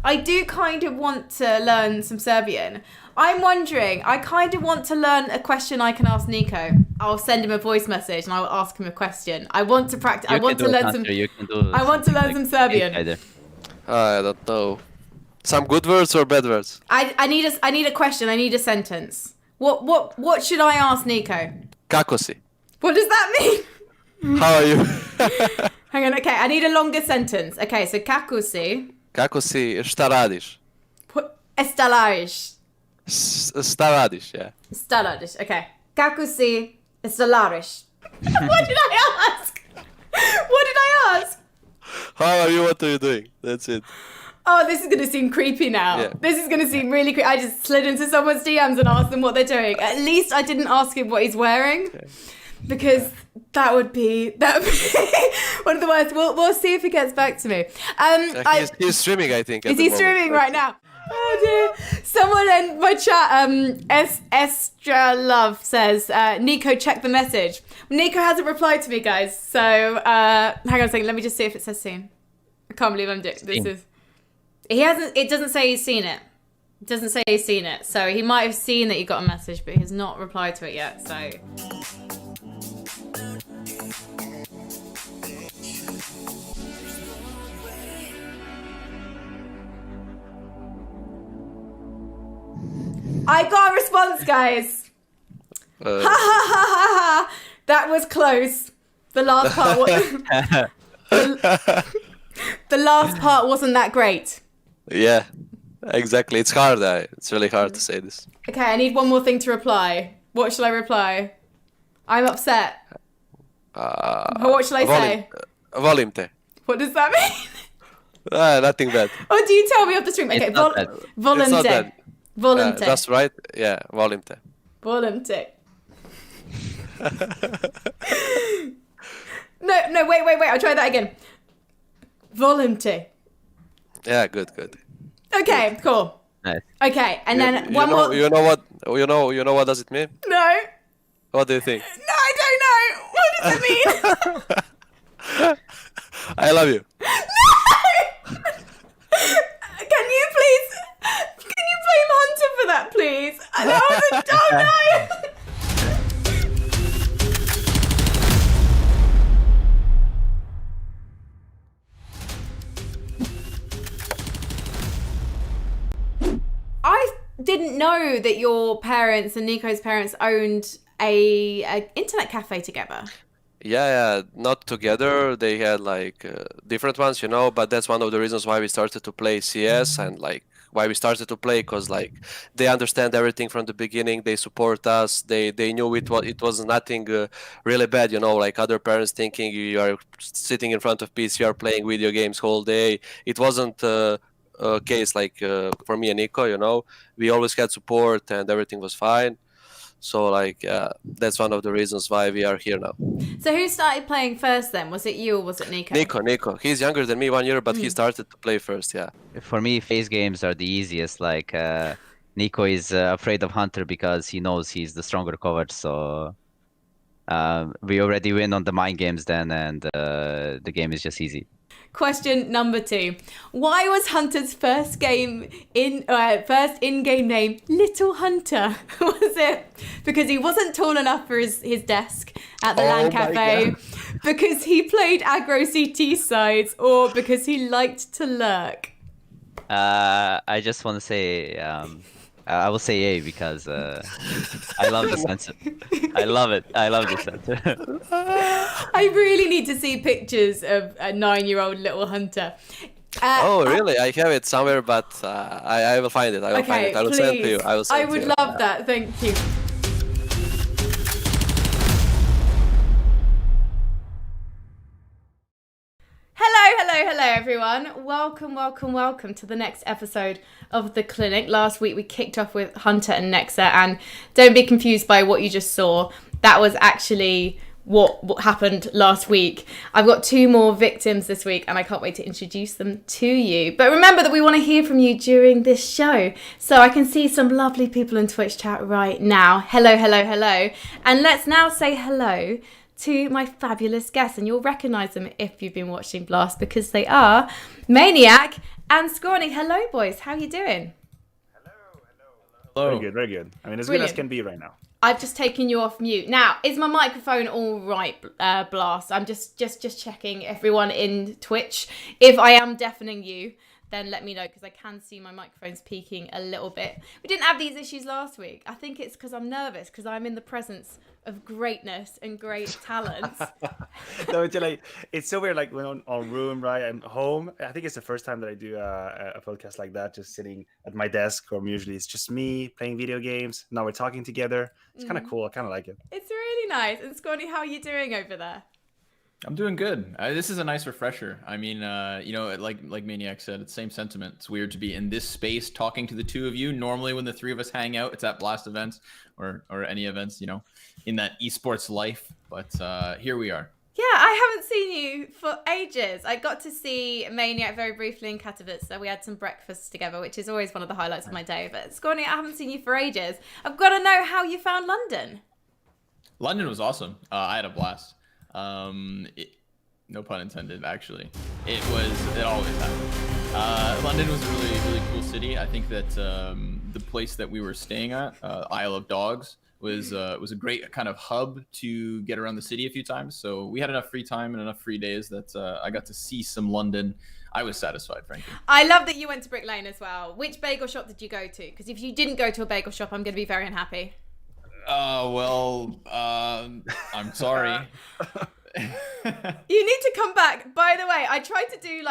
I do kind of want to learn some Serbian. I'm wondering, I kind of want to learn a question I can ask Nico. I'll send him a voice message and I'll ask him a question. I want to practice. I want to learn some. I want to learn some Serbian. I don't know. Some good words or bad words? I need a question. I need a sentence. What should I ask Nico? Kako si? What does that mean? How are you? Hang on. Okay, I need a longer sentence. Okay, so kako si? Kako si? Šta radiš? Estalarish. Šta radiš, yeah. Estalarish. Okay. Kako si? Estalarish. What did I ask? What did I ask? How are you? What are you doing? That's it. Oh, this is going to seem creepy now. Yeah. This is going to seem really creepy. I just slid into someone's DMs and asked them what they're doing. At least I didn't ask him what he's wearing. Okay. Because that would be one of the worst. We'll see if he gets back to me. He's streaming, I think. Is he streaming right now? Oh dear. Someone in my chat, Estra Love says, Nico, check the message. Nico hasn't replied to me, guys. So hang on a second. Let me just see if it says seen. I can't believe I'm doing this. He hasn't. It doesn't say he's seen it. It doesn't say he's seen it. So he might have seen that you got a message, but he has not replied to it yet. So. I got a response, guys. Ha ha ha ha ha! That was close. The last part the last part wasn't that great. Yeah, exactly. It's hard. It's really hard to say this. Okay, I need one more thing to reply. What should I reply? I'm upset. What should I say? Volim te. What does that mean? Nothing bad. Oh, do you tell me off the stream? Okay, volim te. Volim te. That's right. Yeah, volim te. Volim te. No, wait. I'll try that again. Volim te. Yeah, good. Okay, cool. Nice. Okay, and then one more. You know what does it mean? No. What do you think? No, I don't know. What does it mean? I love you. No! Can you blame Hunter for that, please? That was a dumb night. I didn't know that your parents and Nico's parents owned a internet cafe together. Yeah, not together. They had like different ones, but that's one of the reasons why we started to play CS and like why we started to play, because like they understand everything from the beginning. They support us. They knew it was nothing really bad, like other parents thinking you are sitting in front of PC, you are playing video games whole day. It wasn't a case like for me and Nico, we always had support and everything was fine. So like that's one of the reasons why we are here now. So who started playing first then? Was it you or was it Nico? Nico. He's younger than me 1 year, but he started to play first, yeah. For me, phase games are the easiest. Like Nico is afraid of Hunter because he knows he's the stronger cover. So we already win on the mind games then, and the game is just easy. Question number 2. Why was Hunter's first in-game name Little Hunter? Was it because he wasn't tall enough for his desk at the LAN cafe? Because he played aggro CT sides, or because he liked to lurk? I just want to say I will say A because I love this answer. I love it. I love this answer. I really need to see pictures of a 9-year-old Little Hunter. Oh, really? I have it somewhere, but I will find it. I will find it. I will send it to you. I would love that. Thank you. Hello, everyone. Welcome to the next episode of The Clinic. Last week we kicked off with Hunter and Nexa, and don't be confused by what you just saw. That was actually what happened last week. I've got 2 more victims this week, and I can't wait to introduce them to you. But remember that we want to hear from you during this show. So I can see some lovely people in Twitch chat right now. Hello. And let's now say hello to my fabulous guests, and you'll recognise them if you've been watching Blast, because they are Maniac And Scrawny, hello boys, how you doing? Hello. Very good, very good. I mean, as good Brilliant. as can be right now. I've just taken you off mute. Now, is my microphone all right, Blast? I'm just checking everyone in Twitch. If I am deafening you, then let me know, because I can see my microphone's peaking a little bit. We didn't have these issues last week. I think it's because I'm nervous, because I'm in the presence of greatness and great talent. No, it's so weird. Like when on room, right? I'm home. I think it's the first time that I do a podcast like that, just sitting at my desk. Or usually it's just me playing video games. Now we're talking together. It's kind of cool. I kind of like it. It's really nice. And Scrawny, how are you doing over there? I'm doing good. This is a nice refresher. I mean, like Maniac said, it's the same sentiment. It's weird to be in this space talking to the two of you. Normally, when the three of us hang out, it's at Blast events or any events, in that esports life. But here we are. Yeah, I haven't seen you for ages. I got to see Maniac very briefly in Katowice, so we had some breakfast together, which is always one of the highlights of my day. But Scrawny, I haven't seen you for ages. I've got to know how you found London. London was awesome. I had a blast. No pun intended, actually. It always happened. London was a really, really cool city. I think that the place that we were staying at, Isle of Dogs, was a great kind of hub to get around the city a few times. So we had enough free time and enough free days that I got to see some London. I was satisfied, frankly. I love that you went to Brick Lane as well. Which bagel shop did you go to? Because if you didn't go to a bagel shop, I'm going to be very unhappy. I'm sorry. You need to come back. By the way, I tried to do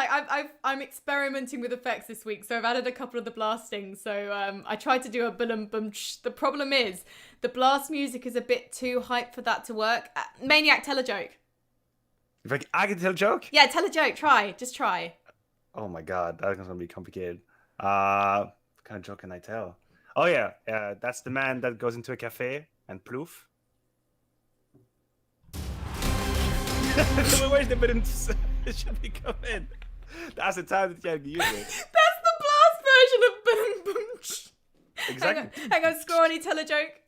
I'm experimenting with effects this week, so I've added a couple of the blastings. So I tried to do a boom boom. The problem is the blast music is a bit too hype for that to work. Maniac, tell a joke. If I can tell a joke? Yeah, tell a joke. Just try. Oh my god, that's gonna be complicated. What kind of joke can I tell? Oh yeah, that's the man that goes into a cafe and ploof. Where's the button? It should be coming. That's the time that you have to use it. That's the blast version of boom boom. Exactly. Hang on, Scrawny, tell a joke.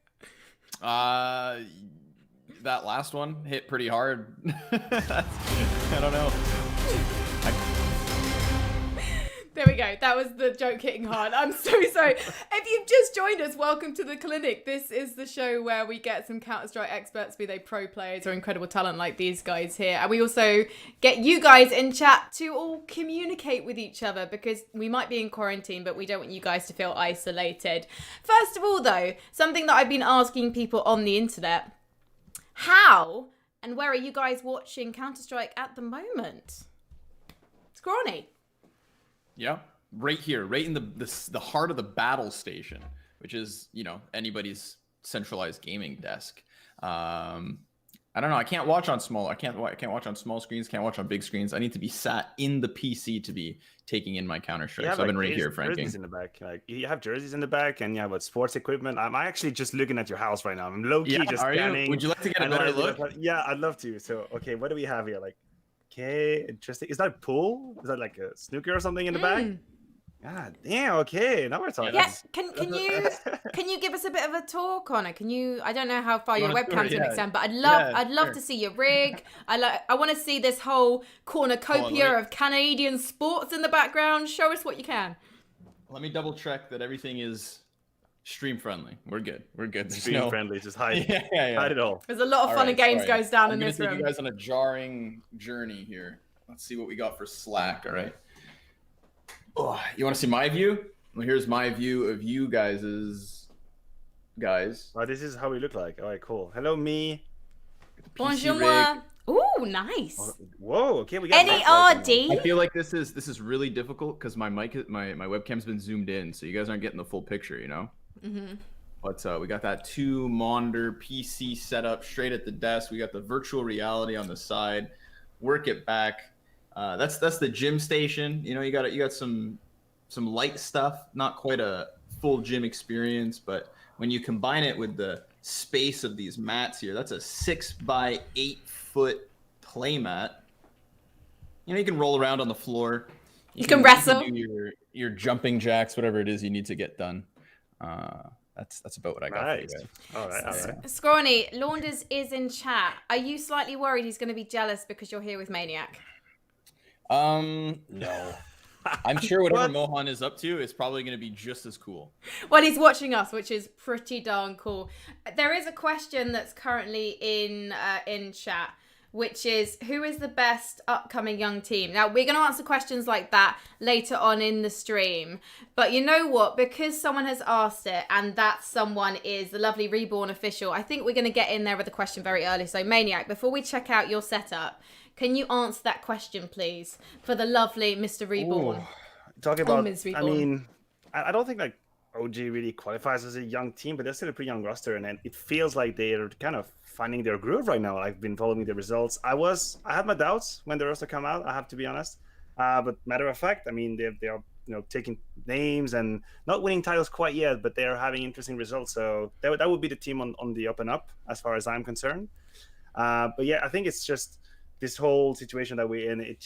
That last one hit pretty hard. I don't know. There we go. That was the joke hitting hard. I'm so sorry. If you've just joined us, welcome to the clinic. This is the show where we get some Counter-Strike experts, be they pro players or incredible talent like these guys here. And we also get you guys in chat to all communicate with each other, because we might be in quarantine, but we don't want you guys to feel isolated. First of all, though, something that I've been asking people on the internet. How and where are you guys watching Counter-Strike at the moment? Scrawny. Yeah, right here, right in the heart of the battle station, which is, anybody's centralized gaming desk. I don't know. I can't watch on I can't watch on small screens. Can't watch on big screens. I need to be sat in the PC to be taking in my Counter-Strike. So I've been right here, Frankie. Jerseys in the back. Like you have jerseys in the back, and you have sports equipment. I'm actually just looking at your house right now. I'm low key just scanning. Would you like to get a better look? Yeah, I'd love to. So okay, what do we have here? Like, okay, interesting. Is that a pool? Is that like a snooker or something in the back? God damn. Okay, now we're talking. Yes. Can you give us a bit of a talk on it? I don't know how far your webcam's gonna extend, but I'd love to see your rig. I want to see this whole cornucopia of Canadian sports in the background. Show us what you can. Let me double check that everything is stream friendly. We're good. There's stream friendly. Just hide. Hide it all. There's a lot of fun and games goes down in this room. I'm gonna take you guys on a jarring journey here. Let's see what we got for Slack. All right. Oh, you want to see my view? Well, here's my view of you guys. Oh, this is how we look like. All right, cool. Hello, me. Bonjour, moi. Ooh, nice. Whoa. Okay, we got NERD. I feel like this is really difficult because my webcam's been zoomed in, so you guys aren't getting the full picture, Mm-hmm. But we got that 2-monitor PC setup straight at the desk. We got the virtual reality on the side. Work it back. That's the gym station. You got some light stuff, not quite a full gym experience, but when you combine it with the space of these mats here, that's a 6x8 foot play mat. You can roll around on the floor. You can wrestle. You can do your jumping jacks, whatever it is you need to get done. That's about what I got for you guys. All right. Scrawny, Launders is in chat. Are you slightly worried he's going to be jealous because you're here with Maniac? No. I'm sure whatever What? Mohan is up to is probably going to be just as cool. Well, he's watching us, which is pretty darn cool. There is a question that's currently in chat, which is, who is the best upcoming young team? Now, we're going to answer questions like that later on in the stream. But you know what? Because someone has asked it, and that someone is the lovely Reborn official, I think we're going to get in there with a question very early. So, Maniac, before we check out your setup, can you answer that question, please, for the lovely Mr. Reborn? Ooh, talking about, Ms. I Reborn. mean, I don't think like OG really qualifies as a young team, but they're still a pretty young roster, and it feels like they're kind of finding their groove right now. I've been following the results. I had my doubts when the roster come out, I have to be honest. But matter of fact, I mean, they are taking names and not winning titles quite yet, but they're having interesting results. So that would be the team on the up and up as far as I'm concerned. But yeah, I think it's just this whole situation that we're in. It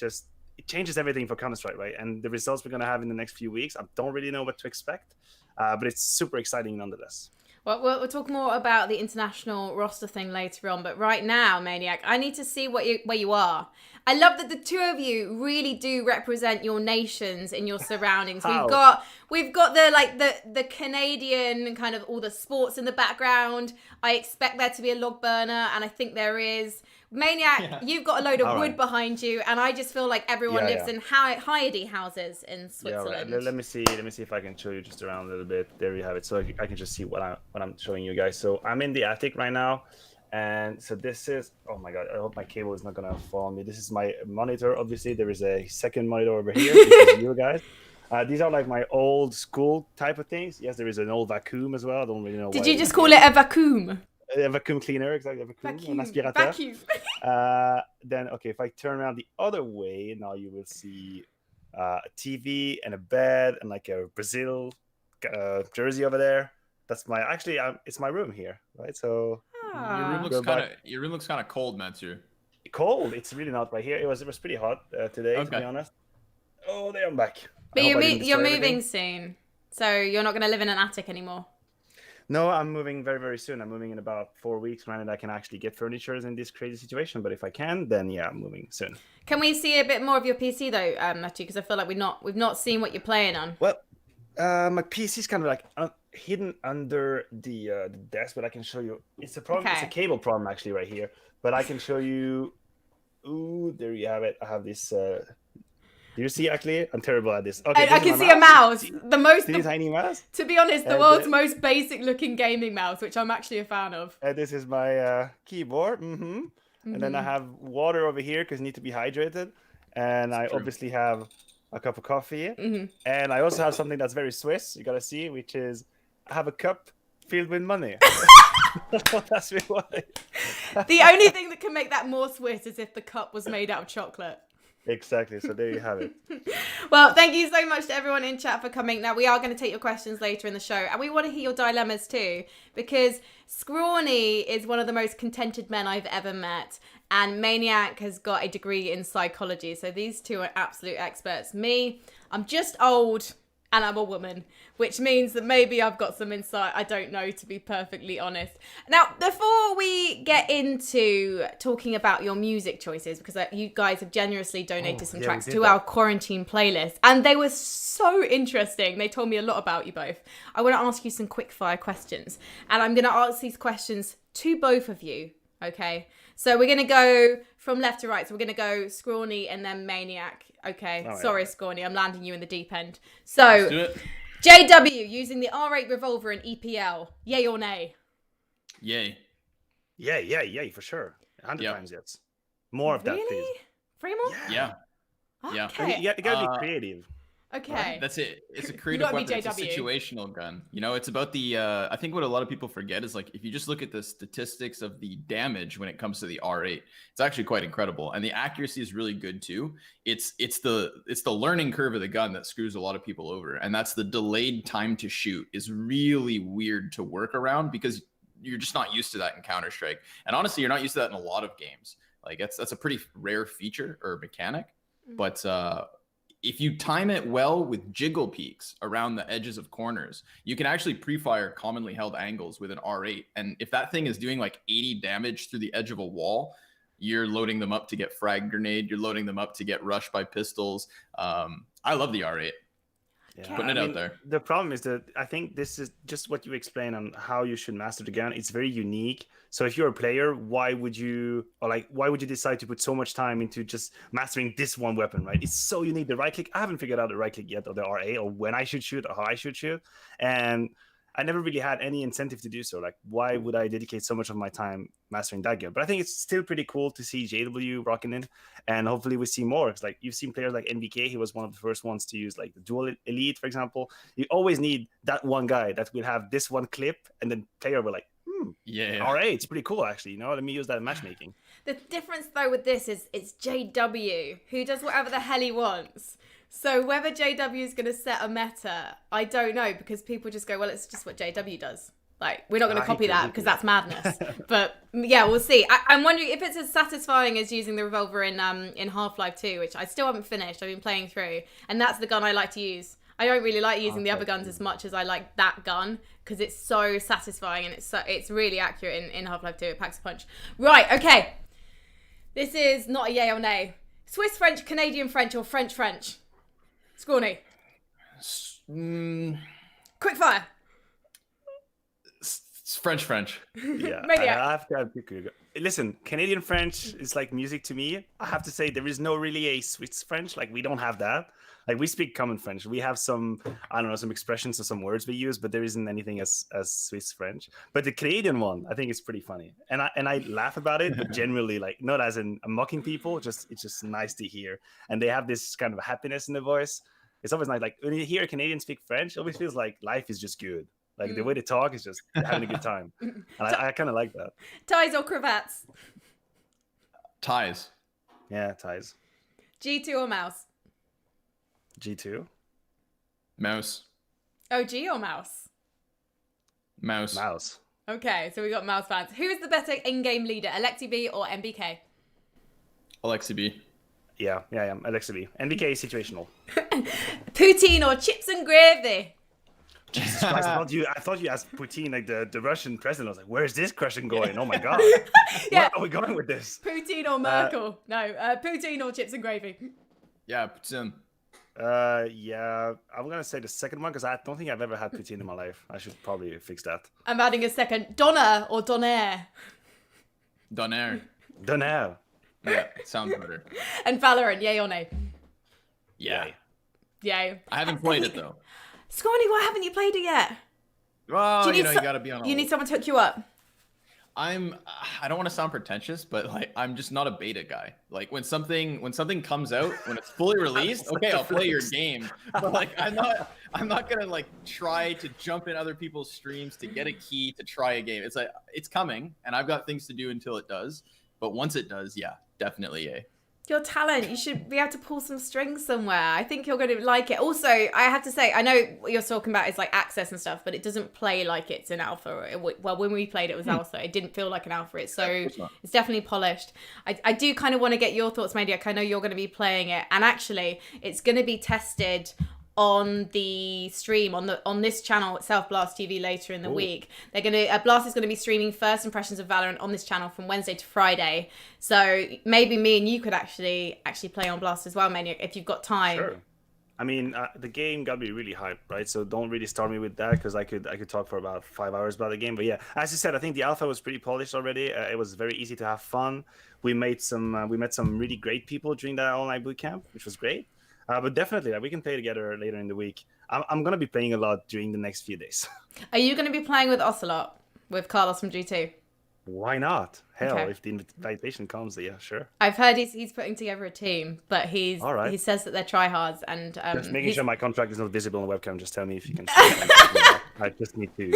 changes everything for Counter-Strike, right? And the results we're gonna have in the next few weeks, I don't really know what to expect, but it's super exciting nonetheless. Well, we'll talk more about the international roster thing later on, but right now, Maniac, I need to see where you are. I love that the two of you really do represent your nations in your surroundings. How? We've got the Canadian kind of all the sports in the background. I expect there to be a log burner, and I think there is. Maniac, you've got a load of wood behind you, and I just feel like everyone lives in Heidi houses in Switzerland. Yeah, right. Let me see if I can show you just around a little bit. There you have it. So I can just see what I'm showing you guys. So I'm in the attic right now, and so this is, oh my god, I hope my cable is not gonna fall on me. This is my monitor. Obviously, there is a second monitor over here. This is you guys. These are like my old school type of things. Yes, there is an old vacuum as well. I don't really know. Did you just call it a vacuum? A vacuum cleaner, exactly. A vacuum, an aspirateur. Vacuum. Then, okay, if I turn around the other way, now you will see a TV and a bed and like a Brazil jersey over there. That's it's my room here, right? So your room looks kind of cold, Matsu. cold. It's really not right here. It was pretty hot today, to be honest. Oh, there I'm back. But you're moving soon, so you're not going to live in an attic anymore. No, I'm moving very, very soon. I'm moving in about 4 weeks, granted I can actually get furniture in this crazy situation. But if I can, then yeah, I'm moving soon. Can we see a bit more of your PC though, Matthew? Because I feel like we've not seen what you're playing on. Well, my PC is kind of like hidden under the desk, but I can show you. It's a problem. Okay. It's a cable problem actually right here. But I can show you. Ooh, there you have it. I have this. Do you see actually? I'm terrible at this. Okay, I can see a mouse. The tiny mouse. To be honest, the world's most basic looking gaming mouse, which I'm actually a fan of. This is my keyboard. And then I have water over here because I need to be hydrated. And I obviously have a cup of coffee. And I also have something that's very Swiss. You gotta see, which is I have a cup filled with money. That's really why. The only thing that can make that more Swiss is if the cup was made out of chocolate. Exactly. So there you have it. Well, thank you so much to everyone in chat for coming. Now, we are going to take your questions later in the show, and we want to hear your dilemmas too, because Scrawny is one of the most contented men I've ever met, and Maniac has got a degree in psychology. So these two are absolute experts. Me, I'm just old, and I'm a woman, which means that maybe I've got some insight. I don't know, to be perfectly honest. Now, before we get into talking about your music choices, because you guys have generously donated some tracks to our quarantine playlist, and they were so interesting. They told me a lot about you both. I want to ask you some quickfire questions, and I'm going to ask these questions to both of you, okay? So we're going to go from left to right. So we're going to go Scrawny and then Maniac. Okay, sorry, Scrawny, I'm landing you in the deep end. So, Let's do it. JW using the R8 revolver in EPL, yay or nay? Yay. Yeah, for sure. 100 times yes. More of that, please. 3 more? Yeah. Okay. You gotta be creative. Okay. That's it. It's a creative gotta be weapon. It's a JW. situational gun. You know, it's about the. I think what a lot of people forget is like if you just look at the statistics of the damage when it comes to the R8, it's actually quite incredible, and the accuracy is really good too. It's the learning curve of the gun that screws a lot of people over, and that's the delayed time to shoot is really weird to work around because you're just not used to that in Counter-Strike, and honestly, you're not used to that in a lot of games. Like that's a pretty rare feature or mechanic, but. If you time it well with jiggle peaks around the edges of corners, you can actually pre-fire commonly held angles with an R8. And if that thing is doing like 80 damage through the edge of a wall, You're loading them up to get frag grenade. You're loading them up to get rushed by pistols. I love the R8. Yeah, Putting it out there. The problem is that I think this is just what you explain on how you should master the gun. It's very unique. So if you're a player, why would you decide to put so much time into just mastering this one weapon, right? It's so unique. The right click, I haven't figured out the right click yet, or the RA, or when I should shoot, or how I should shoot. And I never really had any incentive to do so. Like, why would I dedicate so much of my time mastering that gun? But I think it's still pretty cool to see JW rocking in, and hopefully we see more. It's like you've seen players like NBK. He was one of the first ones to use like the dual elite, for example. You always need that one guy that will have this one clip, and then player will like, all right, it's pretty cool actually. You know, let me use that in matchmaking. The difference though with this is it's JW who does whatever the hell he wants. So whether JW is going to set a meta, I don't know, because people just go, well, it's just what JW does. Like, we're not going to copy that because that's madness. But yeah, we'll see. I'm wondering if it's as satisfying as using the revolver in Half-Life 2, which I still haven't finished. I've been playing through, and that's the gun I like to use. I don't really like using the other guns as much as I like that gun because it's so satisfying and it's really accurate in Half-Life 2. It packs a punch. Right, okay. This is not a yay or nay. Swiss French, Canadian French, or French French? Scrawny. Quickfire. It's French. Yeah, Maniac. I have to have listen, Canadian French is like music to me. I have to say there is no really a Swiss French. Like we don't have that. Like we speak common French. We have some, I don't know, some expressions or some words we use, but there isn't anything as Swiss French. But the Canadian one, I think is pretty funny. And I laugh about it, but generally like not as in mocking people, it's just nice to hear. And they have this kind of happiness in the voice. It's always nice. Like when you hear a Canadian speak French, it always feels like life is just good. Like the way they talk is just having a good time. And I kind of like that. Ties or cravats? Ties. Yeah, ties. G2 or mouse? G2. Mouse. Oh, G or mouse? Mouse. Okay, so we got mouse fans. Who is the better in-game leader, Alexi B or MBK? Alexi B. Yeah, Alexi B. NBK is situational. Poutine or chips and gravy? Jesus Christ, I thought you asked Putin, like the Russian president. I was like, where's this question going? Oh my God. Yeah. Where are we going with this? Poutine or Merkel? Poutine or chips and gravy? Yeah, Putin. Yeah, I'm gonna say the second one because I don't think I've ever had poutine in my life. I should probably fix that. I'm adding a second. Doner or donair? Donair. Donair. Yeah, sounds better. And Valorant, yay or nay? Yeah. Yay. I haven't played it though. Scrawny, why haven't you played it yet? Well, you gotta be on. You need someone to hook you up. I don't want to sound pretentious, but like I'm just not a beta guy. Like when something comes out, when it's fully released, okay, I'll play your game. But like I'm not gonna like try to jump in other people's streams to get a key to try a game. It's like it's coming, and I've got things to do until it does. But once it does, yeah, definitely a. Your talent, you should be able to pull some strings somewhere. I think you're going to like it. Also, I have to say, I know what you're talking about is like access and stuff, but it doesn't play like it's an alpha. Well, when we played it was alpha. It didn't feel like an alpha. It's definitely polished. I do kind of want to get your thoughts, Maniac. I know you're going to be playing it, and actually, it's going to be tested on the stream on this channel itself, Blast TV, later in the week. They're gonna Blast is gonna be streaming first impressions of Valorant on this channel from Wednesday to Friday. So maybe me and you could actually play on Blast as well, Maniac, if you've got time. Sure. I mean, the game got me really hyped, right? So don't really start me with that because I could talk for about 5 hours about the game. But yeah, as you said, I think the alpha was pretty polished already. It was very easy to have fun. We met some really great people during that all-night bootcamp, which was great. But definitely, we can play together later in the week. I'm going to be playing a lot during the next few days. Are you going to be playing with Ocelot, with Carlos from G2? Why not? Hell, Okay. if the invitation comes, yeah, sure. I've heard he's putting together a team, but he says that they're tryhards and Just making sure my contract is not visible on the webcam. Just tell me if you can. I just need to.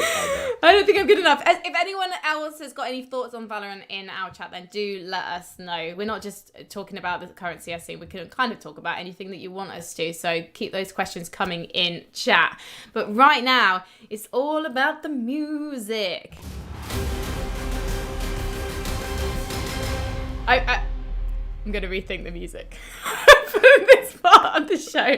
I don't think I'm good enough. If anyone else has got any thoughts on Valorant in our chat, then do let us know. We're not just talking about the current CS scene. We can kind of talk about anything that you want us to. So keep those questions coming in chat. But right now, it's all about the music. I'm going to rethink the music for this part of the show.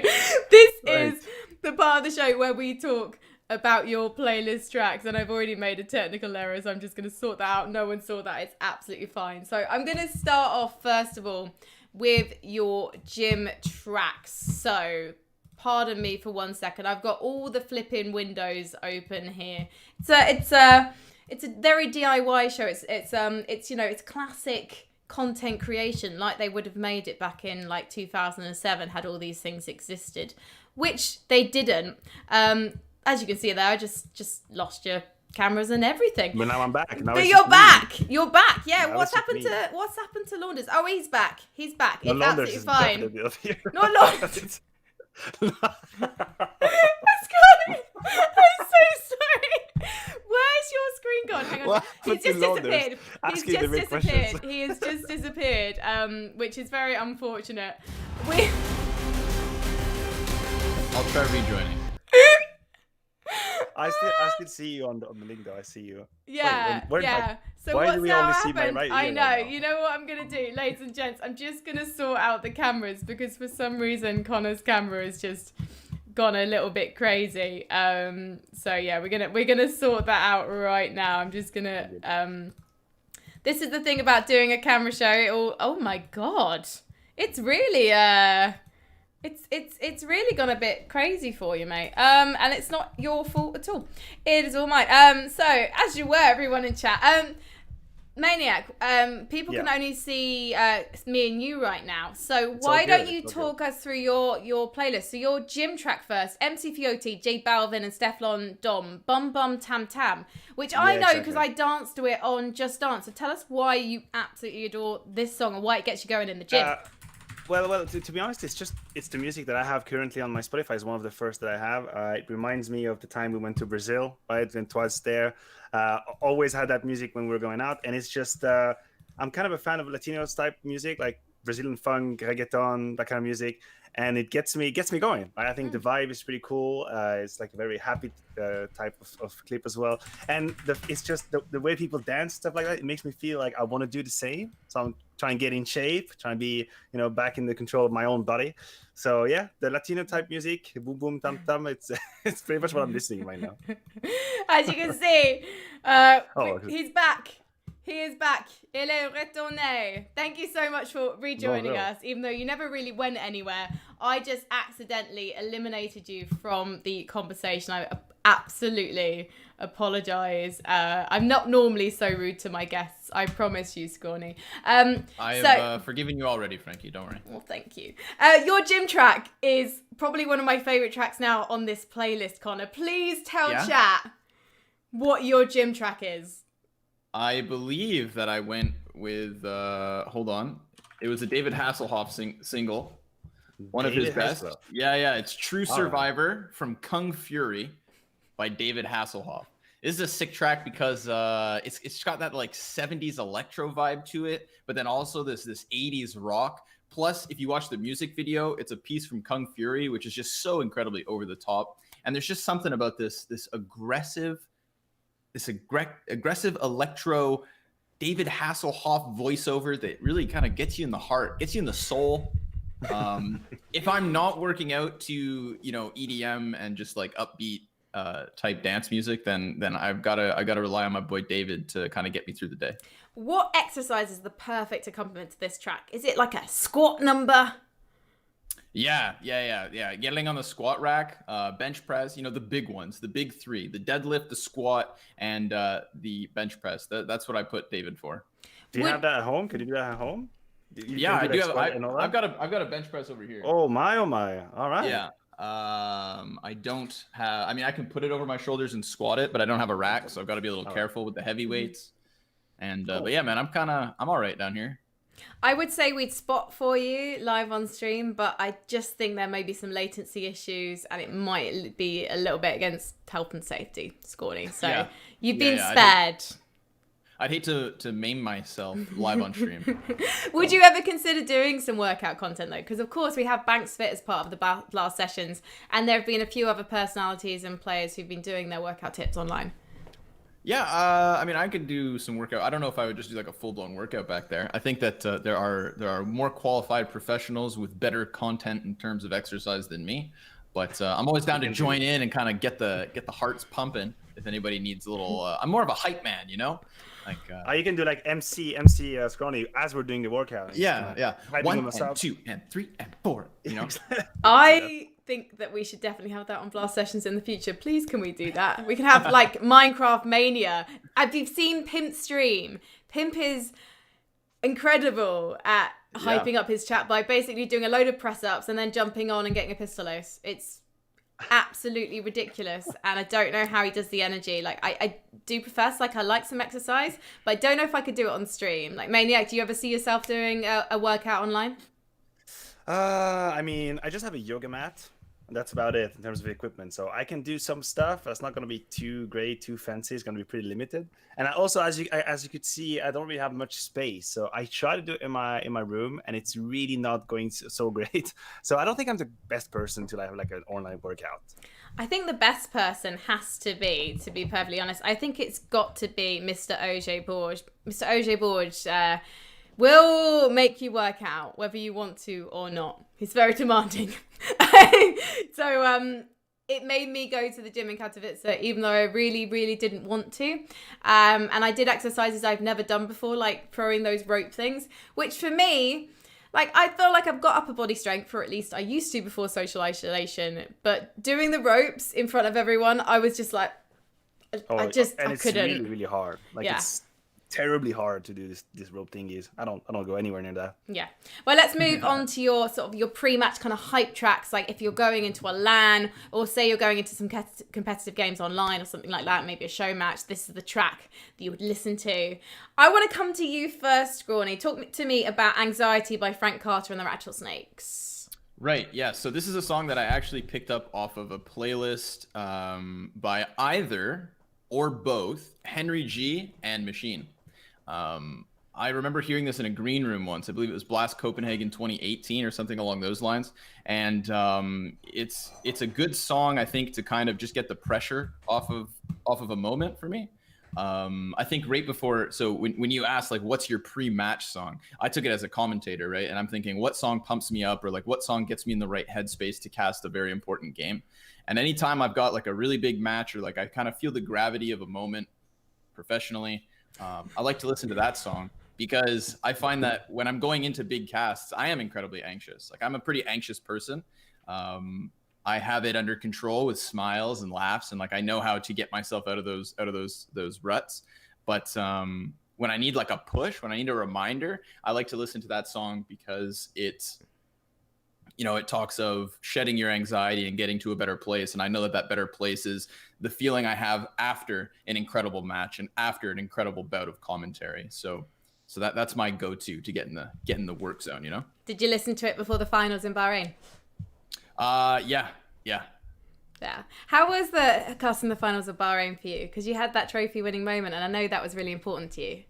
This is the part of the show where we talk about your playlist tracks, and I've already made a technical error, so I'm just going to sort that out. No one saw that. It's absolutely fine. So I'm going to start off, first of all, with your gym tracks. So pardon me for 1 second. I've got all the flipping windows open here. It's a very DIY show. It's classic content creation, like they would have made it back in like 2007 had all these things existed, which they didn't. As you can see there, I just lost your cameras and everything. But now I'm back. But you're back. You're back. Yeah. What's happened to Launders? Oh, he's back. He's back. It's absolutely fine. Not Launders. I'm so sorry. Where's your screen gone? Hang on. He's just disappeared. He has just disappeared. Which is very unfortunate. I'll try rejoining. I still see you on the link though. I see you. Yeah. Wait, yeah. So why what's do we now only see happened? my right I ear know. right now? You know what I'm gonna do, ladies and gents? I'm just gonna sort out the cameras because for some reason Connor's camera has just gone a little bit crazy. So yeah, we're gonna sort that out right now. I'm just gonna this is the thing about doing a camera show. Oh my god. It's really it's really gone a bit crazy for you, mate. And it's not your fault at all. It is all mine. So as you were, everyone in chat, Maniac, people can only see me and you right now. So why don't you talk us through your playlist? So your gym track first, MC Fiote, J Balvin and Stefflon Dom, Bum Bum Tam Tam, which I know because I danced to it on Just Dance. So tell us why you absolutely adore this song and why it gets you going in the gym. Well, to be honest, it's the music that I have currently on my Spotify. It's one of the first that I have. It reminds me of the time we went to Brazil, right? And twice there. Always had that music when we were going out, and it's just I'm kind of a fan of Latino type music, like Brazilian funk, reggaeton, that kind of music, and it gets me going. I think the vibe is pretty cool. It's like a very happy type of clip as well, and it's just the way people dance, stuff like that. It makes me feel like I want to do the same. So I'm trying to get in shape, trying to be back in the control of my own body. So yeah, the Latino type music, boom boom tam tam. It's pretty much what I'm listening right now. As you can see, he's back. He is back. Il est retourné. Thank you so much for rejoining us, even though you never really went anywhere. I just accidentally eliminated you from the conversation. I absolutely apologize. I'm not normally so rude to my guests. I promise you, Scrawny. I have forgiven you already, Frankie. Don't worry. Well, thank you. Your gym track is probably one of my favorite tracks now on this playlist, Connor. Please tell chat what your gym track is. I believe that I went with, hold on. It was a David Hasselhoff single. One of his best. Yeah. It's True Survivor from Kung Fury by David Hasselhoff. This is a sick track because it's got that like 70s electro vibe to it, but then also this 80s rock. Plus, if you watch the music video, it's a piece from Kung Fury, which is just so incredibly over the top. And there's just something about this aggressive electro David Hasselhoff voiceover that really kind of gets you in the heart, gets you in the soul. If I'm not working out to EDM and just like upbeat type dance music, then I gotta rely on my boy David to kind of get me through the day. What exercise is the perfect accompaniment to this track? Is it like a squat number? Yeah. Getting on the squat rack, bench press, the big ones, the big three, the deadlift, the squat, and the bench press. That's what I put David for. Do you have that at home? Could you do that at home? I do have. I've got a bench press over here. Oh my! All right. Yeah. I don't have. I mean, I can put it over my shoulders and squat it, but I don't have a rack, so I've got to be a little careful with the heavy weights. And but yeah, man, I'm all right down here. I would say we'd spot for you live on stream, but I just think there may be some latency issues and it might be a little bit against health and safety, Scrawny. So you've been spared. I'd hate to maim myself live on stream. Would you ever consider doing some workout content though? Because of course we have Banks Fit as part of the last sessions, and there have been a few other personalities and players who've been doing their workout tips online. Yeah, I mean, I could do some workout. I don't know if I would just do like a full-blown workout back there. I think that there are more qualified professionals with better content in terms of exercise than me. But I'm always down to join in and kind of get the hearts pumping if anybody needs a little. I'm more of a hype man, you know. Like you can do like MC Scrawny as we're doing the workout. Yeah. 1 and 2 and 3 and 4. You know. I think that we should definitely have that on Blast sessions in the future. Please, can we do that? We can have like Minecraft Mania. Have you seen Pimp stream? Pimp is incredible at hyping up his chat by basically doing a load of press ups and then jumping on and getting a pistolos. It's absolutely ridiculous, and I don't know how he does the energy. Like I do profess like I like some exercise, but I don't know if I could do it on stream. Like Maniac, do you ever see yourself doing a workout online? I mean, I just have a yoga mat. That's about it in terms of equipment. So I can do some stuff. That's not going to be too great, too fancy. It's going to be pretty limited. And I also, as you could see, I don't really have much space. So I try to do it in my room, and it's really not going so great. So I don't think I'm the best person to have like an online workout. I think the best person has to be perfectly honest, I think it's got to be Mr. OJ Borg. Mr. OJ Borg will make you work out whether you want to or not. He's very demanding. So it made me go to the gym in Katowice, even though I really, really didn't want to. And I did exercises I've never done before, like throwing those rope things, which for me, like, I feel like I've got upper body strength, or at least I used to before social isolation. But doing the ropes in front of everyone, I was just like, I couldn't. It's really, really hard. Like, it's terribly hard to do this rope thingies. I don't go anywhere near that. Yeah. Well, let's move on to your sort of your pre-match kind of hype tracks. Like if you're going into a LAN, or say you're going into some competitive games online or something like that, maybe a show match, this is the track that you would listen to. I want to come to you first, Scrawny. Talk to me about Anxiety by Frank Carter and the Rattlesnakes. Right, yeah. So this is a song that I actually picked up off of a playlist by either or both Henry G and Machine. I remember hearing this in a green room once. I believe it was Blast Copenhagen 2018 or something along those lines. And it's a good song, I think, to kind of just get the pressure off of a moment for me. I think right before, so when you asked like, what's your pre-match song? I took it as a commentator, right? And I'm thinking, what song pumps me up, or like what song gets me in the right headspace to cast a very important game? And anytime I've got like a really big match, or like I kind of feel the gravity of a moment professionally, I like to listen to that song, because I find that when I'm going into big casts, I am incredibly anxious. Like I'm a pretty anxious person. I have it under control with smiles and laughs, and like I know how to get myself out of those ruts. But when I need like a push, when I need a reminder, I like to listen to that song, because it's, you know, it talks of shedding your anxiety and getting to a better place. And I know that better place is the feeling I have after an incredible match and after an incredible bout of commentary. So that's my go-to to get in the work zone, you know? Did you listen to it before the finals in Bahrain? Yeah. Yeah. How was the casting the finals of Bahrain for you? Because you had that trophy winning moment, and I know that was really important to you.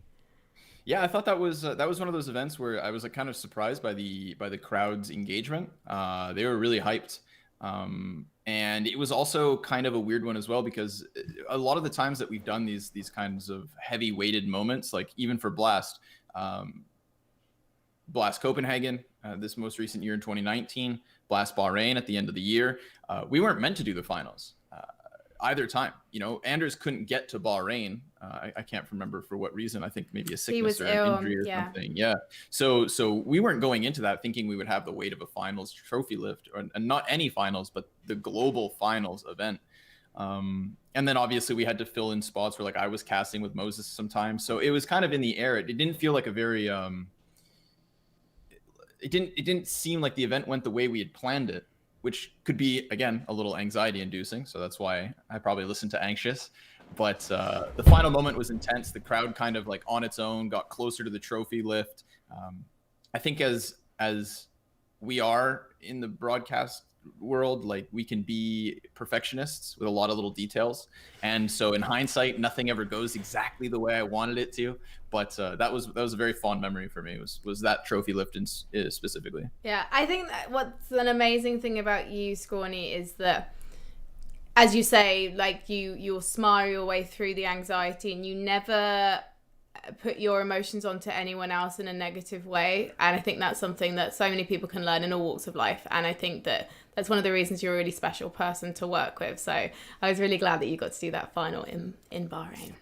Yeah, I thought that was one of those events where I was like kind of surprised by the crowd's engagement. They were really hyped, and it was also kind of a weird one as well, because a lot of the times that we've done these kinds of heavy weighted moments, like even for Blast Copenhagen, this most recent year in 2019, Blast Bahrain at the end of the year, we weren't meant to do the finals either time. You know, Anders couldn't get to Bahrain. I can't remember for what reason. I think maybe a sickness or an injury or something. Yeah. So we weren't going into that thinking we would have the weight of a finals trophy lift, and not any finals, but the global finals event. And then obviously we had to fill in spots where like I was casting with Moses sometimes. So it was kind of in the air. It didn't feel like a very, it didn't seem like the event went the way we had planned it, which could be, again, a little anxiety inducing. So that's why I probably listened to Anxious. But the final moment was intense. The crowd kind of like on its own got closer to the trophy lift. I think as we are in the broadcast world, like we can be perfectionists with a lot of little details. And so in hindsight, nothing ever goes exactly the way I wanted it to. But that was a very fond memory for me, was that trophy lift specifically. Yeah, I think that what's an amazing thing about you, Scrawny, is that, as you say, like you'll smile your way through the anxiety, and you never put your emotions onto anyone else in a negative way. And I think that's something that so many people can learn in all walks of life. And I think that that's one of the reasons you're a really special person to work with. So I was really glad that you got to do that final in Bahrain.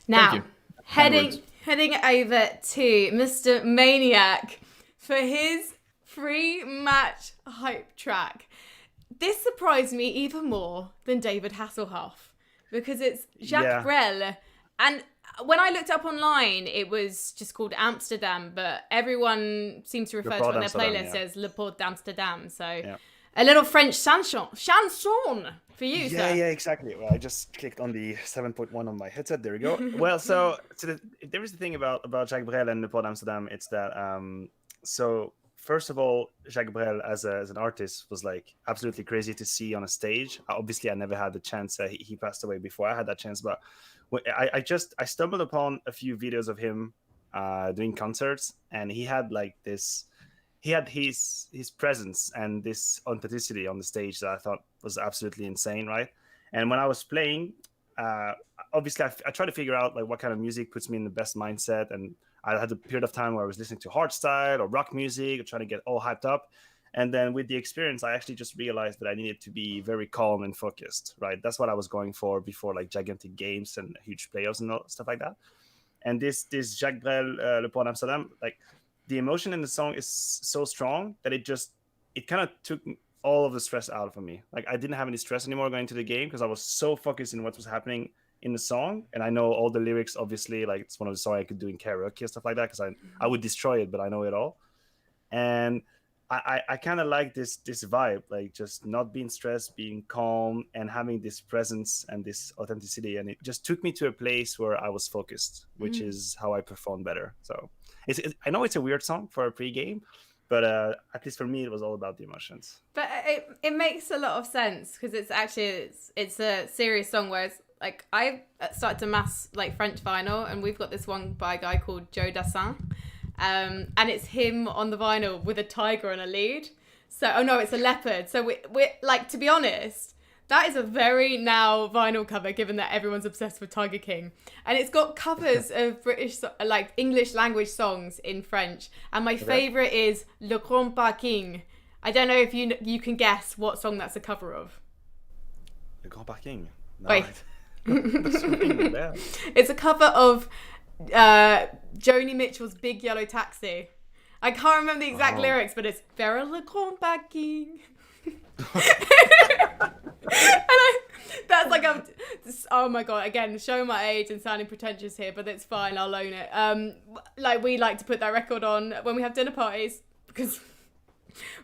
Now, heading over to Mr. Maniac for his pre-match hype track. This surprised me even more than David Hasselhoff because it's Jacques Brel. And when I looked up online, it was just called Amsterdam, but everyone seems to refer to it on their playlist as Le Port d'Amsterdam. So a little French chanson for you, sir. Yeah, exactly. Well, I just clicked on the 7.1 on my headset. There we go. Well, so there is the thing about Jacques Brel and Le Port d'Amsterdam. It's that, so first of all, Jacques Brel as an artist was like absolutely crazy to see on a stage. Obviously, I never had the chance. He passed away before I had that chance, but I stumbled upon a few videos of him doing concerts, and he had like this. He had his presence and this authenticity on the stage that I thought was absolutely insane, right? And when I was playing, obviously I tried to figure out like what kind of music puts me in the best mindset. And I had a period of time where I was listening to hardstyle or rock music, or trying to get all hyped up. And then with the experience, I actually just realized that I needed to be very calm and focused, right? That's what I was going for before like gigantic games and huge playoffs and stuff like that. And this Jacques Brel, Le Port d'Amsterdam, like, the emotion in the song is so strong that it kind of took all of the stress out of me. Like, I didn't have any stress anymore going to the game because I was so focused in what was happening in the song. And I know all the lyrics, obviously, like it's one of the songs I could do in karaoke and stuff like that, because I would destroy it, but I know it all. And I kind of like this vibe, like just not being stressed, being calm, and having this presence and this authenticity. And it just took me to a place where I was focused, which is how I perform better. So I know it's a weird song for a pre-game, but at least for me, it was all about the emotions. But it makes a lot of sense because it's a serious song. Whereas like I started to mass like French vinyl, and we've got this one by a guy called Joe Dassin. And it's him on the vinyl with a tiger on a lead. So, oh no, it's a leopard. So we're like, to be honest, that is a very now vinyl cover, given that everyone's obsessed with Tiger King. And it's got covers of British, like English language songs in French. And my favorite is Le Grand Parking. I don't know if you can guess what song that's a cover of. Le Grand Parking. No, Wait. It's It's a cover of Joni Mitchell's Big Yellow Taxi. I can't remember the exact lyrics, but it's Vers le Grand Parking. That's like oh my god, again, showing my age and sounding pretentious here, but it's fine, I'll own it. Like, we like to put that record on when we have dinner parties because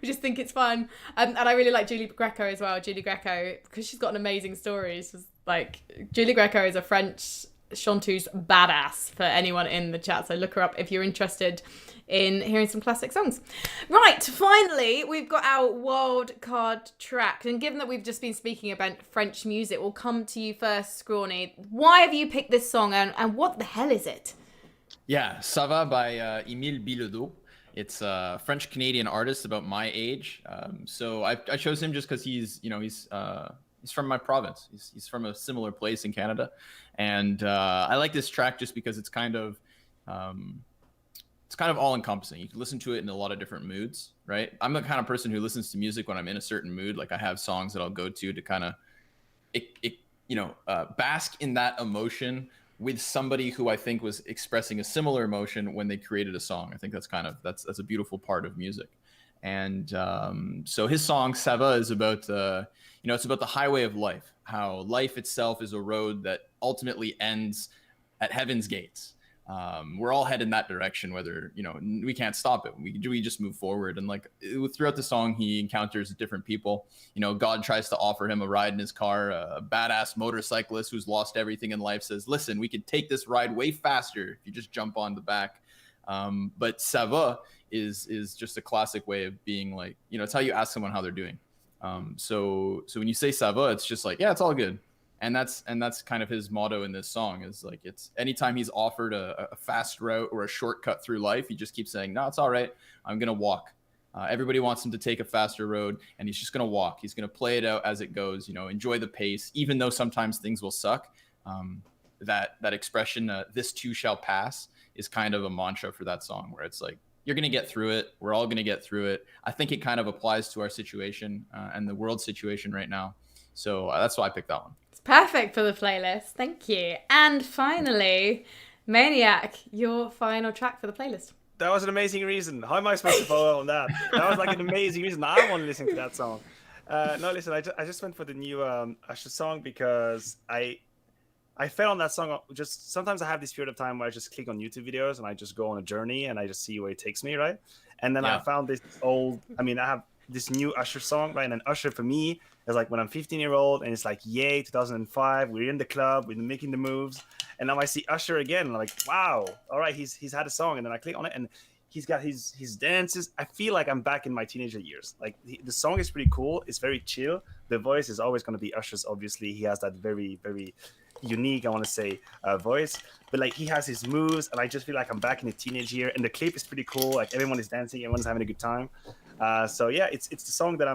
we just think it's fun. And I really like Julie Greco as well. Julie Greco, because she's got an amazing story. She's like, Julie Greco is a French chanteuse badass for anyone in the chat, so look her up if you're interested in hearing some classic songs. Right, finally, we've got our wild card track, and given that we've just been speaking about French music, we'll come to you first, Scrawny. Why have you picked this song, and what the hell is it? Yeah, Ça va by Émile Bilodeau. It's a French-Canadian artist about my age. So I chose him just because he's from my province. He's from a similar place in Canada. And I like this track just because it's kind of all encompassing. You can listen to it in a lot of different moods, right? I'm the kind of person who listens to music when I'm in a certain mood. Like, I have songs that I'll go to kind of bask in that emotion with somebody who I think was expressing a similar emotion when they created a song. I think that's a beautiful part of music. And so his song Ça va is about it's about the highway of life, how life itself is a road that ultimately ends at heaven's gates. We're all heading that direction, whether, we can't stop it. We just move forward. And like throughout the song, he encounters different people. God tries to offer him a ride in his car. A badass motorcyclist who's lost everything in life says, listen, we could take this ride way faster if you just jump on the back. But ça va is just a classic way of being like, it's how you ask someone how they're doing. So when you say ça va, it's just like, yeah, it's all good. And that's kind of his motto in this song, is like, it's anytime he's offered a fast route or a shortcut through life, he just keeps saying, no, it's all right. I'm going to walk. Everybody wants him to take a faster road, and he's just going to walk. He's going to play it out as it goes, enjoy the pace, even though sometimes things will suck. that expression, "This too shall pass," is kind of a mantra for that song, where it's like, you're gonna get through it. We're all gonna get through it. I think it kind of applies to our situation and the world situation right now. So that's why I picked that one. It's perfect for the playlist. Thank you. And finally, Maniac, your final track for the playlist. That was an amazing reason. How am I supposed to follow on that? That was like an amazing reason. I want to listen to that song. No, listen, I just went for the new Usher song because I fell on that song. Just sometimes I have this period of time where I just click on YouTube videos and I just go on a journey and I just see where it takes me, right? And then I found this I have this new Usher song, right? And Usher for me is like when I'm 15-year-old and it's like, yay, 2005, we're in the club, we're making the moves. And now I see Usher again and I'm like, wow, all right, he's had a song. And then I click on it and he's got his dances. I feel like I'm back in my teenager years. Like the song is pretty cool. It's very chill. The voice is always going to be Usher's, obviously. He has that very, very unique, I want to say, voice. But like he has his moves and I just feel like I'm back in the teenage year. And the clip is pretty cool. Like everyone is dancing, everyone's having a good time. So yeah, it's the song that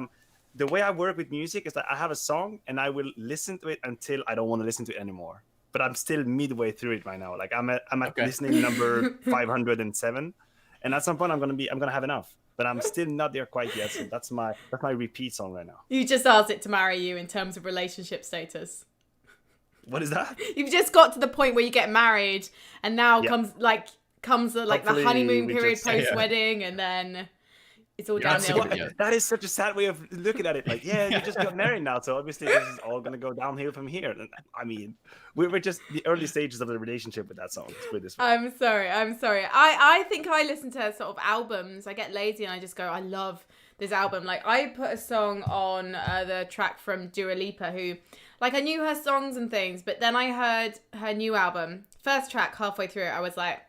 the way I work with music is that I have a song and I will listen to it until I don't want to listen to it anymore. But I'm still midway through it right now. Like I'm at listening number 507. And at some point I'm gonna have enough. But I'm still not there quite yet. So that's my repeat song right now. You just asked it to marry you in terms of relationship status. What is that? You've just got to the point where you get married, and now comes the Hopefully honeymoon period post wedding, and then it's all downhill. That is such a sad way of looking at it. Like, yeah, you just got married now, so obviously this is all gonna go downhill from here. I mean, we're just the early stages of the relationship with that song. Let's put it this way. I'm sorry. I think I listen to sort of albums. I get lazy and I just go, I love this album. Like I put a song on the track from Dua Lipa, who, like, I knew her songs and things, but then I heard her new album. First track, halfway through it, I was like,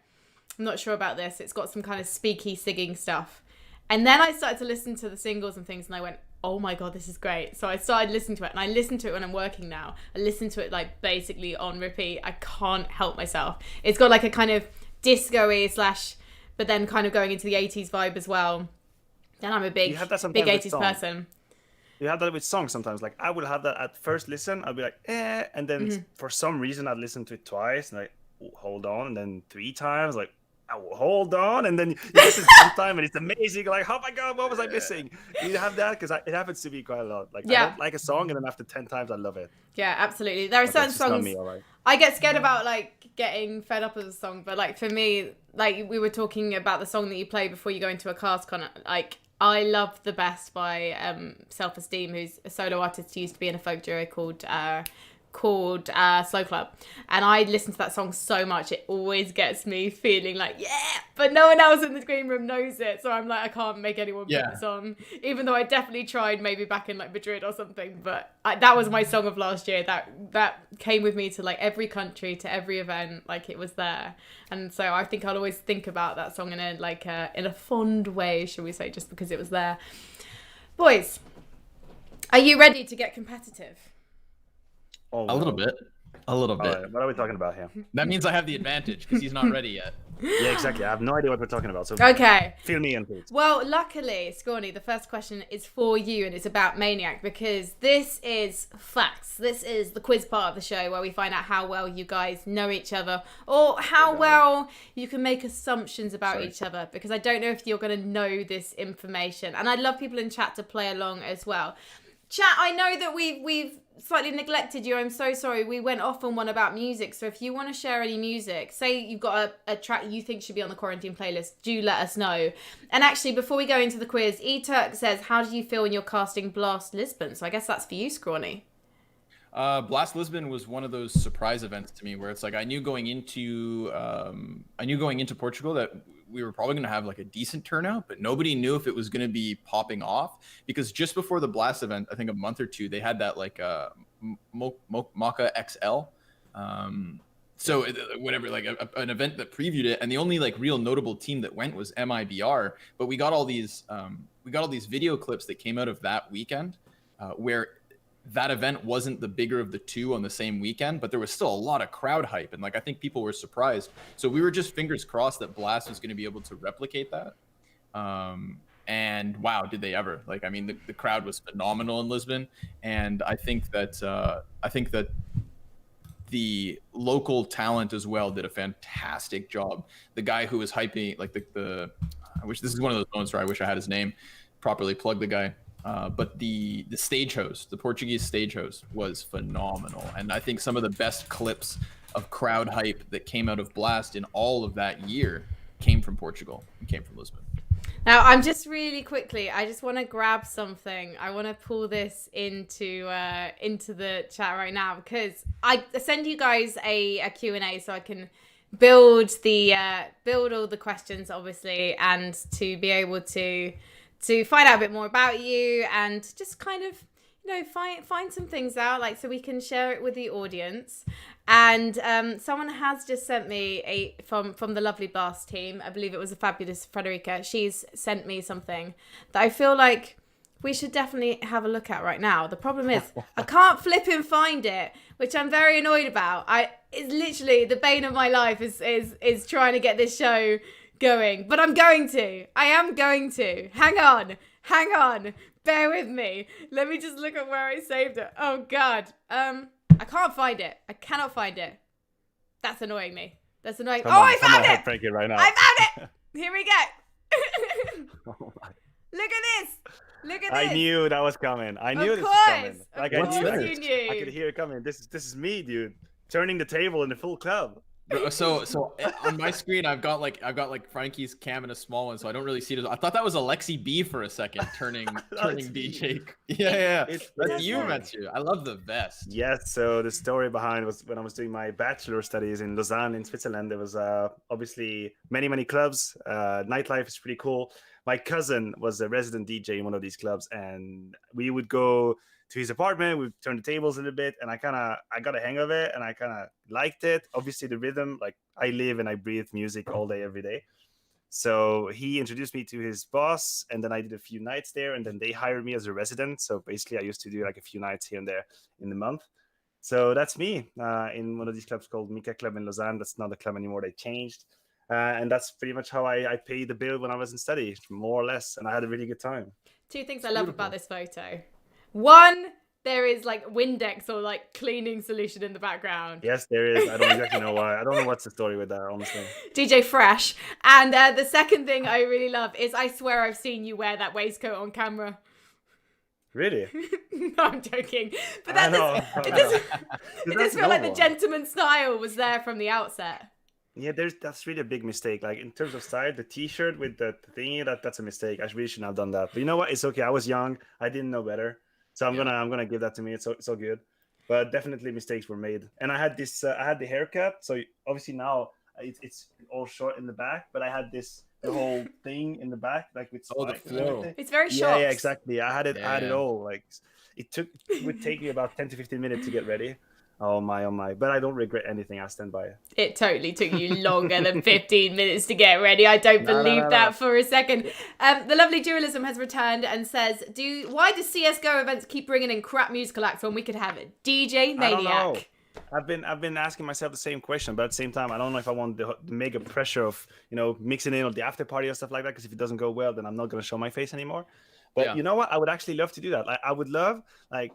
I'm not sure about this. It's got some kind of speaky singing stuff. And then I started to listen to the singles and things, and I went, oh my God, this is great. So I started listening to it, and I listen to it when I'm working now. I listen to it like basically on repeat. I can't help myself. It's got like a kind of disco-y / but then kind of going into the 80s vibe as well. And I'm a big 80s person. You have that with songs sometimes. Like I will have that at first listen. I'll be like, and then for some reason I'd listen to it twice, and like, hold on, and then 3 times, like, oh, hold on, and then you listen sometime, and it's amazing. Like, oh my God, what was I missing? You have that because it happens to me quite a lot. Like, I don't like a song, and then after 10 times, I love it. Yeah, absolutely. There are certain songs I get scared about, like getting fed up with a song, but like for me, like we were talking about the song that you play before you go into a cast con, like. I love The Best by Self Esteem, who's a solo artist who used to be in a folk duo called Slow Club. And I listen to that song so much, it always gets me feeling like, yeah, but no one else in the green room knows it. So I'm like, I can't make anyone put this on, even though I definitely tried maybe back in like Madrid or something. But that was my song of last year. That came with me to like every country, to every event, like it was there. And so I think I'll always think about that song in a fond way, shall we say, just because it was there. Boys, are you ready to get competitive? Oh, a little bit. Right, what are we talking about here? That means I have the advantage because he's not ready yet. Yeah, exactly. I have no idea what we're talking about. So okay, fill me in, please. Well, luckily, Scrawny, the first question is for you, and it's about Maniac, because this is facts. This is the quiz part of the show where we find out how well you guys know each other, or how well you can make assumptions about each other, because I don't know if you're going to know this information. And I'd love people in chat to play along as well. Chat, I know that we've slightly neglected you. I'm so sorry. We went off on one about music. So if you want to share any music, say you've got a track you think should be on the quarantine playlist, do let us know. And actually, before we go into the quiz, E-Turk says, how do you feel when you're casting Blast Lisbon? So I guess that's for you, Scrawny. Blast Lisbon was one of those surprise events to me where it's like I knew going into Portugal that we were probably going to have like a decent turnout, but nobody knew if it was going to be popping off, because just before the Blast event, I think a month or two, they had that like Mocha XL. So whatever, like an event that previewed it, and the only like real notable team that went was MIBR. But we got all these video clips that came out of that weekend where that event wasn't the bigger of the two on the same weekend, but there was still a lot of crowd hype. And like, I think people were surprised. So we were just fingers crossed that Blast was going to be able to replicate that. And wow, did they ever. Like, I mean, the crowd was phenomenal in Lisbon. And I think that the local talent as well did a fantastic job. The guy who was hyping, like I wish this is one of those moments where I wish I had his name, properly plug the guy. But the stage host, the Portuguese stage host, was phenomenal, and I think some of the best clips of crowd hype that came out of Blast in all of that year came from Portugal and came from Lisbon. Now, I'm just really quickly, I just want to grab something. I want to pull this into the chat right now, because I send you guys a Q&A so I can build all the questions, obviously, and to be able to find out a bit more about you and just kind of, you know, find some things out, like, so we can share it with the audience. And someone has just sent me from the lovely Blast team, I believe it was a fabulous Frederica. She's sent me something that I feel like we should definitely have a look at right now. The problem is I can't flip and find it, which I'm very annoyed about. It's literally the bane of my life is trying to get this show going, but I'm going to. I am going to. Hang on. Bear with me. Let me just look at where I saved it. Oh God. I can't find it. I cannot find it. That's annoying me. That's annoying. I found it. Frankie right now. I found it. Here we go. Oh my. Look at this. Look at this. I knew that was coming. I knew this was coming. Like Of I knew course it. you knew. I could hear it coming. This is me, dude. Turning the table in the full club. So on my screen, I've got like Frankie's cam in a small one, so I don't really see it. I thought that was Alexi B for a second, turning DJ. Yeah. That's you, Matthew. I love the vest. Yes. So the story behind was when I was doing my bachelor studies in Lausanne, in Switzerland. There was obviously many clubs. Nightlife is pretty cool. My cousin was a resident DJ in one of these clubs, and we would go to his apartment. We turned the tables a little bit, and I got a hang of it, and I kind of liked it. Obviously, the rhythm, like I live and I breathe music all day, every day. So he introduced me to his boss, and then I did a few nights there, and then they hired me as a resident. So basically, I used to do like a few nights here and there in the month. So that's me in one of these clubs called Mika Club in Lausanne. That's not a club anymore. They changed. And that's pretty much how I paid the bill when I was in study, more or less. And I had a really good time. Two things I love about this photo. One, there is like Windex or like cleaning solution in the background. Yes, there is. I don't exactly know why. I don't know what's the story with that, honestly. DJ Fresh. And the second thing I really love is I swear I've seen you wear that waistcoat on camera. Really? No, I'm joking. But it does feel like the gentleman style was there from the outset. Yeah, that's really a big mistake. Like in terms of style, the T-shirt with the thingy, that's a mistake. I really shouldn't have done that. But you know what? It's okay. I was young. I didn't know better. So I'm gonna give that to me. It's so good. But definitely mistakes were made. And I had this. I had the haircut. So obviously now it's all short in the back. But I had the whole thing in the back, like with the flow. It's very short. Yeah, exactly. I had it all. Like it would take me about 10 to 15 minutes to get ready. Oh my. But I don't regret anything. I stand by it. It totally took you longer than 15 minutes to get ready. I don't believe that for a second. The lovely Dualism has returned and says, why do CSGO events keep bringing in crap musical acts when we could have a DJ Maniac? I don't know. I've been asking myself the same question, but at the same time, I don't know if I want the mega pressure of, mixing in on the after party or stuff like that, because if it doesn't go well, then I'm not going to show my face anymore. But you know what? I would actually love to do that. I would love, like,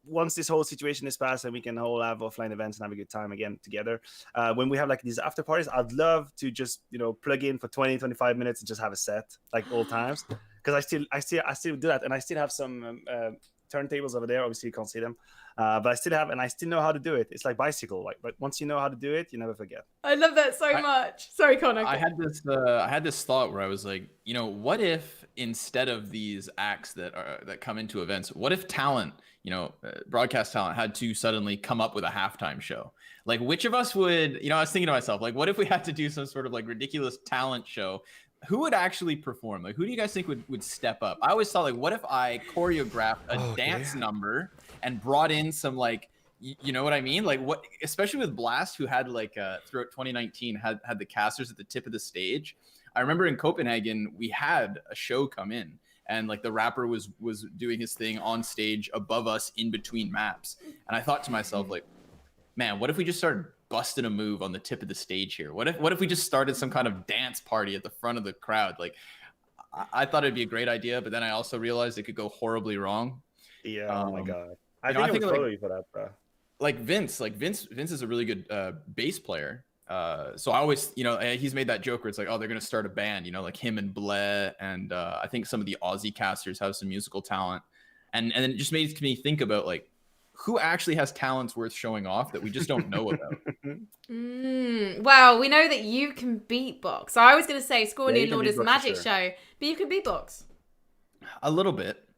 once this whole situation is past and we can all have offline events and have a good time again together, when we have like these after parties, I'd love to just plug in for 20-25 minutes and just have a set like all times, because I still do that, and I still have some turntables over there. Obviously you can't see them, but I still know how to do it. It's like bicycle, like, but once you know how to do it, you never forget. I love that so much. Sorry, Connor. I had this thought where I was like, what if instead of these acts that come into events, what if talent, broadcast talent, had to suddenly come up with a halftime show? Like, which of us would, I was thinking to myself, like, what if we had to do some sort of like ridiculous talent show? Who would actually perform? Like, who do you guys think would step up? I always thought, like, what if I choreographed a dance number and brought in some, like, you know what I mean? Like, what, especially with Blast, who had like throughout 2019 had the casters at the tip of the stage. I remember in Copenhagen we had a show come in, and like the rapper was doing his thing on stage above us in between maps. And I thought to myself, like, man, what if we just started busting a move on the tip of the stage here? What if we just started some kind of dance party at the front of the crowd? Like, I thought it'd be a great idea, but then I also realized it could go horribly wrong. Yeah. Oh my God. I think I would follow you for that, bro. like Vince is a really good bass player. So I always, he's made that joke where it's like, oh, they're gonna start a band, like him and Bleh, and I think some of the Aussie casters have some musical talent, and it just makes me think about like who actually has talents worth showing off that we just don't know about. Well, we know that you can beatbox. So I was gonna say Scrawny Yeah, and you can Lorda's beatbox for magic sure. show, but you can beatbox. A little bit.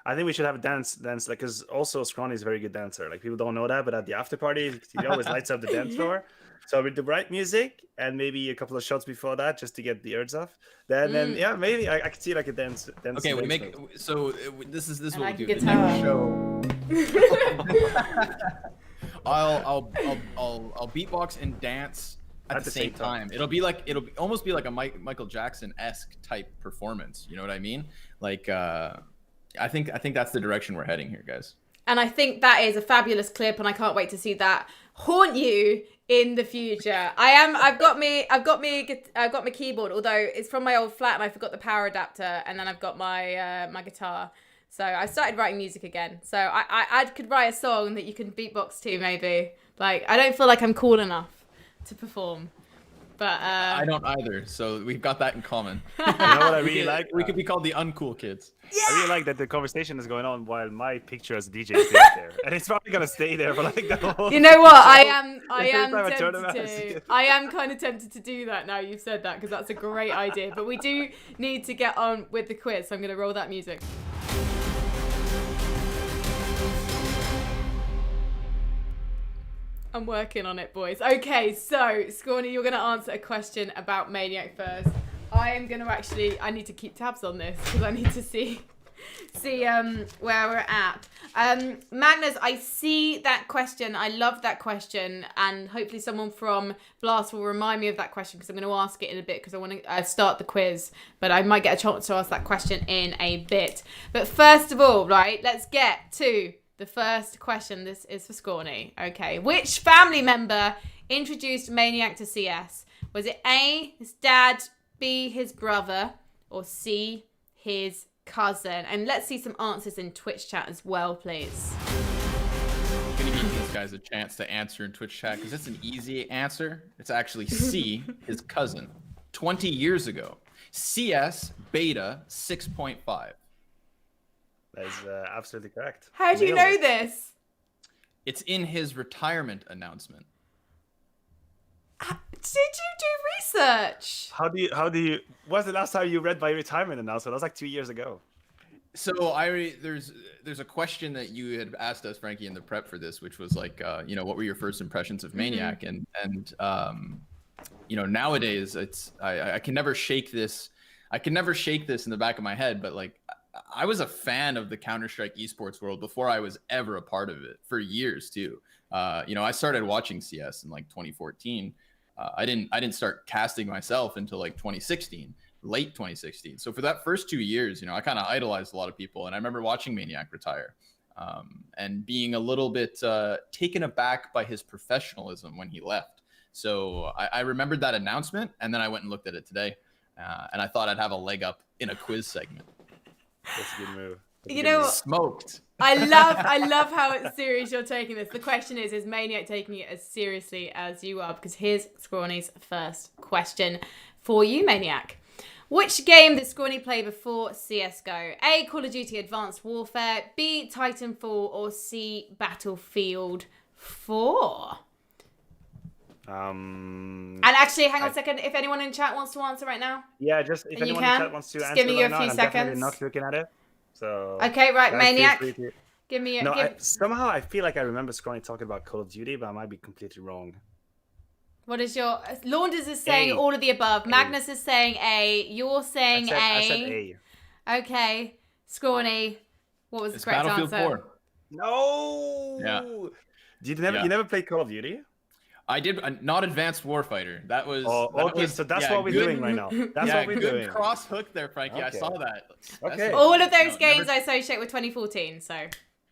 I think we should have a dance, like, because also Scrawny is a very good dancer. Like, people don't know that, but at the after party, he always lights up the dance floor. So with the right music and maybe a couple of shots before that, just to get the urge off. Then yeah, maybe I could see like a dance. Okay, we dance make move. so this is And what like we a do. The guitar. next show, I'll beatbox and dance at the same time. It'll almost be like a Michael Jackson-esque type performance. You know what I mean? Like I think that's the direction we're heading here, guys. And I think that is a fabulous clip, and I can't wait to see that haunt you in the future. I've got my keyboard, although it's from my old flat and I forgot the power adapter, and then I've got my my guitar. So I started writing music again. So I could write a song that you can beatbox to, maybe. Like, I don't feel like I'm cool enough to perform. But I don't either, so we've got that in common. You know what I really like? We could be called the uncool kids. I really like that the conversation is going on while my picture as a DJ is there, and it's probably gonna stay there for like the whole. You know what? I am Every time I turn around, I tempted see to. it. I am kind of tempted to do that now you've said that, because that's a great idea. But we do need to get on with the quiz, so I'm going to roll that music. I'm working on it, boys. Okay, so Scrawny, you're going to answer a question about Maniac first. I need to keep tabs on this because I need to see where we're at. Magnus, I see that question. I love that question, and hopefully someone from Blast will remind me of that question, because I'm going to ask it in a bit, because I want to start the quiz, but I might get a chance to ask that question in a bit. But first of all, right, let's get to the first question. This is for Scrawny. Okay, which family member introduced Maniac to CS? Was it A, his dad, B, his brother, or C, his cousin? And let's see some answers in Twitch chat as well, please. I'm gonna give these guys a chance to answer in Twitch chat, because it's an easy answer. It's actually C, his cousin. 20 years ago. CS beta 6.5. That is absolutely correct. How do you Nailed know it. this? It's in his retirement announcement. Did you do research? How do you? What's the last time you read my retirement announcement? That was like 2 years ago. So there's a question that you had asked us, Frankie, in the prep for this, which was like, what were your first impressions of Maniac? And nowadays I can never shake this. I can never shake this in the back of my head, but like, I was a fan of the Counter-Strike esports world before I was ever a part of it, for years too. I started watching CS in like 2014. I didn't start casting myself until like 2016, late 2016. So for that first 2 years, I kind of idolized a lot of people, and I remember watching Maniac retire, and being a little bit taken aback by his professionalism when he left. So I remembered that announcement, and then I went and looked at it today, and I thought I'd have a leg up in a quiz segment. That's a good move. You know what? Smoked. I love how serious you're taking this. The question is Maniac taking it as seriously as you are? Because here's Scrawny's first question for you, Maniac. Which game did Scrawny play before CSGO? A, Call of Duty Advanced Warfare, B, Titanfall, or C, Battlefield 4? And actually, hang on a second. If anyone in chat wants to answer right now. Yeah, just if And anyone you in can? chat wants to Just answer give me right a now, few I'm definitely seconds. not looking at it. So Okay, right, guys, feel Maniac. free to- Give me a... No, somehow I feel like I remember Scrawny talking about Call of Duty, but I might be completely wrong. What is your... Launders is saying A. all of the above. Magnus is saying A. You're saying I said A. Okay. Scrawny, what was the It's correct Battlefield answer? 4. No. Yeah. You never played Call of Duty? I did not Advanced Warfighter. That was. Oh, that okay. was- So that's yeah, what we're good- doing right now. That's yeah, what we're good doing. cross hook there, Frankie. I Okay. saw that. Okay. All of those No, games never- I associate with 2014, so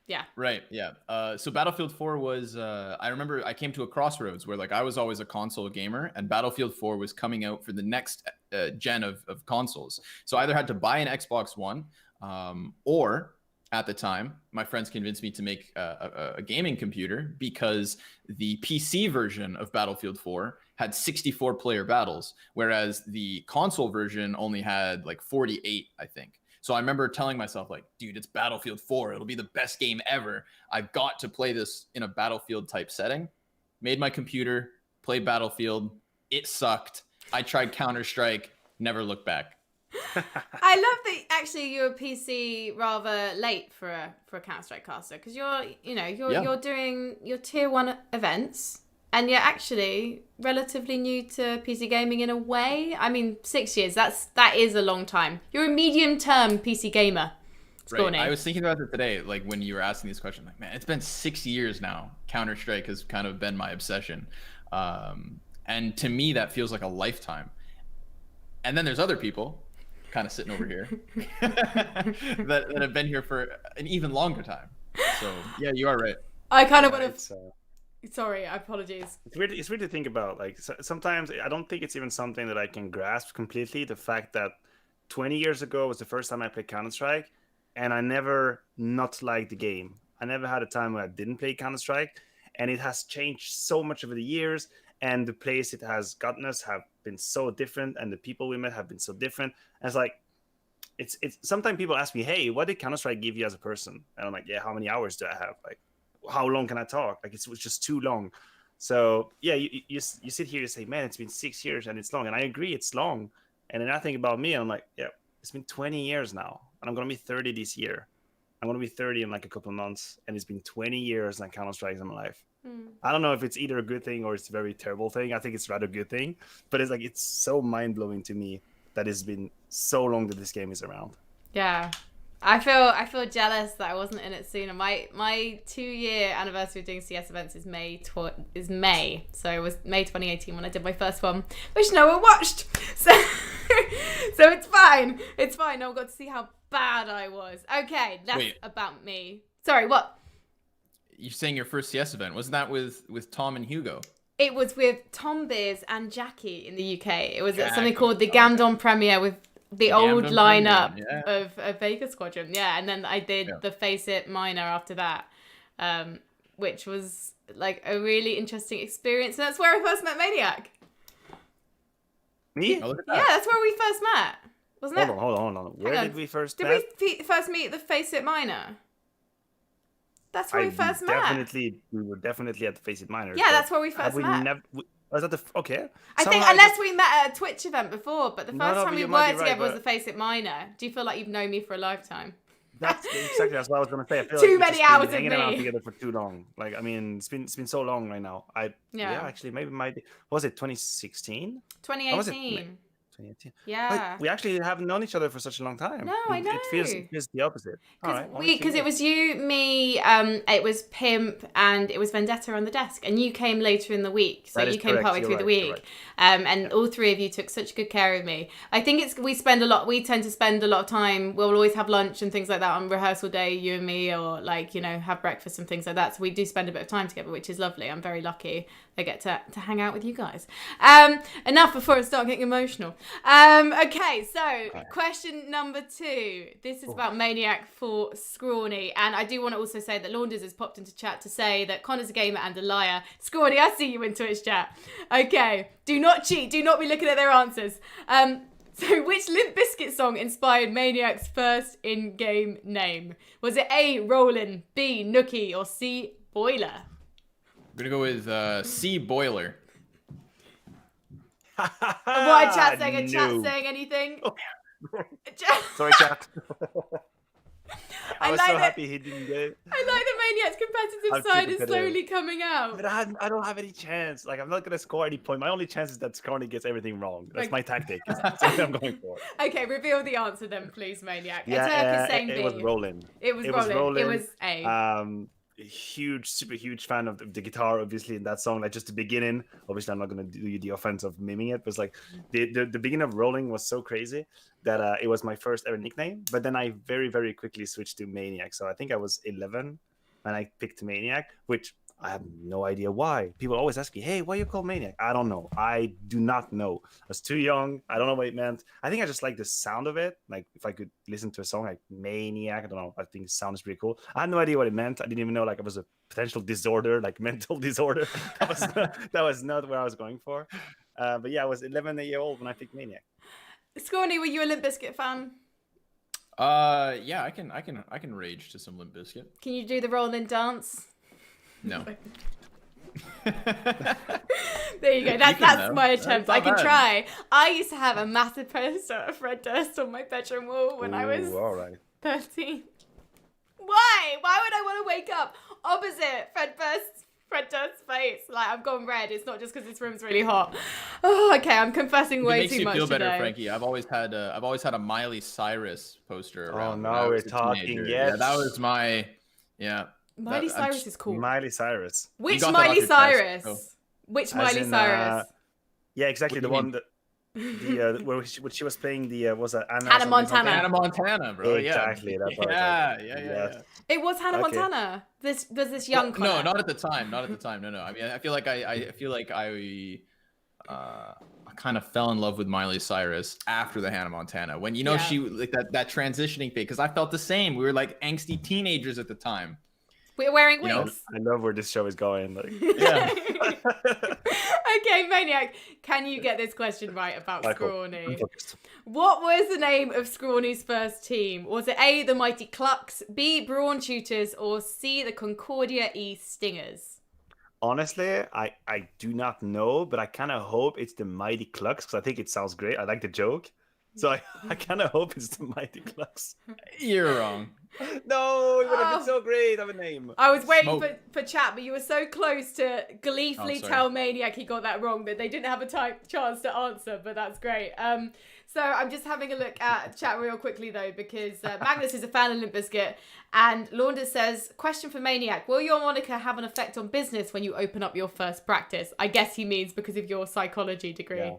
yeah. Right. Yeah. So Battlefield 4 was. I remember I came to a crossroads where like I was always a console gamer, and Battlefield 4 was coming out for the next gen of consoles. So I either had to buy an Xbox One, or at the time. My friends convinced me to make a gaming computer because the PC version of Battlefield 4 had 64 player battles, whereas the console version only had like 48, I think. So I remember telling myself, like, dude, it's Battlefield 4. It'll be the best game ever. I've got to play this in a Battlefield type setting. Made my computer, played Battlefield. It sucked. I tried Counter-Strike, never looked back. I love that actually you're a PC rather late for a Counter-Strike caster, because you're doing your tier 1 events and you're actually relatively new to PC gaming in a way. I mean, 6 years, that is a long time. You're a medium-term PC gamer. Right. I was thinking about it today, like when you were asking these questions, like, man, it's been 6 years now. Counter-Strike has kind of been my obsession. And to me, that feels like a lifetime. And then there's other people kind of sitting over here that have been here for an even longer time. So yeah, you are right. I kind of want to... Sorry, apologies. It's weird to think about. Like, sometimes I don't think it's even something that I can grasp completely. The fact that 20 years ago was the first time I played Counter-Strike, and I never not liked the game. I never had a time where I didn't play Counter-Strike, and it has changed so much over the years, and the place it has gotten us have been so different, and the people we met have been so different. And it's like, it's sometimes people ask me, hey, what did Counter-Strike give you as a person? And I'm like, yeah, how many hours do I have? Like, how long can I talk? Like, it was just too long. So yeah, you sit here and say, man, it's been 6 years and it's long. And I agree, it's long. And then I think about me and I'm like, yeah, it's been 20 years now. And I'm going to be 30 this year. I'm going to be 30 in like a couple of months. And it's been 20 years and Counter-Strike in my life. I don't know if it's either a good thing or it's a very terrible thing. I think it's rather a good thing. But it's like, it's so mind-blowing to me that it's been so long that this game is around. Yeah. I feel jealous that I wasn't in it sooner. My 2-year anniversary of doing CS events is May. So it was May 2018 when I did my first one, which no one watched. So it's fine. It's fine. No one got to see how bad I was. Okay, that's about me. Sorry, what? You're saying your first CS event. Wasn't that with Tom and Hugo? It was with Tom Beers and Jackie in the UK. It was at something called the Gamdon Premiere with the old lineup of Vegas Squadron. Yeah, and then I did the Face It minor after that, which was like a really interesting experience. And that's where I first met Maniac. Me? Yeah, that's where we first met. Wasn't it? Hold on. Where did we first meet? Did we first meet at the Face It minor? That's where we first met. We were definitely at the Face It minor. Yeah, that's where we first met. Was that okay? I think unless we met at a Twitch event before, but the first time we worked together was the Face It minor. Do you feel like you've known me for a lifetime? That's what I was gonna say. I feel too like many hours of hanging me around together for too long. Like, I mean, it's been so long right now. Actually, maybe was it 2016? 2018. 2018. Yeah. Like, we actually haven't known each other for such a long time. No, I know. It feels the opposite. Because it was you, me, it was Pimp, and it was Vendetta on the desk, and you came later in the week, so you came partway through the week, and all three of you took such good care of me. I think we tend to spend a lot of time. We'll always have lunch and things like that on rehearsal day, you and me, or like have breakfast and things like that. So we do spend a bit of time together, which is lovely. I'm very lucky I get to hang out with you guys. Enough before I start getting emotional. Okay, so question number 2. This is about Maniac for Scrawny. And I do want to also say that Launders has popped into chat to say that Connor's a gamer and a liar. Scrawny, I see you in Twitch chat. Okay, do not cheat. Do not be looking at their answers. So which Limp Bizkit song inspired Maniac's first in-game name? Was it A, Rollin', B, Nookie, or C, Boiler? I'm going to go with C, Boiler. What, chat saying? Chat saying anything? Sorry, chat. I was like so happy he didn't get it. I like the Maniac's competitive side is slowly coming out. But I don't have any chance. Like, I'm not going to score any point. My only chance is that Scrawny gets everything wrong. That's my tactic. That's what I'm going for. Okay, reveal the answer then, please, Maniac. Yeah, is saying it B. was Rollin'. It was Rollin'. It was A. Super huge fan of the guitar, obviously, in that song. Like, just the beginning. Obviously, I'm not going to do the offense of miming it, but it's like the beginning of Rolling was so crazy that it was my first ever nickname. But then I very, very quickly switched to Maniac. So I think I was 11 and I picked Maniac, which I have no idea why. People always ask me, hey, why you called Maniac? I don't know. I do not know. I was too young. I don't know what it meant. I think I just like the sound of it. Like if I could listen to a song like Maniac, I don't know. I think it sounds pretty cool. I had no idea what it meant. I didn't even know like it was a potential disorder, like mental disorder. That was not what I was going for. But yeah, I was 11-year-old when I picked Maniac. Scrawny, were you a Limp Bizkit fan? Yeah, I can rage to some Limp Bizkit. Can you do the rolling dance? No. There you go. That's my attempt. I can bad. try. I used to have a massive poster of Fred Durst on my bedroom wall when I was all right. 13. Why? Why would I want to wake up opposite Fred Durst's face? Like, I've gone red. It's not just because this room's really hot. Oh, okay. I'm confessing way too much It makes you feel better, today. Frankie. I've always had a Miley Cyrus poster around. no, when I we're was a talking, teenager. yes. Yeah, that was my. Yeah. Miley I'm Cyrus just- is cool. Miley Cyrus. Which got that off Miley your chest, Cyrus? so- Which As Miley in, Cyrus? Yeah, exactly. What The do you one that where she was playing the was that Anna Hannah something, something? Montana. Hannah Montana, bro. Exactly, that's what I Yeah, thought. yeah. Yes. It was Hannah Okay. Montana. There's this young No, Connor. not at the time. Not at the time. No. I mean, I feel like I kind of fell in love with Miley Cyrus after the Hannah Montana. When Yeah. she like that transitioning phase, because I felt the same. We were like angsty teenagers at the time. We're wearing You know? wigs. I love where this show is going. Like, Yeah. Okay, Maniac, can you get this question right about Alright, cool. Scrawny? I'm focused. What was the name of Scrawny's first team? Was it A, the Mighty Clucks, B, Brawn Shooters, or C, the Concordia E Stingers? Honestly, I do not know, but I kind of hope it's the Mighty Clucks because I think it sounds great. I like the joke. So I kind of hope it's the Mighty Clucks. You're wrong. No, it would have Oh. been so great of a name. I was waiting Smoke. for chat, but you were so close to gleefully sorry. tell Maniac he got that wrong that they didn't have a chance to answer, but that's great. So I'm just having a look at chat real quickly though, because Magnus is a fan of Limp Bizkit, and Launda says, question for Maniac, will your moniker have an effect on business when you open up your first practice? I guess he means because of your psychology degree.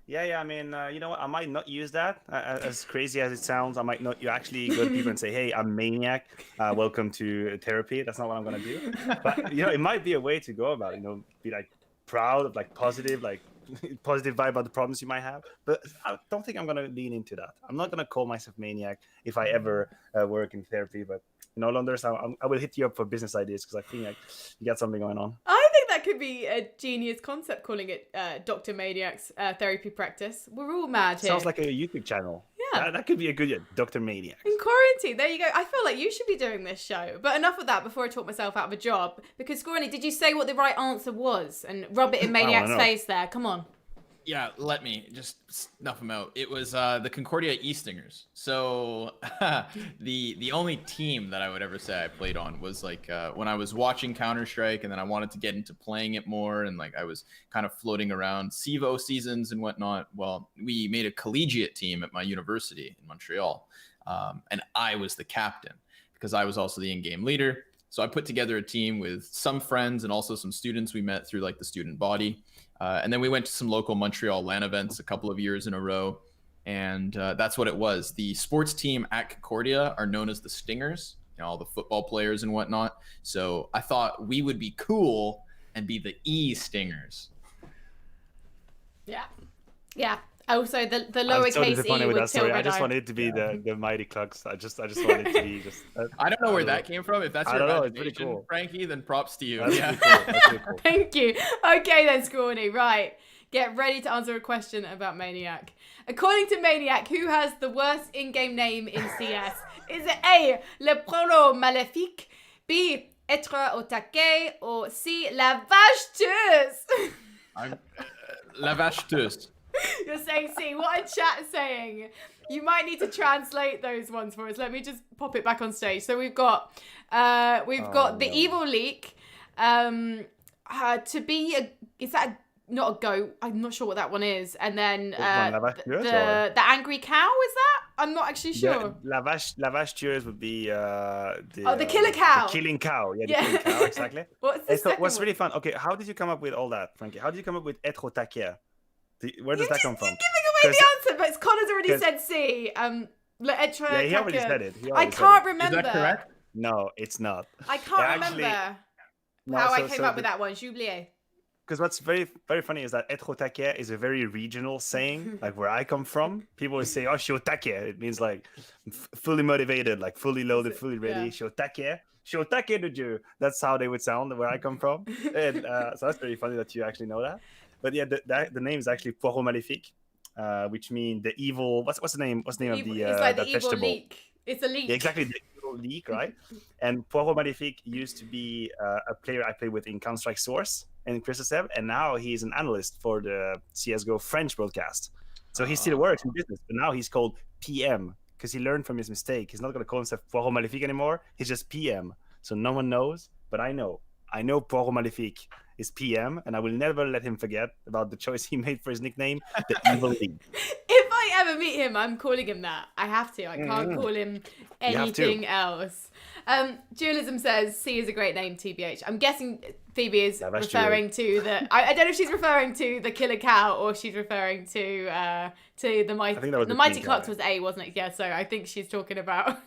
Yeah. I mean, you know what? I might not use that. As crazy as it sounds, I might not. You actually go to people and say, "Hey, I'm Maniac. Welcome to therapy." That's not what I'm gonna do. But you know, it might be a way to go about it. You know, be like proud of like positive vibe about the problems you might have. But I don't think I'm gonna lean into that. I'm not gonna call myself Maniac if I ever work in therapy. But you know, Londers, I will hit you up for business ideas because I think like you got something going on. I think that could be a genius concept, calling it Dr. Maniac's therapy practice. We're all mad here. Sounds like a YouTube channel. Yeah. That could be a good Dr. Maniac. In quarantine, there you go. I feel like you should be doing this show. But enough of that before I talk myself out of a job. Because Scrawny, did you say what the right answer was? And rub it in Maniac's know. face there. Come on. Yeah, let me just snuff them out. It was the Concordia E-Stingers. So the only team that I would ever say I played on was like when I was watching Counter-Strike and then I wanted to get into playing it more and like I was kind of floating around CSGO seasons and whatnot. Well, we made a collegiate team at my university in Montreal. And I was the captain because I was also the in-game leader. So I put together a team with some friends and also some students we met through like the student body. And then we went to some local Montreal LAN events a couple of years in a row. And that's what it was. The sports team at Concordia are known as the Stingers, you know, all the football players and whatnot. So I thought we would be cool and be the E-Stingers. Yeah. Also, the I'm so lowercase disappointed e with would that story. tilt I red just eye. wanted it to be the Mighty Clucks. I just wanted it to be just. I don't know where that came from. If that's I your don't know, it's imagination, pretty cool. Frankie, then props to you. That's Yeah. pretty cool. That's pretty cool. Thank you. Okay then, Scrawny. Right. Get ready to answer a question about Maniac. According to Maniac, who has the worst in-game name in CS? Is it A, Le Prolo Maléfique, B, Être au taquet, or C, La Vache Tueuse? I'm La Vache Tueuse. You're saying C. What a chat saying. You might need to translate those ones for us. Let me just pop it back on stage. So we've got the evil leak. To be a, is that not a goat? I'm not sure what that one is. And then La Vache Tueuse, the angry cow, is that? I'm not actually sure. La Vache Tueuse would be the killer cow. The killing cow. Yeah, the Yeah. killing cow, exactly. What's the And so second what's one? really fun. Okay, how did you come up with all that, Frankie? How did you come up with être au taquet? Where does that come from? You're giving away the answer, but Connor's already 'cause- said C. Le Être Yeah, he already taquet. said it. He I already said can't it. remember. Is that correct? No, it's not. I can't Actually- remember. No, how I so- came so up with the- that one. J'oubliais. Because what's very very funny is that être au taquet is a very regional saying. Like where I come from, people would say, "Oh, je suis au taquet." It means like fully motivated, like fully loaded, fully ready. Yeah. Je suis au taquet. Je suis au taquet de Dieu. That's how they would sound where I come from. And so that's very funny that you actually know that. But yeah, the name is actually Poireau Maléfique, which means the evil. What's the name? What's the name of the It's like the that evil vegetable? leek. It's a leek. Yeah, exactly, the evil leak, right? And Poireau Maléfique used to be a player I played with in Counter-Strike Source and Chris Sev, and now he's an analyst for the CSGO French broadcast. So he still works in business, but now he's called PM because he learned from his mistake. He's not going to call himself Poireau Maléfique anymore. He's just PM. So no one knows, but I know. I know Poireau Maléfique is PM, and I will never let him forget about the choice he made for his nickname, the Evil League. If I ever meet him, I'm calling him that. I have to. I can't call him You have to. anything else. Dualism says C is a great name, TBH. I'm guessing Phoebe is Yeah, that's referring to the. I don't know if she's referring to the killer cow or she's referring to the mighty. I think that was The the mighty pink Clucks guy. was A, wasn't it? Yeah. So I think she's talking about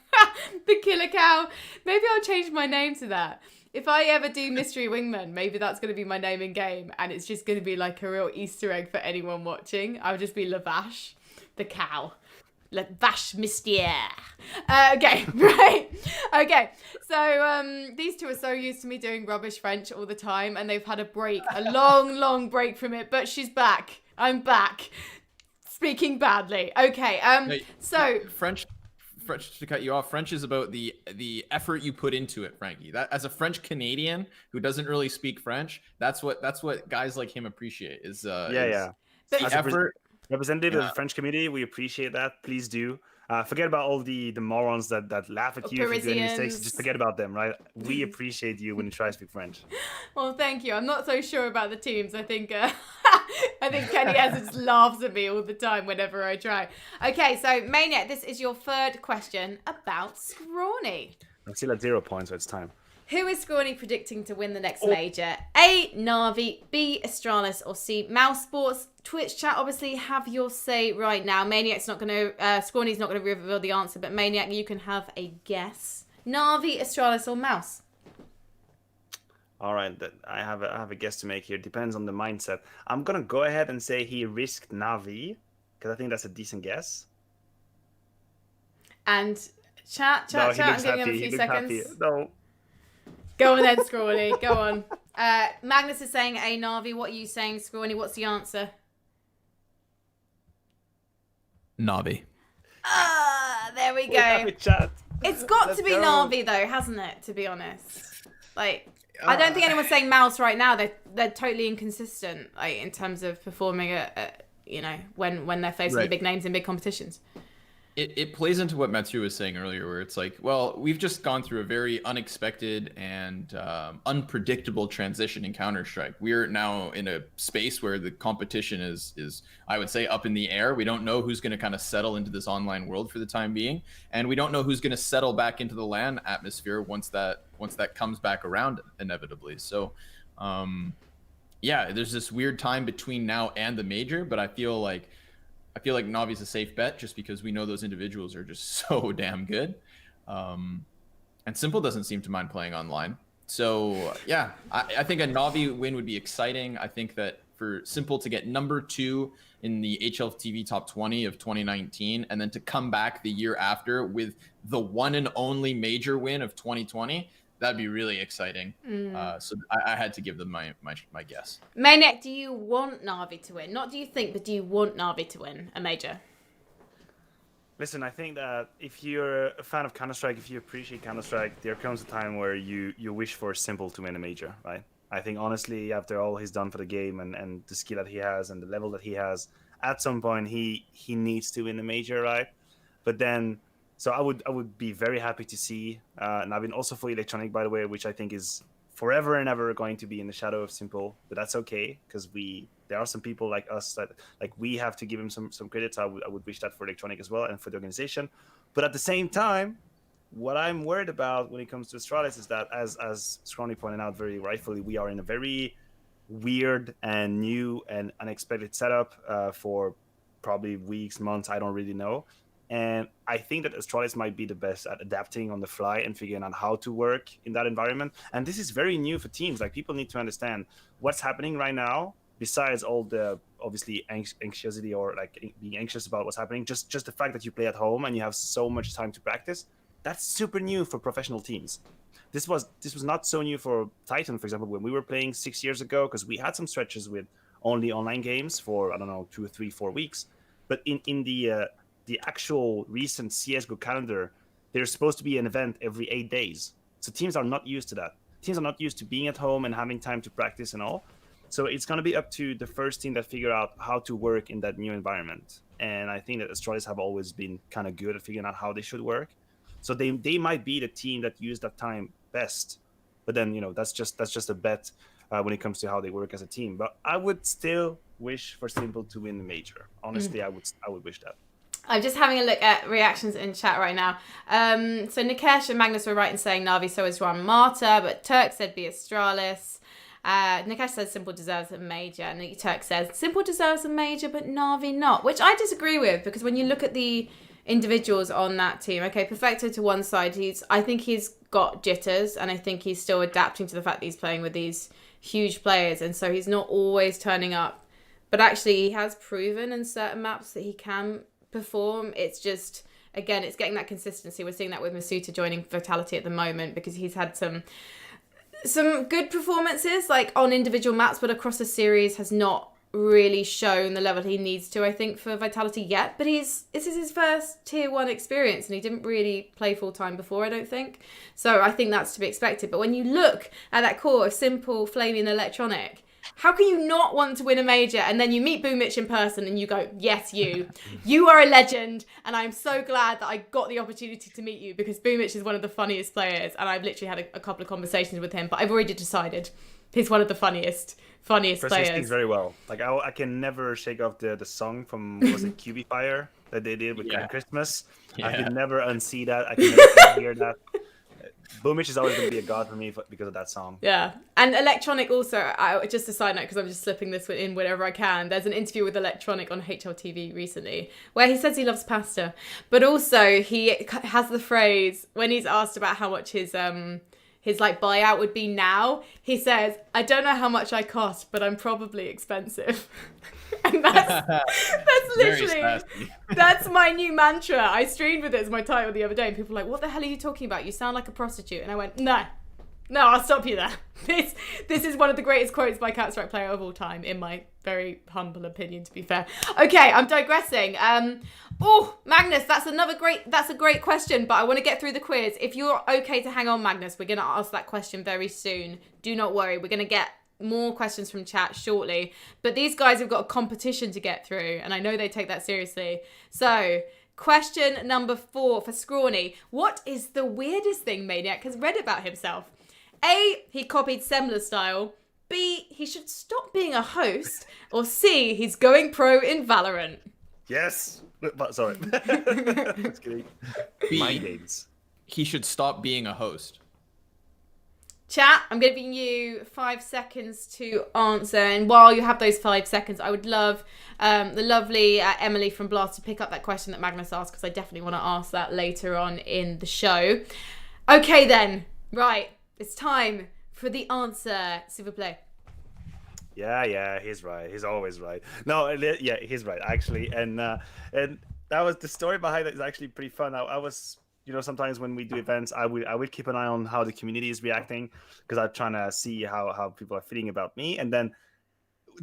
the killer cow. Maybe I'll change my name to that. If I ever do Mystery Wingman, maybe that's going to be my name in game, and it's just going to be like a real Easter egg for anyone watching. I'll just be Lavash, the cow. La vache mystère. Okay, right. Okay, so these two are so used to me doing rubbish French all the time, and they've had a break, a long break from it, but she's back. I'm back. Speaking badly. Okay, Hey, so... French to cut you off, French is about the effort you put into it, Frankie. That as a French Canadian who doesn't really speak French, that's what guys like him appreciate is Yeah. But- the As a effort. Representative of Yeah. the French community, we appreciate that. Please do. Forget about all the morons that laugh at you if you do any mistakes. Parisians. Just forget about them, right? We appreciate you when you try to speak French. Well, thank you. I'm not so sure about the teams. I think I think Kenny S just laughs at me all the time whenever I try. Okay, so Maniac, this is your third question about Scrawny. I'm still at 0 points, so it's time. Who is Scrawny predicting to win the next major? A, Navi, B, Astralis, or C, Mouse Sports? Twitch chat, obviously, have your say right now. Maniac's not going to, Scrawny's not going to reveal the answer, but Maniac, you can have a guess. Navi, Astralis, or Mouse? All right, I have a guess to make here. Depends on the mindset. I'm gonna go ahead and say he risked Navi because I think that's a decent guess. And chat, No, he I'm looks giving him a happy. few He looks seconds. happy. No. Go on then, Scrawny. Go on. Magnus is saying A, Navi. What are you saying, Scrawny? What's the answer? Navi. There we We have a go. chat. It's got Let's to be go. Navi though, hasn't it? To be honest, like I don't think anyone's saying Mouse right now. They're totally inconsistent, like in terms of performing at you know when they're facing the Right. big names in big competitions. It plays into what Mathieu was saying earlier, where it's like, well, we've just gone through a very unexpected and unpredictable transition in Counter-Strike. We're now in a space where the competition is I would say up in the air. We don't know who's going to kind of settle into this online world for the time being, and we don't know who's going to settle back into the LAN atmosphere once that comes back around inevitably. So, yeah, there's this weird time between now and the major, but I feel like Navi's a safe bet just because we know those individuals are just so damn good. And Simple doesn't seem to mind playing online. So, yeah, I think a Navi win would be exciting. I think that for Simple to get number 2 in the HLTV Top 20 of 2019 and then to come back the year after with the one and only major win of 2020, that'd be really exciting. So I had to give them my guess. Maniac, do you want Navi to win? Not do you think, but do you want Navi to win a major? Listen, I think that if you're a fan of Counter-Strike, if you appreciate Counter-Strike, there comes a time where you wish for Simple to win a major, right? I think honestly, after all he's done for the game and the skill that he has and the level that he has, at some point he needs to win a major, right? But then, so I would be very happy to see Navin also for Electronic, by the way, which I think is forever and ever going to be in the shadow of Simple, but that's okay because there are some people like us that like we have to give him some credit. So I would wish that for Electronic as well and for the organization. But at the same time, what I'm worried about when it comes to Astralis is that, as Scrawny pointed out very rightfully, we are in a very weird and new and unexpected setup for probably weeks, months, I don't really know. And I think that Astralis might be the best at adapting on the fly and figuring out how to work in that environment. And this is very new for teams. Like, people need to understand what's happening right now, besides all the obviously anxiety or like being anxious about what's happening. Just the fact that you play at home and you have so much time to practice, that's super new for professional teams. This was not so new for Titan, for example, when we were playing 6 years ago, because we had some stretches with only online games for, I don't know, 2 or 3, 4 weeks. But in the actual recent CSGO calendar, there's supposed to be an event every 8 days. So teams are not used to that. Teams are not used to being at home and having time to practice and all. So it's going to be up to the first team that figure out how to work in that new environment. And I think that Astralis have always been kind of good at figuring out how they should work. So they might be the team that use that time best. But then, that's just a bet when it comes to how they work as a team. But I would still wish for Simple to win the major. Honestly, I would wish that. I'm just having a look at reactions in chat right now. So Nikesh and Magnus were right in saying Na'Vi, so is Ron Marta, but Turk said be Astralis. Nikesh says Simple deserves a major, and Turk says Simple deserves a major, but Na'Vi not, which I disagree with, because when you look at the individuals on that team, okay, Perfecto to one side, I think he's got jitters, and I think he's still adapting to the fact that he's playing with these huge players, and so he's not always turning up, but actually he has proven in certain maps that he can perform. It's just, again, it's getting that consistency. We're seeing that with Masuta joining Vitality at the moment, because he's had some good performances like on individual maps, but across the series has not really shown the level he needs to, I think, for Vitality yet. But this is his first tier 1 experience, and he didn't really play full time before, I don't think. So I think that's to be expected. But when you look at that core of Simple, Flamey and Electronic, how can you not want to win a major? And then you meet Boomich in person and you go, yes, you are a legend. And I'm so glad that I got the opportunity to meet you, because Boomich is one of the funniest players. And I've literally had a couple of conversations with him, but I've already decided he's one of the funniest players. Things very well. Like, I can never shake off the song from, was it Quickfire that they did with Christmas? Yeah. I can never unsee that. I can never hear that. Boomich is always going to be a god for me because of that song. Yeah. And Electronic also, just a side note, because I'm just slipping this in whenever I can. There's an interview with Electronic on HLTV recently where he says he loves pasta. But also he has the phrase, when he's asked about how much his like buyout would be now, he says, I don't know how much I cost, but I'm probably expensive. And that's literally, that's my new mantra. I streamed with it as my title the other day, and people were like, what the hell are you talking about? You sound like a prostitute. And I went, no, I'll stop you there. This is one of the greatest quotes by Counter-Strike player of all time, in my very humble opinion, to be fair. Okay, I'm digressing. Magnus, that's a great question, but I want to get through the quiz. If you're okay to hang on, Magnus, we're going to ask that question very soon. Do not worry, we're going to get more questions from chat shortly. But these guys have got a competition to get through, and I know they take that seriously. So, question number 4 for Scrawny. What is the weirdest thing Maniac has read about himself? A, he copied Semler's style. B, he should stop being a host. Or C, he's going pro in Valorant. Yes. Sorry. Just kidding. Mind games. He should stop being a host. Chat, I'm giving you 5 seconds to answer. And while you have those 5 seconds, I would love the lovely Emily from Blast to pick up that question that Magnus asked, because I definitely want to ask that later on in the show. Okay then. Right. It's time for the answer, s'il vous plaît. Yeah, he's right. He's always right. No, yeah, he's right, actually. And that was the story behind it is actually pretty fun. I was, sometimes when we do events, I would keep an eye on how the community is reacting, because I'm trying to see how people are feeling about me. And then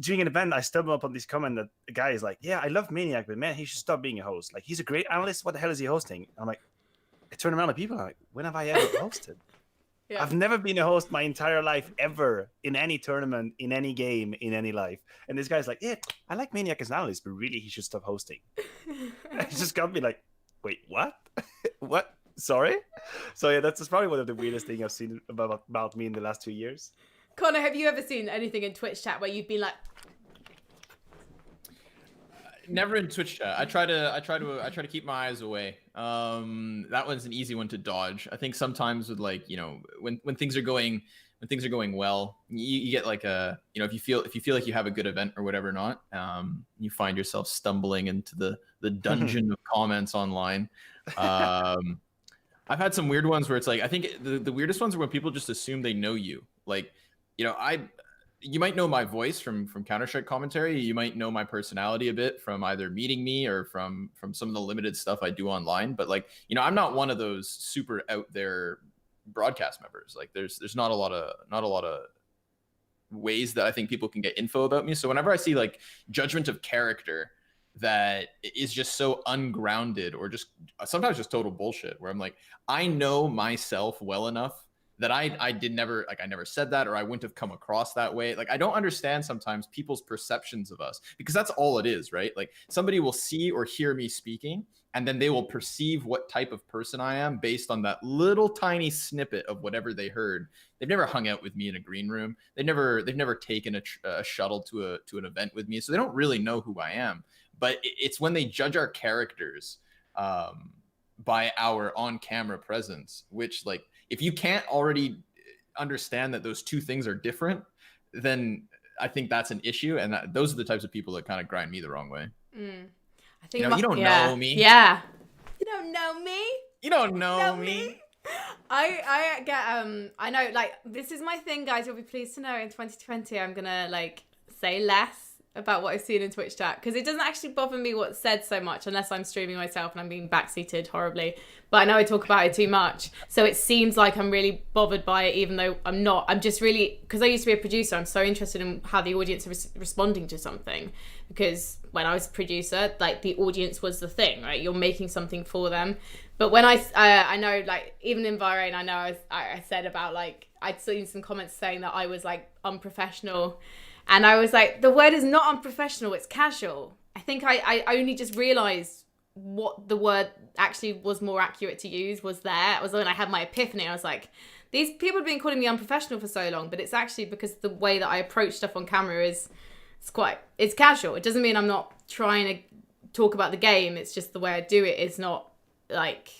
during an event, I stumbled upon this comment that the guy is like, yeah, I love Maniac, but man, he should stop being a host. Like, he's a great analyst. What the hell is he hosting? I'm like, I turn around to people, I'm like, when have I ever hosted? Yeah. I've never been a host my entire life, ever, in any tournament, in any game, in any life. And this guy's like, yeah, I like Maniac as an analyst, but really he should stop hosting. It just got me like, wait, what? What? Sorry? So yeah, that's probably one of the weirdest things I've seen about me in the last 2 years. Connor, have you ever seen anything in Twitch chat where you've been like... Never in Twitch chat. I try to keep my eyes away. That one's an easy one to dodge. I think sometimes with when things are going when things are going well, you get like a, you know, if you feel like you have a good event or whatever, not, you find yourself stumbling into the dungeon of comments online. I've had some weird ones where it's like, I think the weirdest ones are when people just assume they know you. Like, you know, you might know my voice from Counter-Strike commentary. You might know my personality a bit from either meeting me or from some of the limited stuff I do online. But like, you know, I'm not one of those super out there broadcast members. Like there's not a lot of ways that I think people can get info about me. So whenever I see like judgment of character that is just so ungrounded or just sometimes just total bullshit, where I'm like, I know myself well enough that I never said that, or I wouldn't have come across that way. Like, I don't understand sometimes people's perceptions of us, because that's all it is, right? Like, somebody will see or hear me speaking, and then they will perceive what type of person I am based on that little tiny snippet of whatever they heard. They've never hung out with me in a green room. They've never taken a shuttle to an event with me, so they don't really know who I am. But it's when they judge our characters by our on-camera presence, which, like, if you can't already understand that those two things are different, then I think that's an issue. And those are the types of people that kind of grind me the wrong way. I think you don't know me. Yeah. You don't know me. You don't know me. I get I know, like, this is my thing, guys. You'll be pleased to know in 2020 I'm gonna like say less about what I've seen in Twitch chat, because it doesn't actually bother me what's said so much unless I'm streaming myself and I'm being backseated horribly. But I know I talk about it too much, so it seems like I'm really bothered by it, even though I'm not. I'm just really, because I used to be a producer, I'm so interested in how the audience is responding to something, because when I was a producer, like, the audience was the thing, right? You're making something for them. But when I know, like, even in Bahrain, I know I said about, like, I'd seen some comments saying that I was, like, unprofessional. And I was like, the word is not unprofessional, it's casual. I think I only just realised what the word actually was more accurate to use was there. It was when I had my epiphany. I was like, these people have been calling me unprofessional for so long, but it's actually because the way that I approach stuff on camera it's casual. It doesn't mean I'm not trying to talk about the game. It's just the way I do it is not like...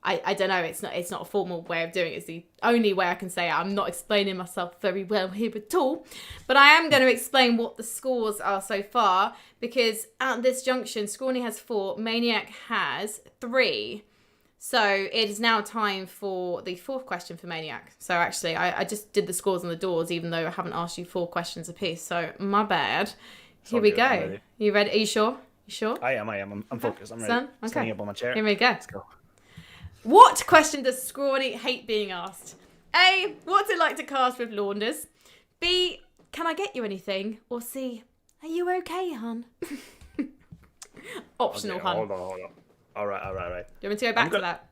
I don't know, it's not a formal way of doing it. It's the only way I can say it. I'm not explaining myself very well here at all. But I am going to explain what the scores are so far, because at this junction, Scrawny has 4, Maniac has 3. So it is now time for the 4th question for Maniac. So actually, I just did the scores on the doors, even though I haven't asked you 4 questions apiece. So my bad. Here we go. You ready? Are you sure? You sure? I am. I'm focused. I'm ready. Son? Okay. Standing up on my chair. Here we go. Let's go. What question does Scrawny hate being asked? A, what's it like to cast with Launders? B, can I get you anything? Or C, are you okay, hun? Optional, Okay, hun. Hold on. All right. Do you want me to go back to that?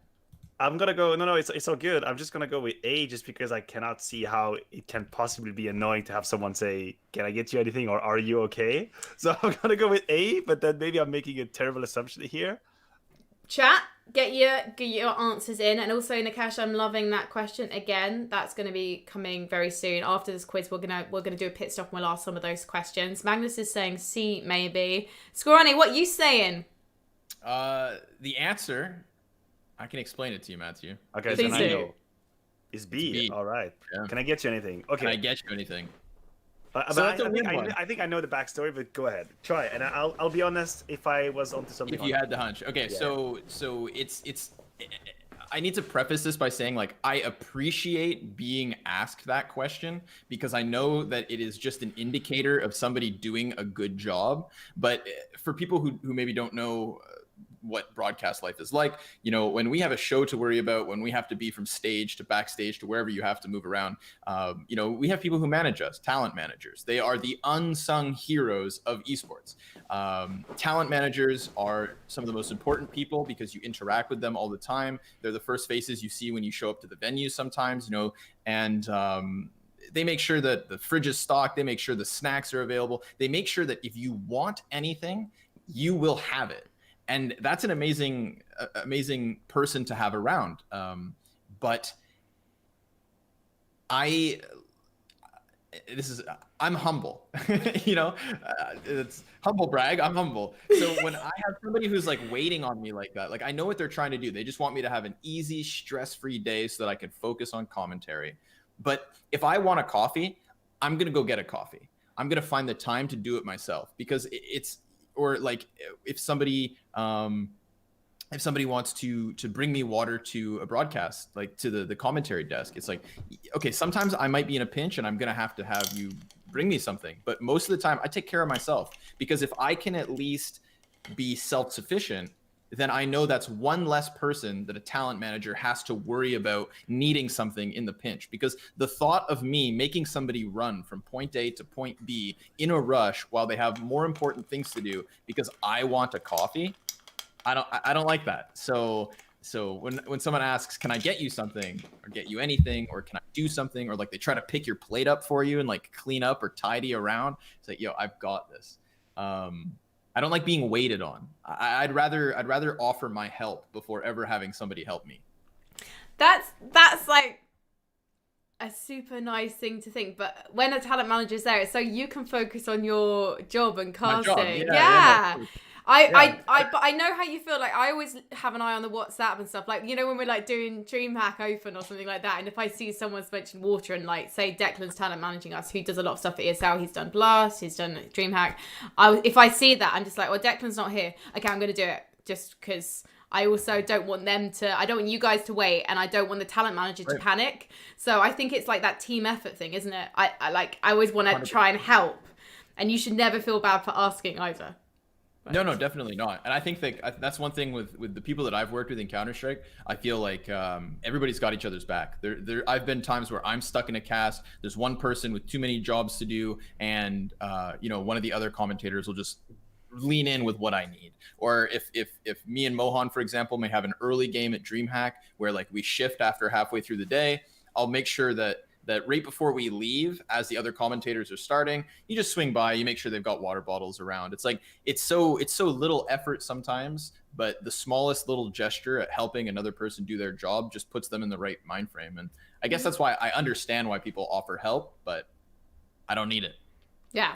I'm gonna go. No, it's all good. I'm just gonna go with A, just because I cannot see how it can possibly be annoying to have someone say, "Can I get you anything?" or "Are you okay?" So I'm gonna go with A, but then maybe I'm making a terrible assumption here. Chat, get your answers in. And also, Nakash, I'm loving that question again. That's going to be coming very soon. After this quiz, we're gonna do a pit stop and we'll ask some of those questions. Magnus is saying C, maybe. Scrawny, what you saying? The answer, I can explain it to you, Matthew. Okay, Please then do. I know. It's B. B. All right. Yeah. Can I get you anything? Okay. Can I get you anything? But So I that's a weird one. think I know the backstory, but go ahead, try it, and I'll be honest if I was onto something. If you had the hunch. Okay, Yeah. so it's I need to preface this by saying, like, I appreciate being asked that question, because I know that it is just an indicator of somebody doing a good job. But for people who maybe don't know what broadcast life is like, you know, when we have a show to worry about, when we have to be from stage to backstage to wherever you have to move around, you know, we have people who manage us, talent managers. They are the unsung heroes of esports. Talent managers are some of the most important people because you interact with them all the time. They're the first faces you see when you show up to the venue sometimes, you know, and they make sure that the fridge is stocked. They make sure the snacks are available. They make sure that if you want anything, you will have it. And that's an amazing person to have around. But I'm humble, you know, it's humble brag. I'm humble. So when I have somebody who's like waiting on me like that, like, I know what they're trying to do. They just want me to have an easy, stress-free day so that I can focus on commentary. But if I want a coffee, I'm going to go get a coffee. I'm going to find the time to do it myself, because it's, or like if somebody wants to bring me water to a broadcast, like to the commentary desk, it's like, okay, sometimes I might be in a pinch and I'm going to have you bring me something. But most of the time I take care of myself, because if I can at least be self-sufficient, then I know that's one less person that a talent manager has to worry about needing something in the pinch. Because the thought of me making somebody run from point A to point B in a rush while they have more important things to do because I want a coffee, I don't like that. So when someone asks, can I get you something or get you anything, or can I do something, or like they try to pick your plate up for you and like clean up or tidy around, it's like, yo, I've got this. I don't like being waited on. I'd rather offer my help before ever having somebody help me. That's like a super nice thing to think. But when a talent manager's there, it's so you can focus on your job and casting. Yeah. I know how you feel. Like, I always have an eye on the WhatsApp and stuff. Like, you know, when we're like doing DreamHack Open or something like that, and if I see someone's mentioned water, and like, say Declan's talent managing us, who does a lot of stuff at ESL, he's done Blast, he's done DreamHack. If I see that, I'm just like, well, Declan's not here. Okay, I'm going to do it, just because I also don't want them to, I don't want you guys to wait, and I don't want the talent manager to panic. So I think it's like that team effort thing, isn't it? I always want to try and help, and you should never feel bad for asking either. No, definitely not. And I think that that's one thing with the people that I've worked with in Counter-Strike. I feel like everybody's got each other's back. I've been times where I'm stuck in a cast. There's one person with too many jobs to do, and you know, one of the other commentators will just lean in with what I need. Or if me and Mohan, for example, may have an early game at DreamHack where like we shift after halfway through the day, I'll make sure that right before we leave, as the other commentators are starting, you just swing by, you make sure they've got water bottles around. It's like, it's so little effort sometimes, but the smallest little gesture at helping another person do their job just puts them in the right mind frame. And I guess that's why I understand why people offer help, but I don't need it. Yeah.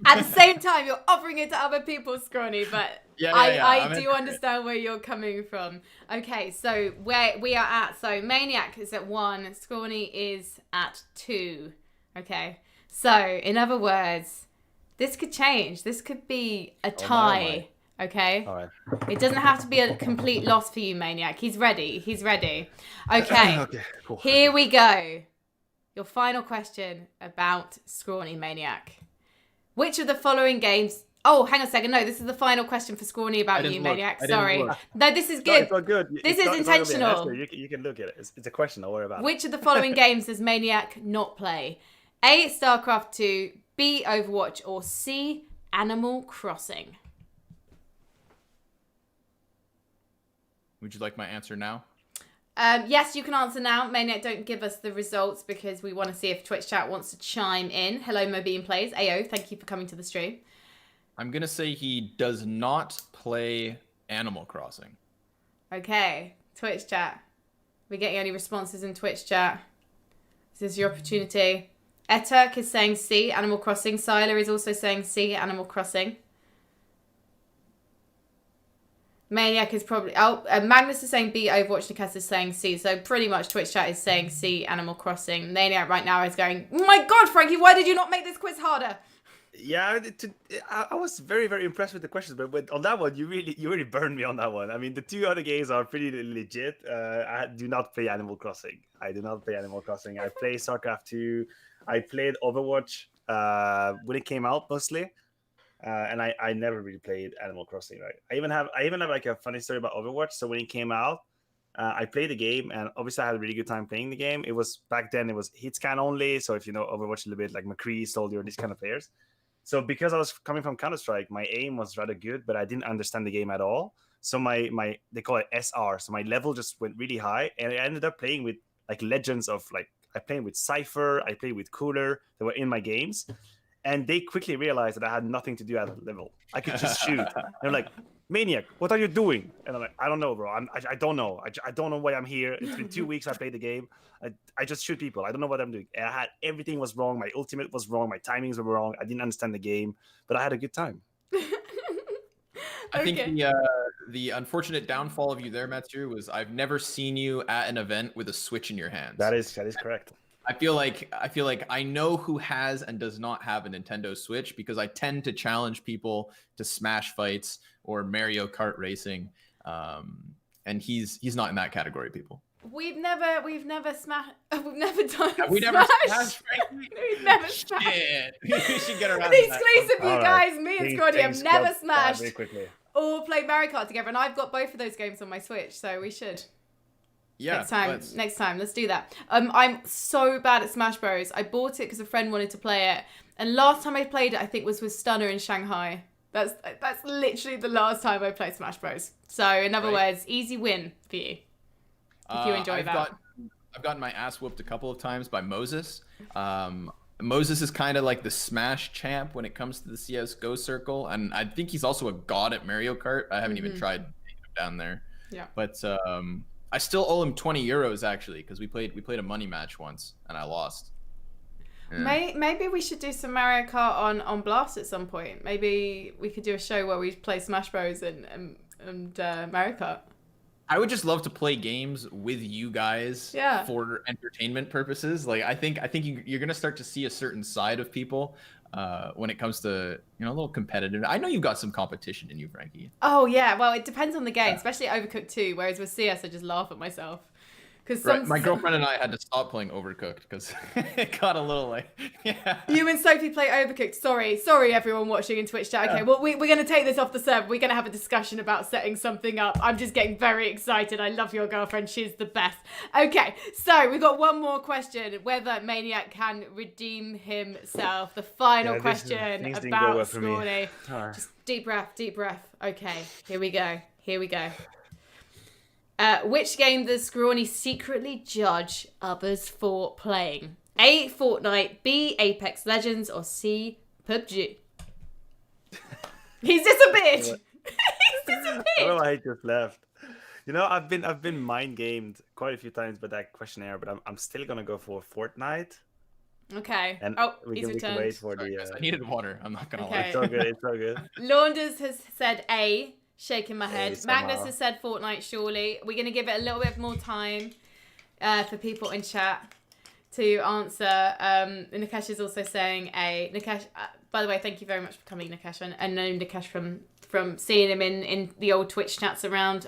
At the same time, you're offering it to other people, Scrawny, but I do understand where you're coming from. Okay, so where we are at, so Maniac is at 1, Scrawny is at 2. Okay, so in other words, this could change. This could be a tie. Okay? All right. It doesn't have to be a complete loss for you, Maniac. He's ready. Okay. Okay, cool. Here we go. Your final question about Scrawny Maniac. Which of the following games... Oh, hang on a second. No, this is the final question for Scrawny about you, Maniac. Sorry. No, this is good. It's all good. This is intentional. You can look at it. It's a question. Don't worry about it. Which of the following games does Maniac not play? A, StarCraft 2, B, Overwatch, or C, Animal Crossing? Would you like my answer now? Yes, you can answer now. Maniac, don't give us the results because we want to see if Twitch chat wants to chime in. Hello, Mobeen Plays. Ayo, thank you for coming to the stream. I'm going to say he does not play Animal Crossing. Okay, Twitch chat. We're getting any responses in Twitch chat. This is your opportunity. Eturk is saying C, Animal Crossing. Sylar is also saying C, Animal Crossing. Maniac is probably... Magnus is saying B, Overwatch. Nikas is saying C. So pretty much Twitch chat is saying C, Animal Crossing. Maniac right now is going, oh my God, Frankie, why did you not make this quiz harder? Yeah, I was very, very impressed with the questions, but on that one, you really burned me on that one. I mean, the two other games are pretty legit. I do not play Animal Crossing. I play StarCraft 2. I played Overwatch when it came out mostly. And I never really played Animal Crossing, right? I even have like a funny story about Overwatch. So when it came out, I played the game, and obviously I had a really good time playing the game. It was back then, it was hit scan only. So if you know Overwatch a little bit, like McCree, Soldier, these kind of players. So because I was coming from Counter-Strike, my aim was rather good, but I didn't understand the game at all. So my they call it SR. So my level just went really high, and I ended up playing with like legends of like I played with Cypher, I played with Cooler that were in my games. And they quickly realized that I had nothing to do at that level. I could just shoot. They're like, Maniac, what are you doing? And I'm like, I don't know, bro. I don't know. I don't know why I'm here. It's been 2 weeks I played the game. I just shoot people. I don't know what I'm doing. And everything was wrong. My ultimate was wrong. My timings were wrong. I didn't understand the game, but I had a good time. I think the unfortunate downfall of you there, Mathieu, was I've never seen you at an event with a Switch in your hands. That is correct. I feel like I know who has and does not have a Nintendo Switch because I tend to challenge people to Smash fights or Mario Kart racing, and he's not in that category, people. We've never smashed. We've never done. Have we never Smash. smashed, Frankie? We've never smashed. Shit. We should get around The to that. exclusive, you All guys. right. Me and Things- Scrawny have things never got bad smashed very quickly. or played Mario Kart together, and I've got both of those games on my Switch, so we should. Yeah, Next time, let's do that. I'm so bad at Smash Bros. I bought it because a friend wanted to play it, and last time I played it, I think was with Stunner in Shanghai. That's literally the last time I played Smash Bros. So in other words, easy win for you if you enjoy that. I've gotten my ass whooped a couple of times by Moses. Moses is kind of like the Smash champ when it comes to the CSGO circle, and I think he's also a god at Mario Kart. I haven't even tried taking him down there. Yeah. But I still owe him 20 euros actually because we played a money match once and I lost. Yeah. Maybe we should do some Mario Kart on Blast at some point. Maybe we could do a show where we play Smash Bros and Mario Kart. I would just love to play games with you guys for entertainment purposes. Like I think you're gonna start to see a certain side of people when it comes to a little competitive. I know you've got some competition in you, Frankie. Oh yeah, well it depends on the game, especially Overcooked 2. Whereas with CS, I just laugh at myself. Because my girlfriend and I had to stop playing Overcooked because it got a little like, You and Sophie play Overcooked. Sorry, everyone watching in Twitch chat. Okay, well, we're going to take this off the server. We're going to have a discussion about setting something up. I'm just getting very excited. I love your girlfriend. She's the best. Okay, so we've got one more question. Whether Maniac can redeem himself. The final question about Scrawny. Just deep breath. Okay, here we go. Which game does Scrawny secretly judge others for playing? A. Fortnite, B. Apex Legends, or C. PUBG? He's disappeared. He's disappeared. Oh, I just left. I've been mind gamed quite a few times by that questionnaire, but I'm still gonna go for Fortnite. Okay. And we he's can returned. wait for Sorry, the. guys, I needed water. I'm not gonna lie. Okay. It's all good. It's all good. Launders has said A. Shaking my head. somehow. Magnus has said Fortnite, surely. We're going to give it a little bit more time for people in chat to answer. Nikesh is also saying A. Nikesh, by the way, thank you very much for coming, Nikesh. I know Nikesh from seeing him in the old Twitch chats around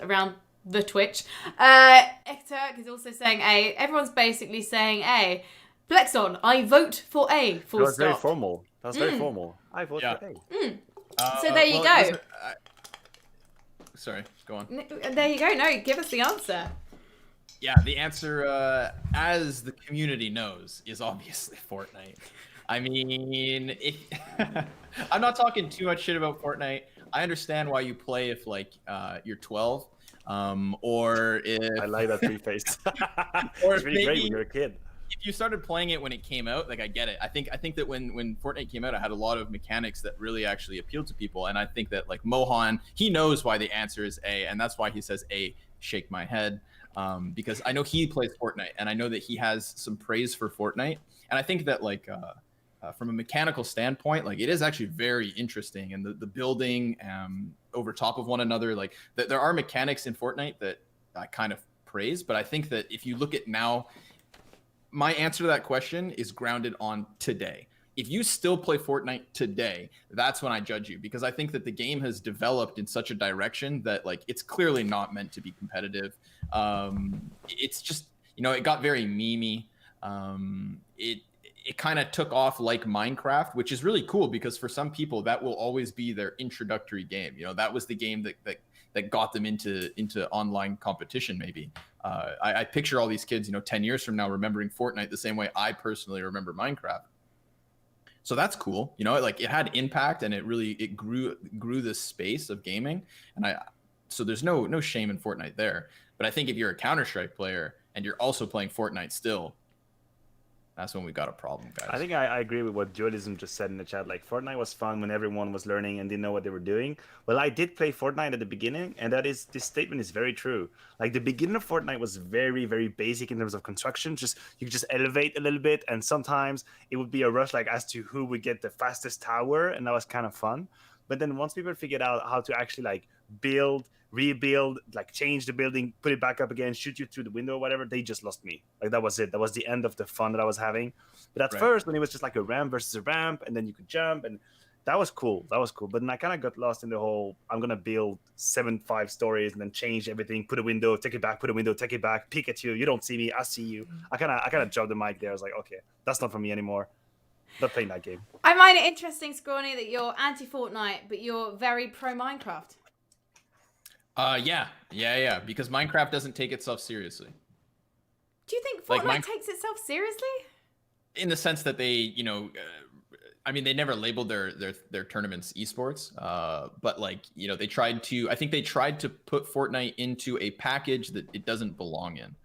the Twitch. Ekturk is also saying A. Everyone's basically saying A. Plexon, I vote for A. That was very formal. I vote for A. So there you go. Listen, sorry, go on. There you go. No, give us the answer. Yeah, the answer, as the community knows, is obviously Fortnite. I mean, I'm not talking too much shit about Fortnite. I understand why you play if, like, you're 12, or if... I like that three-face. Or it's really maybe, great when you're a kid. If you started playing it when it came out, like, I get it. I think that when Fortnite came out, it had a lot of mechanics that really actually appealed to people. And I think that, like, Mohan, he knows why the answer is A, and that's why he says A, shake my head. Because I know he plays Fortnite, and I know that he has some praise for Fortnite. And I think that, like, from a mechanical standpoint, like, it is actually very interesting. And the building over top of one another, like, there are mechanics in Fortnite that I kind of praise. But I think that if you look at now, my answer to that question is grounded on today. If you still play Fortnite today, that's when I judge you, because I think that the game has developed in such a direction that, like, it's clearly not meant to be competitive. It's just, it got very memey. It kind of took off like Minecraft, which is really cool because for some people that will always be their introductory game. That was the game that got them into online competition. Maybe I picture all these kids, 10 years from now, remembering Fortnite the same way I personally remember Minecraft. So that's cool. It had impact and it grew this space of gaming. And so there's no shame in Fortnite there. But I think if you're a Counter-Strike player and you're also playing Fortnite still, that's when we got a problem, guys. I think I agree with what Dualism just said in the chat. Like, Fortnite was fun when everyone was learning and didn't know what they were doing. Well, I did play Fortnite at the beginning, and this statement is very true. Like, the beginning of Fortnite was very, very basic in terms of construction. You could just elevate a little bit, and sometimes it would be a rush, like, as to who would get the fastest tower, and that was kind of fun. But then once people figured out how to actually, like, build rebuild, like change the building, put it back up again, shoot you through the window or whatever, they just lost me. Like that was it. That was the end of the fun that I was having. But at first, when it was just like a ramp versus a ramp, and then you could jump, and that was cool. That was cool. But then I kind of got lost in the whole, I'm going to build 5 stories and then change everything, put a window, take it back, put a window, take it back, peek at you. You don't see me, I see you. I kind of dropped the mic there. I was like, okay, that's not for me anymore. Not playing that game. I find it interesting, Scrawny, that you're anti-Fortnite, but you're very pro-Minecraft. Yeah. Because Minecraft doesn't take itself seriously. Do you think Fortnite takes itself seriously? In the sense that they, they never labeled their tournaments esports, but like, they tried to. I think they tried to put Fortnite into a package that it doesn't belong in.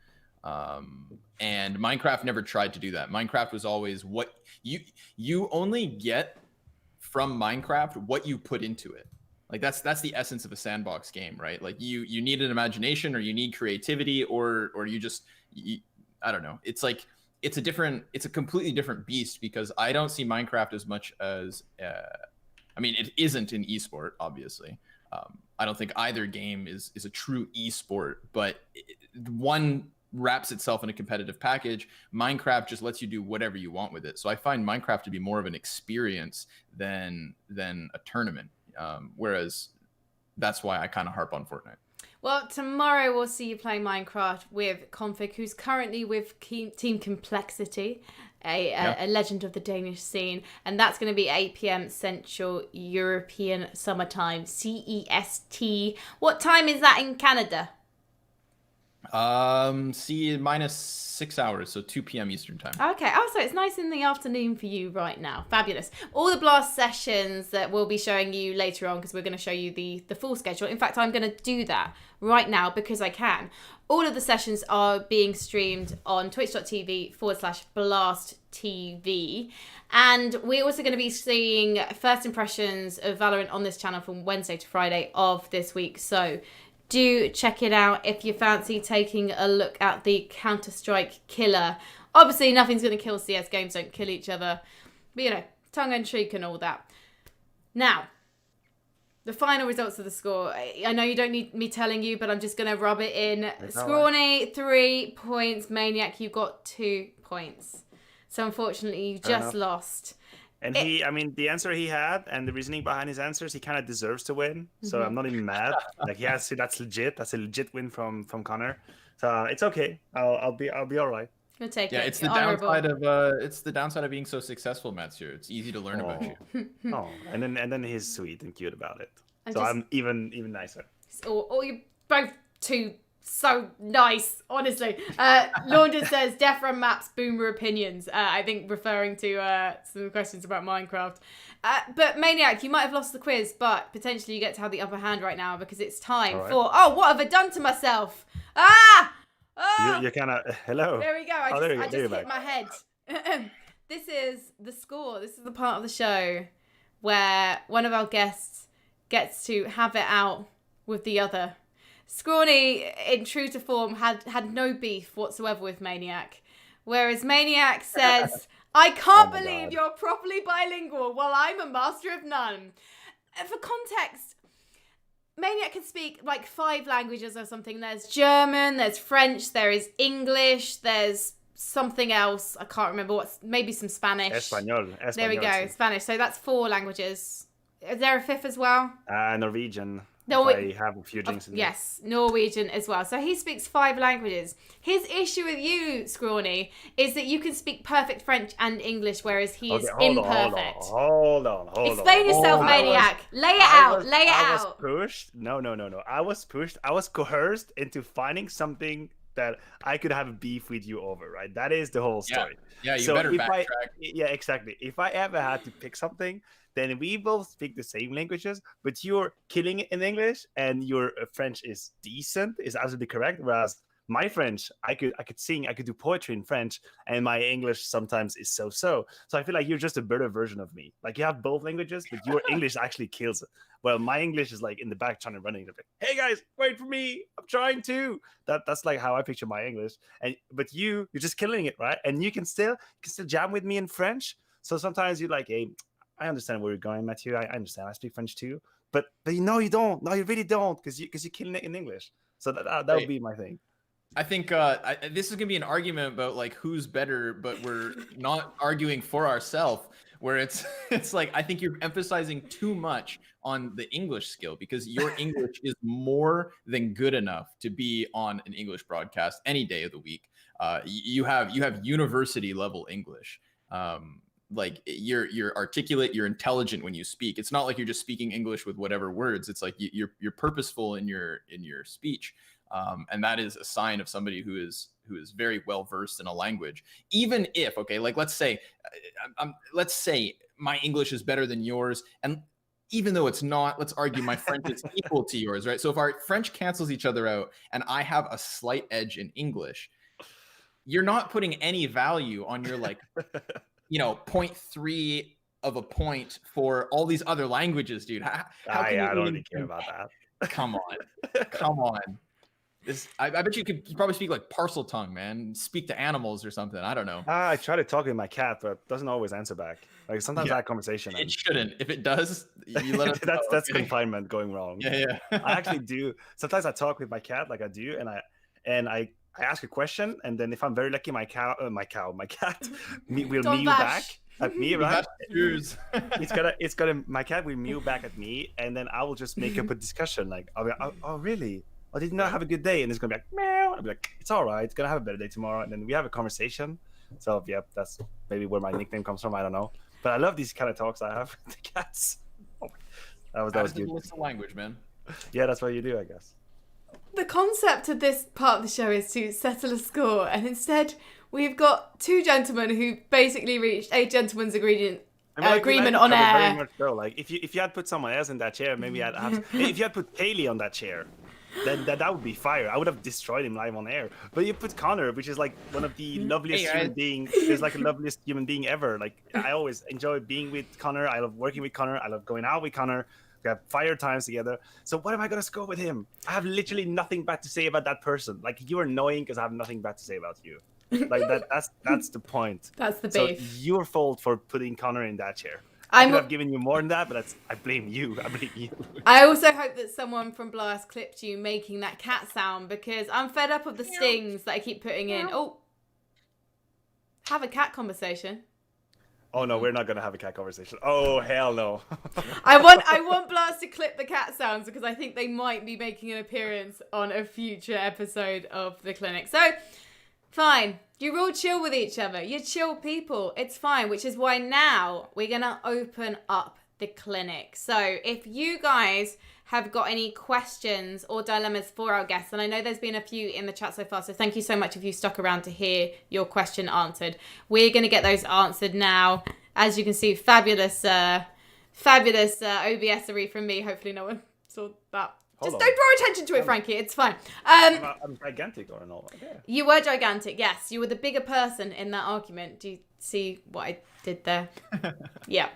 And Minecraft never tried to do that. Minecraft was always what you only get from Minecraft what you put into it. Like that's the essence of a sandbox game, right? Like you need an imagination, or you need creativity, or you just I don't know. It's like it's a completely different beast, because I don't see Minecraft as much as it isn't an esport, obviously. I don't think either game is a true esport, but one wraps itself in a competitive package. Minecraft just lets you do whatever you want with it. So I find Minecraft to be more of an experience than a tournament. Whereas that's why I kind of harp on Fortnite. Well, tomorrow we'll see you playing Minecraft with Config, who's currently with Team Complexity, a legend of the Danish scene. And that's going to be 8 p.m. Central European Summertime, CEST. What time is that in Canada? minus 6 hours, so 2 p.m. Eastern time. Okay, so it's nice in the afternoon for you right now. Fabulous. All the Blast sessions that we'll be showing you later on, because we're going to show you the full schedule. In fact, I'm going to do that right now because I can. All of the sessions are being streamed on twitch.tv/Blast TV. And we're also going to be seeing first impressions of Valorant on this channel from Wednesday to Friday of this week. So do check it out if you fancy taking a look at the Counter-Strike killer. Obviously, nothing's going to kill CS. Games don't kill each other. But, tongue-in-cheek and all that. Now, the final results of the score. I know you don't need me telling you, but I'm just going to rub it in. Scrawny, 3 points. Maniac, you got 2 points. So, unfortunately, you just lost. And the answer he had and the reasoning behind his answers, he kind of deserves to win. So I'm not even mad. Like, that's legit. That's a legit win from Connor. So it's okay. I'll be all right. You'll take it. Yeah, it's the downside of being so successful, Matthew. It's easy to learn about you. Oh, and then he's sweet and cute about it. I'm even nicer. Or you're both too so nice, honestly. Laundry says Death Run Maps Boomer Opinions. I think referring to some questions about Minecraft. But Maniac, you might have lost the quiz, but potentially you get to have the upper hand right now, because it's time for what have I done to myself? You're kind of hello. There we go. I just hit my head. This is the score. This is the part of the show where one of our guests gets to have it out with the other. Scrawny, in true to form, had no beef whatsoever with Maniac. Whereas Maniac says, I can't believe you're properly bilingual while I'm a master of none. For context, Maniac can speak like 5 languages or something. There's German, there's French, there is English, there's something else. I can't remember maybe some Spanish. Espanol. There we go, Spanish. So that's 4 languages. Is there a 5th as well? Norwegian. No, I have a few drinks in yes, Norwegian as well. So he speaks 5 languages. His issue with you, Scrawny, is that you can speak perfect French and English, whereas he is imperfect. Hold on. Explain yourself, Maniac. Lay it out. I was pushed. No. I was pushed. I was coerced into finding something that I could have a beef with you over, right? That is the whole story. Yeah, you better backtrack. Yeah, exactly. If I ever had to pick something, then we both speak the same languages, but you're killing it in English and your French is decent, is absolutely correct. Whereas my French, I could sing, I could do poetry in French, and my English sometimes is so. So I feel like you're just a better version of me. Like you have both languages, but your English actually kills it. Well, my English is like in the back trying to run it. Like, hey guys, wait for me. I'm trying to. That's like how I picture my English. But you're just killing it, right? And you can still jam with me in French. So sometimes you're like, hey, I understand where you're going, Matthew. I understand. I speak French too. but no, you don't. No, you really don't, because you're killing it in English. So that would be my thing. I think this is gonna be an argument about like who's better, but we're not arguing for ourselves. Where it's like I think you're emphasizing too much on the English skill, because your English is more than good enough to be on an English broadcast any day of the week. You have university level English. Like you're articulate, you're intelligent when you speak. It's not like you're just speaking English with whatever words. It's like you're purposeful in your speech. And that is a sign of somebody who is very well versed in a language. Even if, okay, like let's say my English is better than yours, and even though it's not, let's argue my French is equal to yours, right? So if our French cancels each other out, and I have a slight edge in English, you're not putting any value on your 0.3 of a point for all these other languages, dude. How can I don't really care about that. Come on. I bet you could probably speak like parcel tongue, man. Speak to animals or something. I don't know. I try to talk with my cat, but it doesn't always answer back. Like sometimes I have conversation. It shouldn't. If it does, you let us know. That's confinement going wrong. Yeah. I actually do. Sometimes I talk with my cat, like I do, and I ask a question, and then if I'm very lucky, my cat will mew back at me, right? My cat will mew back at me, and then I will just make up a discussion. Like, I'll be like, oh really? Oh, did you not have a good day? And it's gonna be like, meow. I'll be like, it's all right. It's gonna have a better day tomorrow. And then we have a conversation. So yeah, that's maybe where my nickname comes from. I don't know, but I love these kind of talks I have with the cats. Oh, that was good. It's the language, man. Yeah, that's what you do, I guess. The concept of this part of the show is to settle a score, and instead we've got two gentlemen who basically reached a gentleman's agreement on air. Very much so. Like if you had put someone else in that chair, maybe I'd have. If you had put Paley on that chair, then that would be fire. I would have destroyed him live on air. But you put Connor, which is like one of the loveliest human beings. He's like the loveliest human being ever. Like I always enjoy being with Connor. I love working with Connor. I love going out with Connor. We have fire times together. So what am I gonna score with him? I have literally nothing bad to say about that person. Like you're annoying because I have nothing bad to say about you. Like that's the point. That's the so beef. Your fault for putting Connor in that chair. I could have given you more than that, but I blame you. I also hope that someone from Blast clipped you making that cat sound, because I'm fed up of the stings that I keep putting in. Oh, have a cat conversation. Oh no, we're not gonna have a cat conversation. Oh hell no. I want Blast to clip the cat sounds, because I think they might be making an appearance on a future episode of the clinic. So fine. You're all chill with each other. You're chill people. It's fine, which is why now we're going to open up the clinic. So if you guys have got any questions or dilemmas for our guests, and I know there's been a few in the chat so far, so thank you so much if you stuck around to hear your question answered. We're going to get those answered now. As you can see, fabulous OBS-ery from me. Hopefully no one saw that. Just don't draw attention to it, Frankie. It's fine. I'm gigantic or not? Yeah. You were gigantic, yes. You were the bigger person in that argument. Do you see what I did there? Yeah,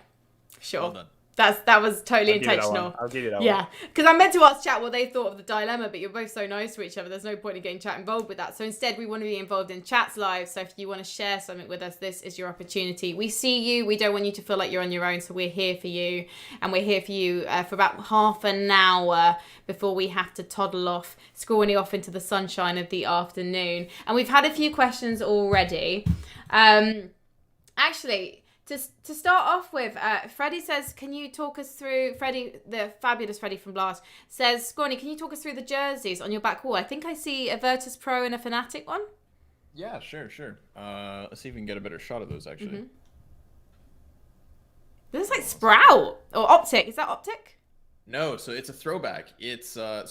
sure. Well done. That was totally intentional. I'll give you that one. Yeah, because I meant to ask chat what they thought of the dilemma, but you're both so nice to each other. There's no point in getting chat involved with that. So instead, we want to be involved in chats live. So if you want to share something with us, this is your opportunity. We see you. We don't want you to feel like you're on your own. So we're here for you, and we're here for you for about half an hour before we have to toddle off, Scrawny off into the sunshine of the afternoon. And we've had a few questions already. Actually, to start off with, Freddie says, can you talk us through, Freddie, the fabulous Freddie from Blast, says, Scrawny, can you talk us through the jerseys on your back wall? I think I see a Virtus Pro and a Fnatic one. Yeah, sure. Let's see if we can get a better shot of those, actually. Mm-hmm. This is like Sprout or Optic. Is that Optic? No, so it's a throwback. It's so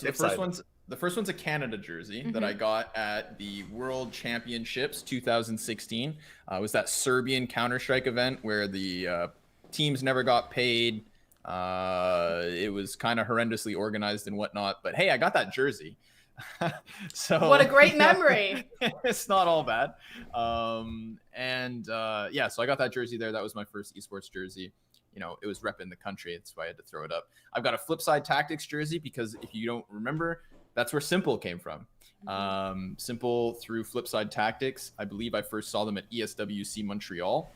the first one's a Canada jersey that I got at the World Championships 2016. It was that Serbian Counter-Strike event where the teams never got paid. It was kind of horrendously organized and whatnot. But hey, I got that jersey. So what a great memory. It's not all bad. Yeah, so I got that jersey there. That was my first esports jersey. You know, it was repping the country. That's why I had to throw it up. I've got a Flipside Tactics jersey because if you don't remember, that's where Simple came from. Simple through Flipside Tactics. I believe I first saw them at ESWC Montreal.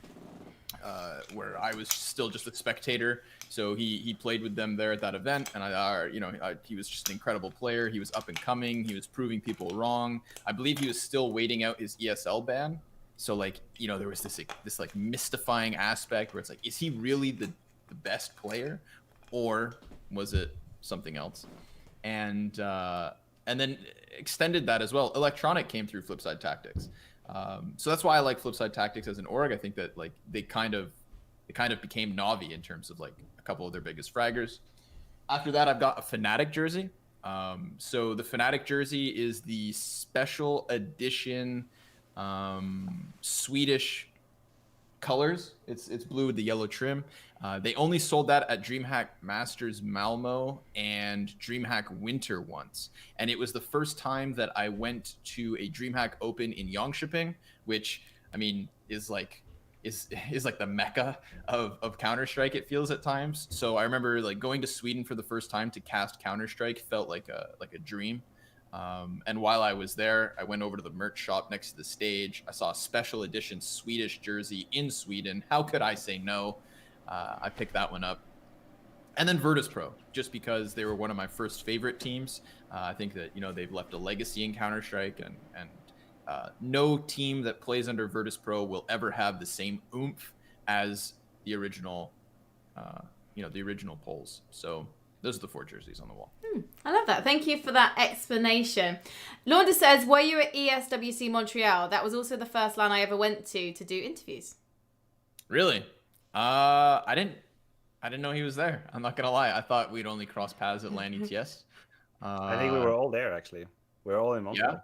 where I was still just a spectator. So he played with them there at that event, and he was just an incredible player. He was up and coming. He was proving people wrong. I believe he was still waiting out his ESL ban. So like, there was this like mystifying aspect where it's like, is he really the best player, or was it something else? And then extended that as well. Electronic came through Flipside Tactics. So that's why I like Flipside Tactics as an org. I think that like they kind of became Navi in terms of like a couple of their biggest fraggers. After that, I've got a Fnatic jersey. So the Fnatic jersey is the special edition Swedish colors. It's blue with the yellow trim. They only sold that at DreamHack Masters Malmo and DreamHack Winter once, and it was the first time that I went to a DreamHack Open in Jönköping, which I mean is like the mecca of Counter-Strike, it feels at times. So I remember like going to Sweden for the first time to cast Counter-Strike felt like a dream. And while I was there, I went over to the merch shop next to the stage. I saw a special edition Swedish jersey in Sweden. How could I say no? I picked that one up. And then Virtus.pro, just because they were one of my first favorite teams. I think that, they've left a legacy in Counter-Strike, and no team that plays under Virtus.pro will ever have the same oomph as the original, the original polls. So those are the 4 jerseys on the wall. I love that. Thank you for that explanation. Launda says, were you at ESWC Montreal? That was also the first LAN I ever went to do interviews. Really? I didn't know he was there. I'm not gonna lie. I thought we'd only cross paths at LAN ETS. I think we were all there actually. We were all in Montreal. Yeah.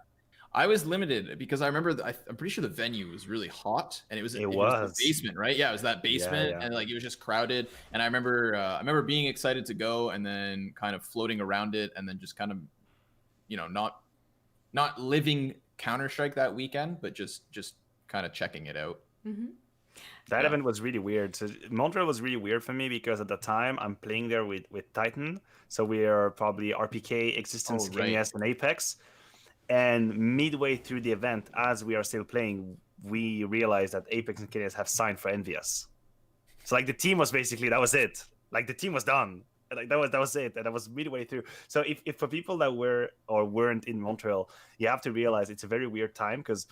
I was limited because I remember I'm pretty sure the venue was really hot, and it was the basement, right? Yeah, it was that basement, and like it was just crowded. And I remember being excited to go, and then kind of floating around it, and then just kind of, not living Counter-Strike that weekend, but just kind of checking it out. Mm-hmm. That event was really weird. So Montreal was really weird for me because at the time I'm playing there with Titan, so we are probably RPK, Existence, KNS, and Apex. And midway through the event, as we are still playing, we realized that Apex and KNS have signed for Envious. So like the team was basically, that was it. Like the team was done. Like that was it. And that was midway through. So if for people that were or weren't in Montreal, you have to realize it's a very weird time because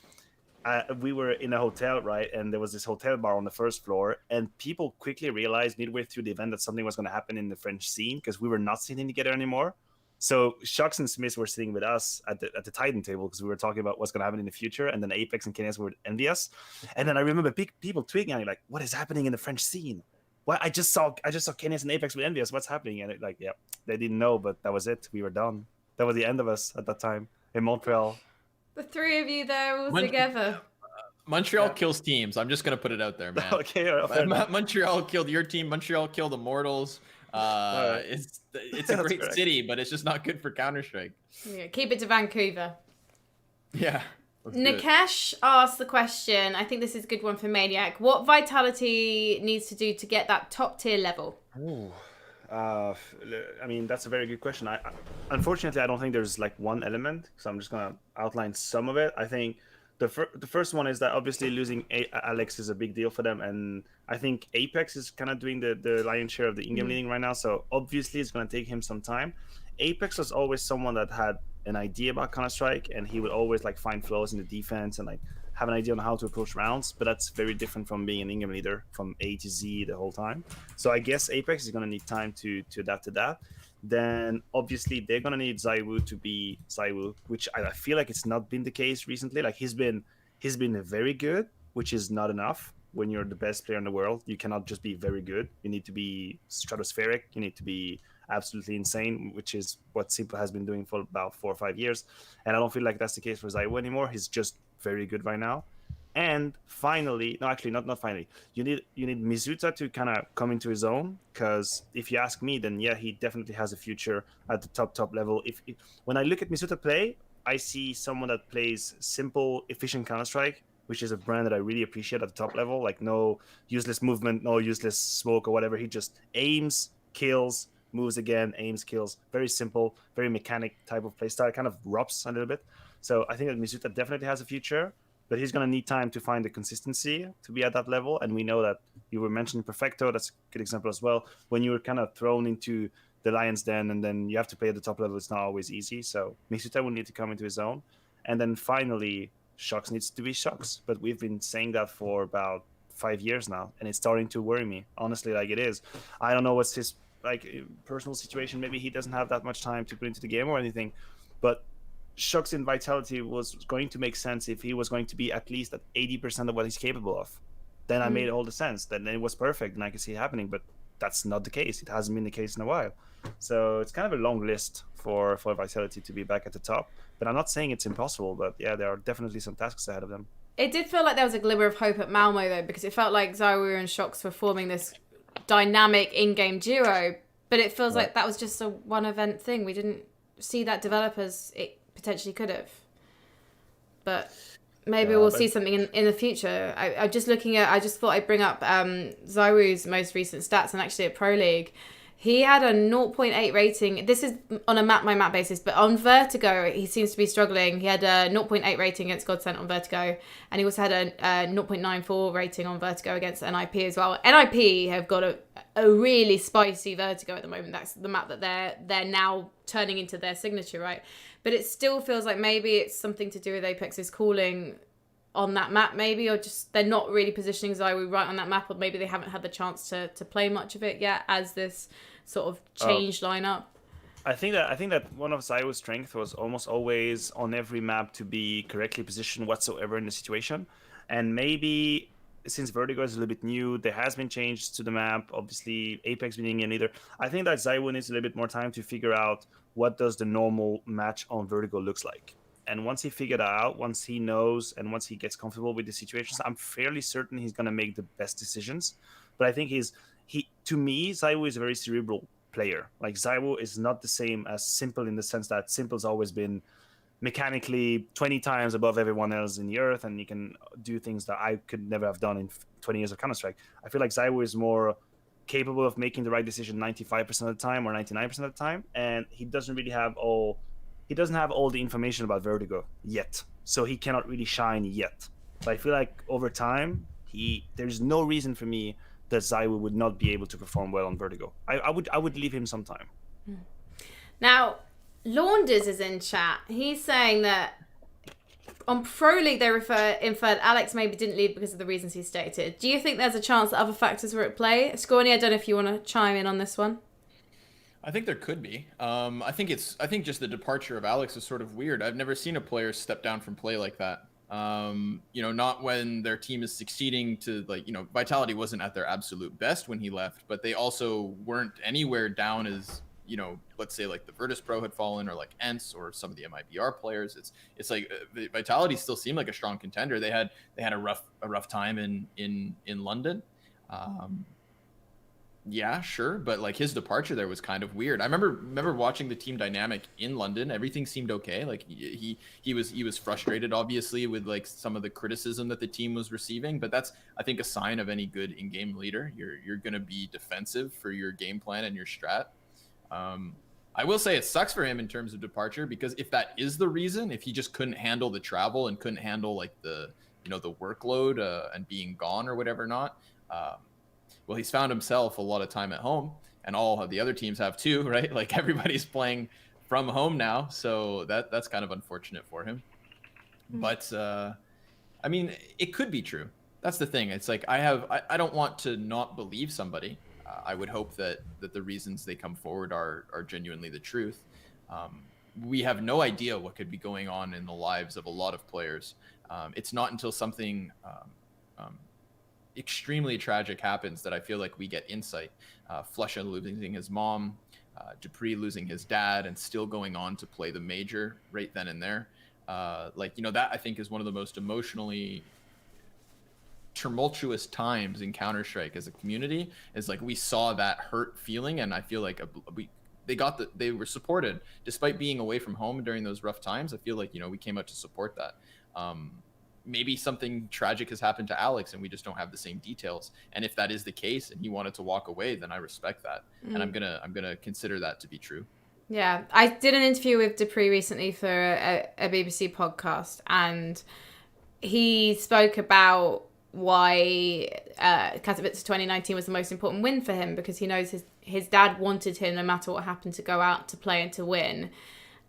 we were in a hotel, right? And there was this hotel bar on the first floor, and people quickly realized midway through the event that something was going to happen in the French scene because we were not sitting together anymore. So Shux and Smith were sitting with us at the Titan table because we were talking about what's going to happen in the future, and then Apex and KNS were envious. And then I remember people tweeting at me like, "What is happening in the French scene? Well, I just saw KNS and Apex with envious. What's happening?" And they didn't know, but that was it. We were done. That was the end of us at that time in Montreal. The 3 of you there all together. Montreal kills teams. I'm just gonna put it out there, man. Okay. Montreal killed your team. Montreal killed Immortals. It's a great city, but it's just not good for Counter-Strike. Yeah, keep it to Vancouver. Yeah. Nikesh asked the question, I think this is a good one for Maniac. What Vitality needs to do to get that top tier level? I mean, that's a very good question. Unfortunately, I don't think there's like one element, so I'm just gonna outline some of it. I think the first one is that obviously losing Alex is a big deal for them, and I think Apex is kind of doing the lion's share of the in-game leading right now, so obviously it's going to take him some time. Apex was always someone that had an idea about Counter-Strike, and he would always like find flaws in the defense and like have an idea on how to approach rounds, but that's very different from being an in-game leader from A to Z the whole time. So I guess Apex is going to need time to adapt to that. Then obviously they're gonna need ZywOo to be ZywOo, which I feel like it's not been the case recently. Like he's been very good, which is not enough. When you're the best player in the world, you cannot just be very good. You need to be stratospheric. You need to be absolutely insane, which is what Simple has been doing for about 4 or 5 years. And I don't feel like that's the case for ZywOo anymore. He's just very good right now. And finally, no, actually, not finally. You need Mizuta to kind of come into his own, because if you ask me, then yeah, he definitely has a future at the top level. When I look at Mizuta play, I see someone that plays simple, efficient Counter-Strike, which is a brand that I really appreciate at the top level. Like no useless movement, no useless smoke or whatever. He just aims, kills, moves again, aims, kills. Very simple, very mechanic type of playstyle. Kind of ropes a little bit. So I think that Mizuta definitely has a future. but he's going to need time to find the consistency to be at that level. And we know that you were mentioning Perfecto. That's a good example as well. When you're kind of thrown into the lion's den and then you have to play at the top level, it's not always easy. So Misuta will need to come into his own. And then finally, Shox needs to be Shox. But we've been saying that for about 5 years now, and it's starting to worry me, honestly. Like, it is. I don't know what's his personal situation. Maybe he doesn't have that much time to put into the game or anything, but Shox in Vitality was going to make sense if he was going to be at least at 80% of what he's capable of. Then I made all the sense. Then it was perfect, and I can see it happening. But that's not the case. It hasn't been the case in a while. So it's kind of a long list for Vitality to be back at the top. But I'm not saying it's impossible. But yeah, there are definitely some tasks ahead of them. It did feel like there was a glimmer of hope at Malmo, though, because it felt like ZywOo and Shox were forming this dynamic in-game duo. But it feels like that was just a one-event thing. We didn't see that develop as it potentially could have. But maybe we'll see something in the future. I'm just looking at... I just thought I'd bring up ZywOo's most recent stats, and actually at Pro League. He had a 0.8 rating. This is on a map-by-map basis, but on Vertigo, he seems to be struggling. He had a 0.8 rating against Godsent on Vertigo, and he also had a 0.94 rating on Vertigo against NIP as well. NIP have got a really spicy Vertigo at the moment. That's the map that they're now turning into their signature, right? But it still feels like maybe it's something to do with Apex's calling on that map, maybe, or just they're not really positioning ZywOo right on that map, or maybe they haven't had the chance to play much of it yet as this sort of changed lineup. I think that one of ZywOo's strengths was almost always on every map to be correctly positioned whatsoever in the situation. And maybe since Vertigo is a little bit new, there has been changes to the map. Obviously, Apex being a leader. I think that ZywOo needs a little bit more time to figure out what does the normal match on Vertigo looks like. And once he figured that out, once he knows, and once he gets comfortable with the situations, I'm fairly certain he's going to make the best decisions. But I think to me, ZywOo is a very cerebral player. Like, ZywOo is not the same as Simple in the sense that Simple's always been mechanically 20 times above everyone else in the earth, and he can do things that I could never have done in 20 years of Counter-Strike. I feel like ZywOo is more capable of making the right decision 95% of the time or 99% of the time, and he doesn't have all the information about Vertigo yet, so he cannot really shine yet. But I feel like over time, there's no reason for me that ZywOo would not be able to perform well on Vertigo. I would leave him some time. Now, Launders is in chat. He's saying that on Pro League they inferred Alex maybe didn't lead because of the reasons he stated. Do you think there's a chance that other factors were at play? Scrawny, I don't know if you want to chime in on this one. I think there could be. I think just the departure of Alex is sort of weird. I've never seen a player step down from play like that. Not when their team is succeeding to, Vitality wasn't at their absolute best when he left, but they also weren't anywhere down as, let's say like the Virtus Pro had fallen, or like ENCE or some of the MIBR players. It's like Vitality still seemed like a strong contender. They had a rough time in London. Yeah, sure, but like his departure there was kind of weird. I remember watching the team dynamic in London. Everything seemed okay. Like he was frustrated, obviously, with like some of the criticism that the team was receiving. But that's, I think, a sign of any good in-game leader. You're gonna be defensive for your game plan and your strat. I will say it sucks for him in terms of departure, because if that is the reason, if he just couldn't handle the travel and couldn't handle like the workload and being gone or whatever not. Well, he's found himself a lot of time at home, and all of the other teams have too, right? Like everybody's playing from home now, so that's kind of unfortunate for him. But I mean, it could be true. That's the thing. It's like I don't want to not believe somebody. I would hope that the reasons they come forward are genuinely the truth. We have no idea what could be going on in the lives of a lot of players. It's not until something extremely tragic happens that I feel like we get insight. Flusha losing his mom, Dupree losing his dad, and still going on to play the major right then and there. That I think is one of the most emotionally tumultuous times in Counter-Strike as a community. Is like we saw that hurt feeling, and I feel like they were supported despite being away from home during those rough times. I feel like we came out to support that. Maybe something tragic has happened to Alex and we just don't have the same details. And if that is the case and he wanted to walk away, then I respect that. And I'm gonna consider that to be true. Yeah, I did an interview with Dupree recently for a BBC podcast, and he spoke about why Katowice 2019 was the most important win for him, because he knows his dad wanted him, no matter what happened, to go out to play and to win.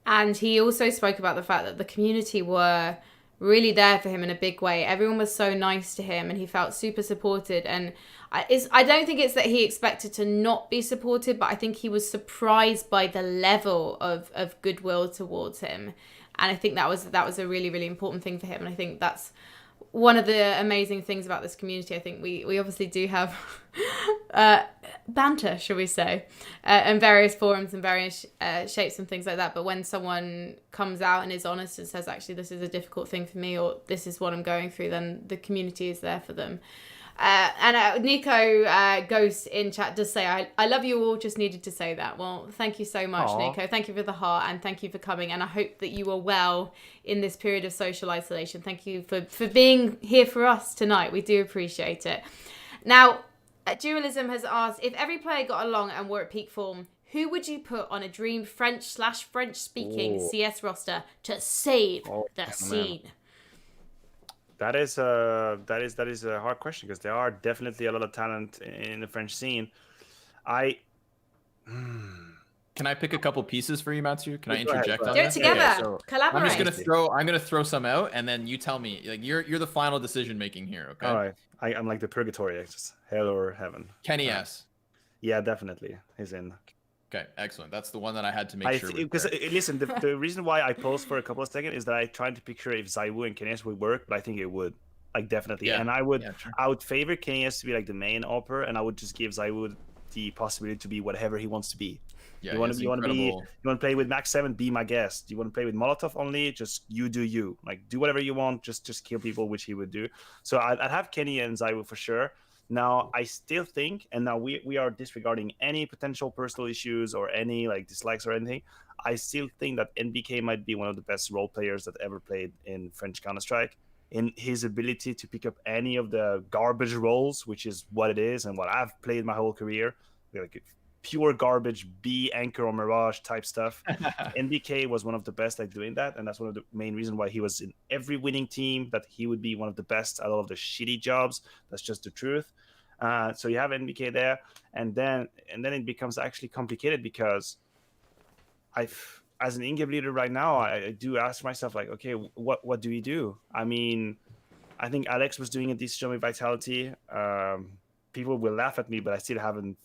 And he also spoke about the fact that the community were really there for him in a big way. Everyone was so nice to him and he felt super supported. And I don't think it's that he expected to not be supported, but I think he was surprised by the level of goodwill towards him. And I think that was a really, really important thing for him. And I think that's one of the amazing things about this community. I think we obviously do have banter, shall we say, in various forums and various shapes and things like that. But when someone comes out and is honest and says, actually, this is a difficult thing for me, or this is what I'm going through, then the community is there for them. And Nico Ghost in chat does say, I love you all, just needed to say that. Well, thank you so much, Nico. Thank you for the heart and thank you for coming. And I hope that you are well in this period of social isolation. Thank you for being here for us tonight. We do appreciate it. Now, Dualism has asked, if every player got along and were at peak form, who would you put on a dream French/French-speaking CS roster to save the scene? That is a hard question, because there are definitely a lot of talent in the French scene. Can I pick a couple pieces for you, Matsu? Can I interject on Do it this? together. Yeah, so Collaborate. I'm gonna throw some out, and then you tell me. Like you're the final decision making here. Okay. All right. I'm like the purgatory. It's just hell or heaven. Kenny S. Yeah, definitely. He's in. Okay, excellent. That's the one that I had to make sure. Because listen, the reason why I paused for a couple of seconds is that I tried to picture if ZywOo and Kenny would work, but I think it would. Like, definitely. Yeah. And I would favor Kenny to be like the main opper, and I would just give ZywOo the possibility to be whatever he wants to be. Yeah, you want to play with Max 7, be my guest. You want to play with Molotov only, just you do you. Like, do whatever you want, just kill people, which he would do. So I'd have Kenny and ZywOo for sure. Now, I still think, and now we are disregarding any potential personal issues or any like dislikes or anything, I still think that NBK might be one of the best role players that ever played in French Counter-Strike. In his ability to pick up any of the garbage roles, which is what it is and what I've played my whole career, like pure garbage, B, Anchor, or Mirage type stuff. NBK was one of the best at doing that, and that's one of the main reasons why he was in every winning team, that he would be one of the best at all of the shitty jobs. That's just the truth. So you have NBK there, and then it becomes actually complicated, because as an in-game leader right now, I do ask myself, like, okay, what do we do? I mean, I think Alex was doing a decent job with Vitality. People will laugh at me, but I still haven't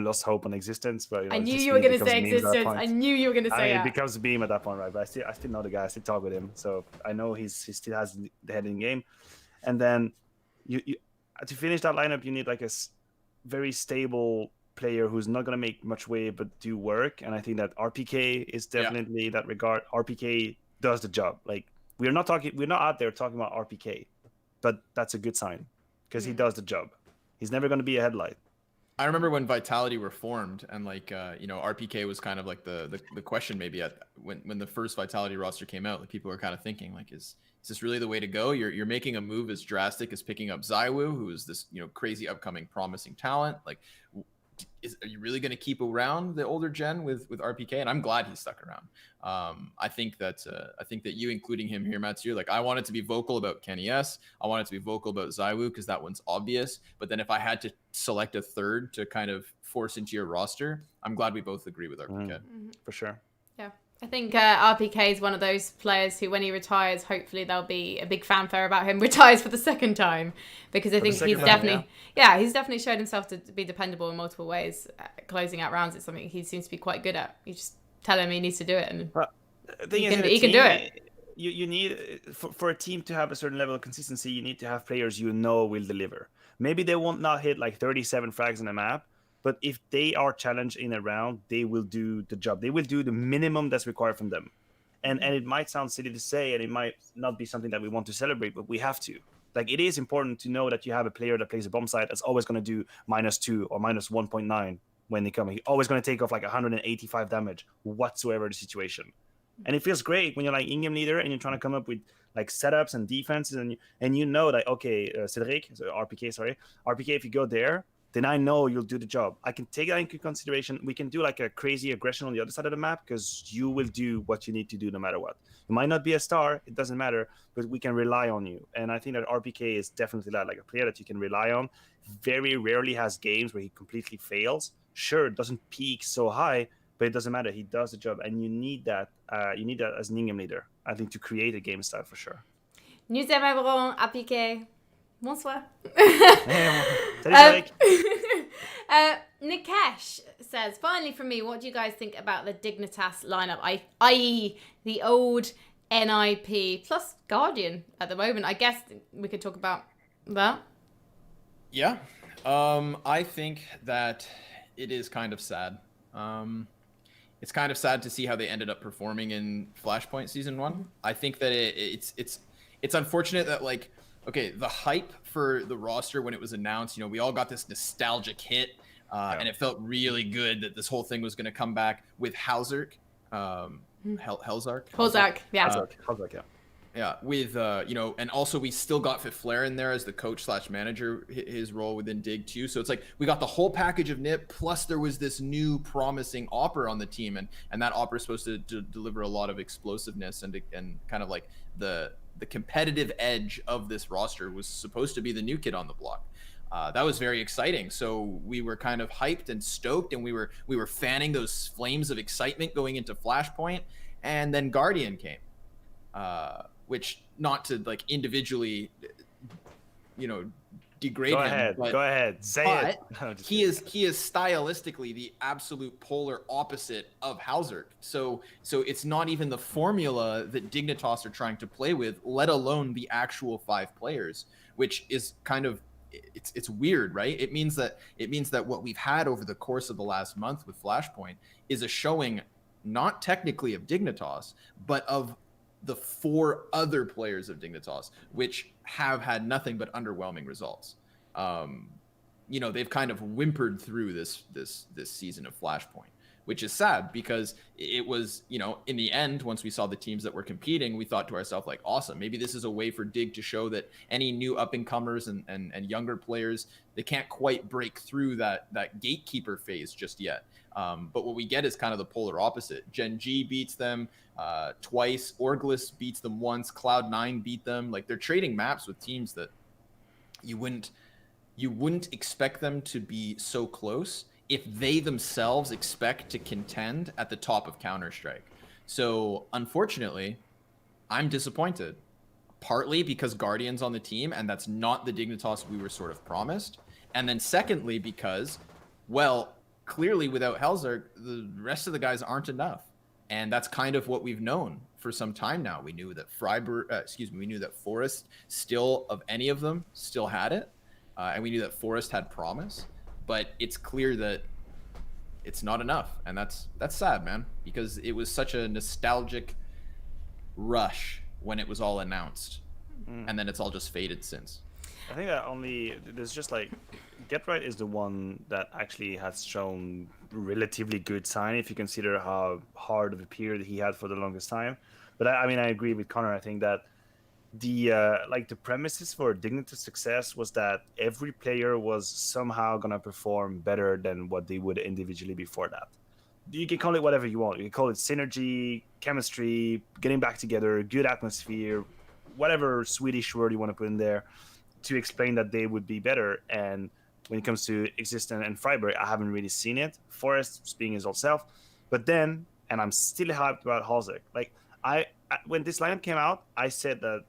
lost hope on Existence. But I knew you were going to say Existence. I knew you were going to say it becomes Beam at that point, right? But I still know the guy. I still talk with him, so I know he still has the head in game. And then you to finish that lineup, you need like a very stable player who's not going to make much wave but do work. And I think that RPK is definitely that regard. RPK does the job. Like, we're not out there talking about RPK, but that's a good sign, because he does the job. He's never going to be a headlight. I remember when Vitality were formed, and like RPK was kind of like the question maybe when the first Vitality roster came out. Like, people were kind of thinking, like, is this really the way to go? You're making a move as drastic as picking up ZywOo, who is this crazy upcoming promising talent. Like, are you really going to keep around the older gen with RPK? And I'm glad he stuck around. I think that you including him here, Matsu, like, I wanted to be vocal about Kenny S. I wanted to be vocal about ZywOo because that one's obvious. But then if I had to select a third to kind of force into your roster, I'm glad we both agree with RPK. For sure. Yeah. I think RPK is one of those players who, when he retires, hopefully there'll be a big fanfare about him retires for the second time, because I think he's definitely showed himself to be dependable in multiple ways. Closing out rounds is something he seems to be quite good at. You just tell him he needs to do it, and he can do it. You need, for a team to have a certain level of consistency, you need to have players will deliver. Maybe they won't not hit like 37 frags in a map, but if they are challenged in a round, they will do the job. They will do the minimum that's required from them. And it might sound silly to say, and it might not be something that we want to celebrate, but we have to. Like, it is important to know that you have a player that plays a bomb site that's always going to do -2 or -1.9 when they come. He's always going to take off like 185 damage, whatsoever the situation. And it feels great when you're like in-game leader and you're trying to come up with like setups and defenses, and you know that, okay, Cedric, RPK, if you go there, then I know you'll do the job. I can take that into consideration. We can do like a crazy aggression on the other side of the map because you will do what you need to do no matter what. You might not be a star, it doesn't matter, but we can rely on you. And I think that RPK is definitely that, like a player that you can rely on. Very rarely has games where he completely fails. Sure, it doesn't peak so high, but it doesn't matter. He does the job, and you need that. You need that as an in-game leader, I think, to create a game style for sure. Nous aimerons appliquer. Bonsoir. Salut, Nikesh says, finally from me, what do you guys think about the Dignitas lineup, i.e. the old NIP plus Guardian at the moment? I guess we could talk about that. Yeah. I think that it is kind of sad. It's kind of sad to see how they ended up performing in Flashpoint Season 1. I think that it's unfortunate that, like, okay, the hype for the roster when it was announced, you know, we all got this nostalgic hit, and it felt really good that this whole thing was going to come back with Halzark. Halzark, yeah. Halzark, yeah. Yeah, with, you know, and also we still got Fitflare in there as the coach/manager, his role within Dig too. So it's like we got the whole package of NIP, plus there was this new promising Opper on the team, and that Opper is supposed to deliver a lot of explosiveness and kind of like the competitive edge of this roster was supposed to be the new kid on the block. That was very exciting. So we were kind of hyped and stoked, and we were fanning those flames of excitement going into Flashpoint, and then Guardian came. Which, not to like individually, you know, degrade him. Go ahead, say it. No, he is stylistically the absolute polar opposite of Halzark. So it's not even the formula that Dignitas are trying to play with, let alone the actual 5 players, which is kind of it's weird, right? It means that what we've had over the course of the last month with Flashpoint is a showing, not technically of Dignitas, but of the 4 other players of Dignitas, which have had nothing but underwhelming results. You know, they've kind of whimpered through this season of Flashpoint, which is sad because it was, you know, in the end, once we saw the teams that were competing, we thought to ourselves, like, awesome, maybe this is a way for Dig to show that any new up-and-comers and younger players, they can't quite break through that gatekeeper phase just yet. But what we get is kind of the polar opposite. Gen G beats them twice. Orglis beats them once. Cloud9 beat them. Like, they're trading maps with teams that you wouldn't expect them to be so close if they themselves expect to contend at the top of Counter-Strike. So unfortunately, I'm disappointed. Partly because Guardian's on the team, and that's not the Dignitas we were sort of promised. And then secondly, because, well, clearly without Halzark, the rest of the guys aren't enough. And that's kind of what we've known for some time now. We knew that we knew that Forest still, of any of them, still had it. And we knew that Forest had promise. But it's clear that it's not enough. And that's sad, man, because it was such a nostalgic rush when it was all announced. And then it's all just faded since. I think that there's just like, Get Right is the one that actually has shown relatively good sign if you consider how hard of a period he had for the longest time. But I mean, I agree with Connor. I think that the premises for Dignitas' success was that every player was somehow gonna perform better than what they would individually before that. You can call it whatever you want. You can call it synergy, chemistry, getting back together, good atmosphere, whatever Swedish word you want to put in there to explain that they would be better. And when it comes to Existence and Freiburg, I haven't really seen it. Forrest being his old self. But then, and I'm still hyped about Halzark. Like, when this lineup came out, I said that,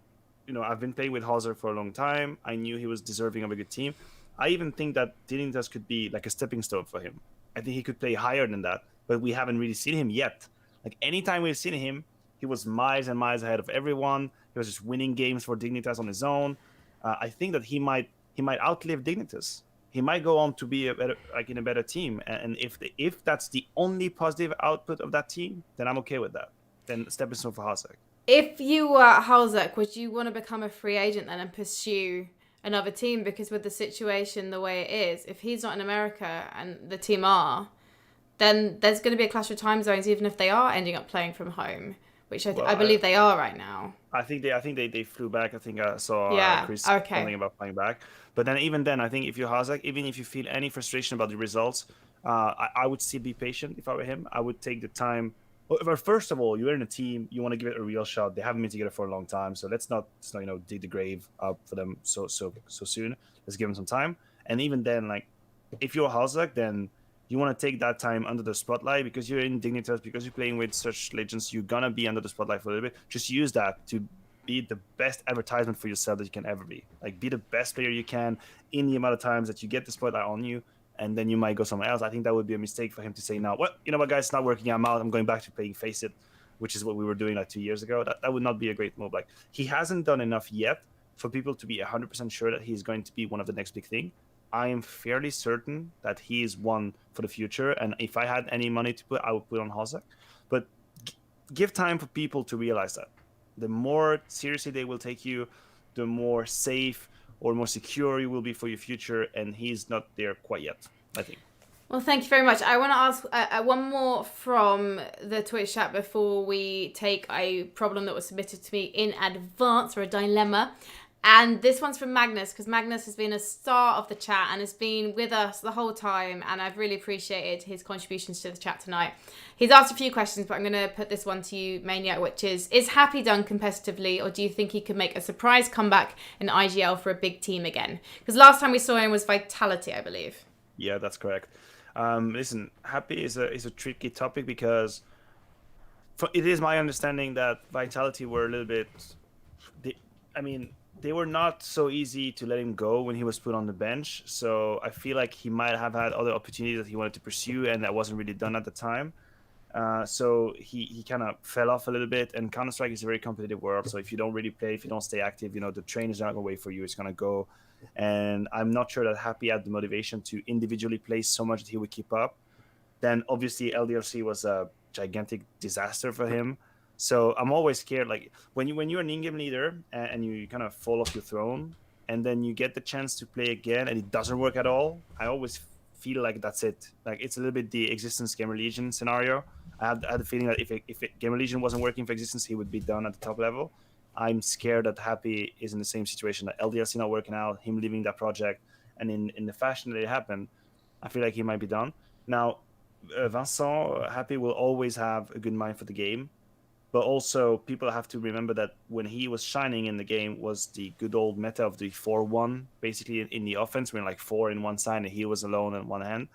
you know, I've been playing with Halzark for a long time. I knew he was deserving of a good team. I even think that Dignitas could be like a stepping stone for him. I think he could play higher than that, but we haven't really seen him yet. Like, anytime we've seen him, he was miles and miles ahead of everyone. He was just winning games for Dignitas on his own. I think that he might outlive Dignitas. He might go on to be in a better team. And if that's the only positive output of that team, then I'm okay with that. Then stepping stone for Halzark. If you were Halzark, would you want to become a free agent then and pursue another team? Because with the situation the way it is, if he's not in America and the team are, then there's going to be a clash of time zones even if they are ending up playing from home. which Well, I believe they are right now. I think they flew back. I think I saw Yeah, Chris okay. something about flying back. But then even then, I think if you're Hazak, even if you feel any frustration about the results, I would still be patient if I were him. I would take the time. Well, first of all, you're in a team. You want to give it a real shot. They haven't been together for a long time, so let's not dig the grave up for them so soon. Let's give them some time. And even then, like if you're Hazak, then you want to take that time under the spotlight because you're in Dignitas, because you're playing with such legends. You're gonna be under the spotlight for a little bit. Just use that to be the best advertisement for yourself that you can ever be. Like be the best player you can in the amount of times that you get the spotlight on you, and then you might go somewhere else. I think that would be a mistake for him to say, now, well, you know what, guys, it's not working. I'm out. I'm going back to playing Face It, which is what we were doing like 2 years ago. That would not be a great move. Like he hasn't done enough yet for people to be 100% sure that he's going to be one of the next big thing. I am fairly certain that he is one for the future, and if I had any money to put, I would put on Hazak. But give time for people to realize that. The more seriously they will take you, the more safe or more secure you will be for your future, and he's not there quite yet, I think. Well, thank you very much. I want to ask one more from the Twitch chat before we take a problem that was submitted to me in advance, or a dilemma. And this one's from Magnus, because Magnus has been a star of the chat and has been with us the whole time, and I've really appreciated his contributions to the chat tonight. He's asked a few questions, but I'm going to put this one to you, Maniac, which is Happy done competitively, or do you think he could make a surprise comeback in IGL for a big team again? Because last time we saw him was Vitality, I believe. Yeah, that's correct. Listen, Happy is a tricky topic because it is my understanding that Vitality were a little bit... They were not so easy to let him go when he was put on the bench. So I feel like he might have had other opportunities that he wanted to pursue, and that wasn't really done at the time. So he kind of fell off a little bit. And Counter-Strike is a very competitive world. So if you don't really play, if you don't stay active, the train is not going to wait for you. It's going to go. And I'm not sure that Happy had the motivation to individually play so much that he would keep up. Then obviously LDLC was a gigantic disaster for him. So I'm always scared, like when you're an in-game leader and you kind of fall off your throne, and then you get the chance to play again and it doesn't work at all. I always feel like that's it. Like it's a little bit the Existence Gamer Legion scenario. I had the feeling that if Gamer Legion wasn't working for Existence, he would be done at the top level. I'm scared that Happy is in the same situation, that LDLC not working out, him leaving that project, and in the fashion that it happened, I feel like he might be done. Now, Vincent, Happy will always have a good mind for the game. But also, people have to remember that when he was shining in the game was the good old meta of the 4-1, basically in the offense, when like 4 in one side and he was alone in one hand.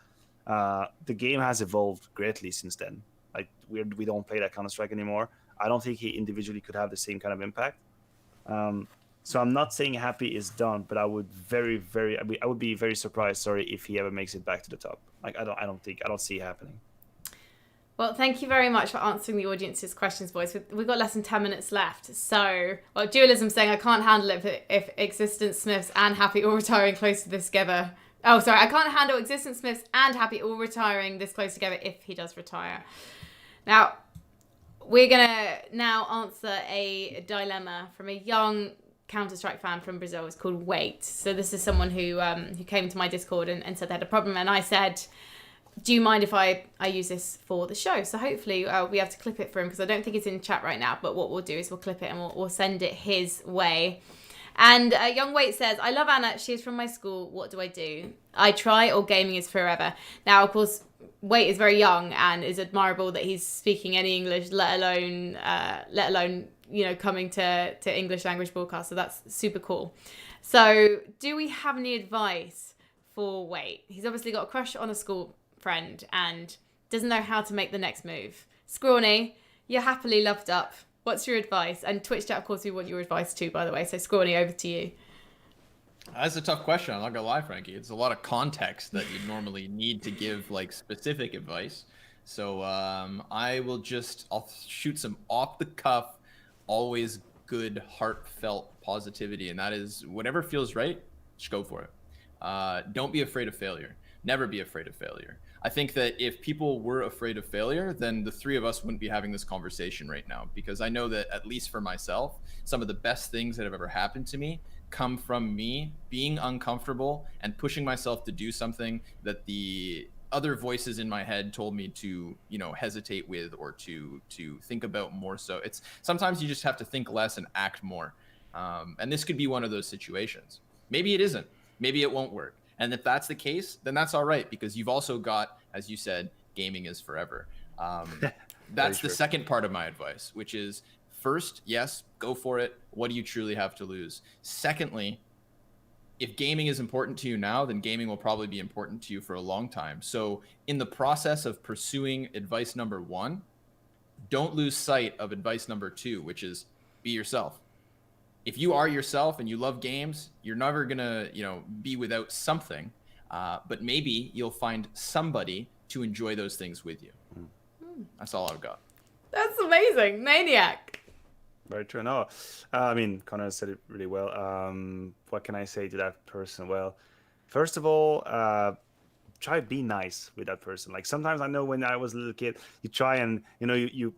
The game has evolved greatly since then. Like we don't play that Counter-Strike anymore. I don't think he individually could have the same kind of impact. So I'm not saying Happy is done, but I would I would be very surprised, if he ever makes it back to the top. Like I don't see it happening. Well, thank you very much for answering the audience's questions, boys. We've got less than 10 minutes left. So, Dualism saying, I can't handle it if Existence Smiths and Happy all retiring close to this together. Oh, sorry. I can't handle Existence Smiths and Happy all retiring this close together if he does retire. Now, we're going to now answer a dilemma from a young Counter-Strike fan from Brazil. It's called Wait. So this is someone who came to my Discord and said they had a problem. And I said, do you mind if I use this for the show? So hopefully we have to clip it for him, because I don't think it's in chat right now. But what we'll do is we'll clip it and we'll send it his way. And Young Wait says, I love Anna. She is from my school. What do I do? I try, or gaming is forever. Now, of course, Wait is very young and is admirable that he's speaking any English, let alone coming to English language broadcast. So that's super cool. So do we have any advice for Wait? He's obviously got a crush on a school friend and doesn't know how to make the next move. Scrawny, you're happily loved up. What's your advice? And Twitch chat, of course, we want your advice too, by the way. So Scrawny, over to you. That's a tough question. I'm not gonna lie, Frankie. It's a lot of context that you normally need to give like specific advice. So I'll shoot some off the cuff, always good, heartfelt positivity, and that is whatever feels right, just go for it. Don't be afraid of failure. Never be afraid of failure. I think that if people were afraid of failure, then the three of us wouldn't be having this conversation right now, because I know that, at least for myself, some of the best things that have ever happened to me come from me being uncomfortable and pushing myself to do something that the other voices in my head told me to, hesitate with, or to think about more. So it's sometimes you just have to think less and act more. And this could be one of those situations. Maybe it isn't. Maybe it won't work. And if that's the case, then that's all right, because you've also got, as you said, gaming is forever. That's the second part of my advice, which is, first, yes, go for it. What do you truly have to lose? Secondly, if gaming is important to you now, then gaming will probably be important to you for a long time. So in the process of pursuing advice number 1, don't lose sight of advice number 2, which is be yourself. If you are yourself and you love games, you're never gonna, be without something, but maybe you'll find somebody to enjoy those things with you. That's all I've got. That's amazing. Maniac. Very true. No, I mean, Connor said it really well. What can I say to that person? Well, first of all, try to be nice with that person. Like, sometimes I know when I was a little kid, you try and, you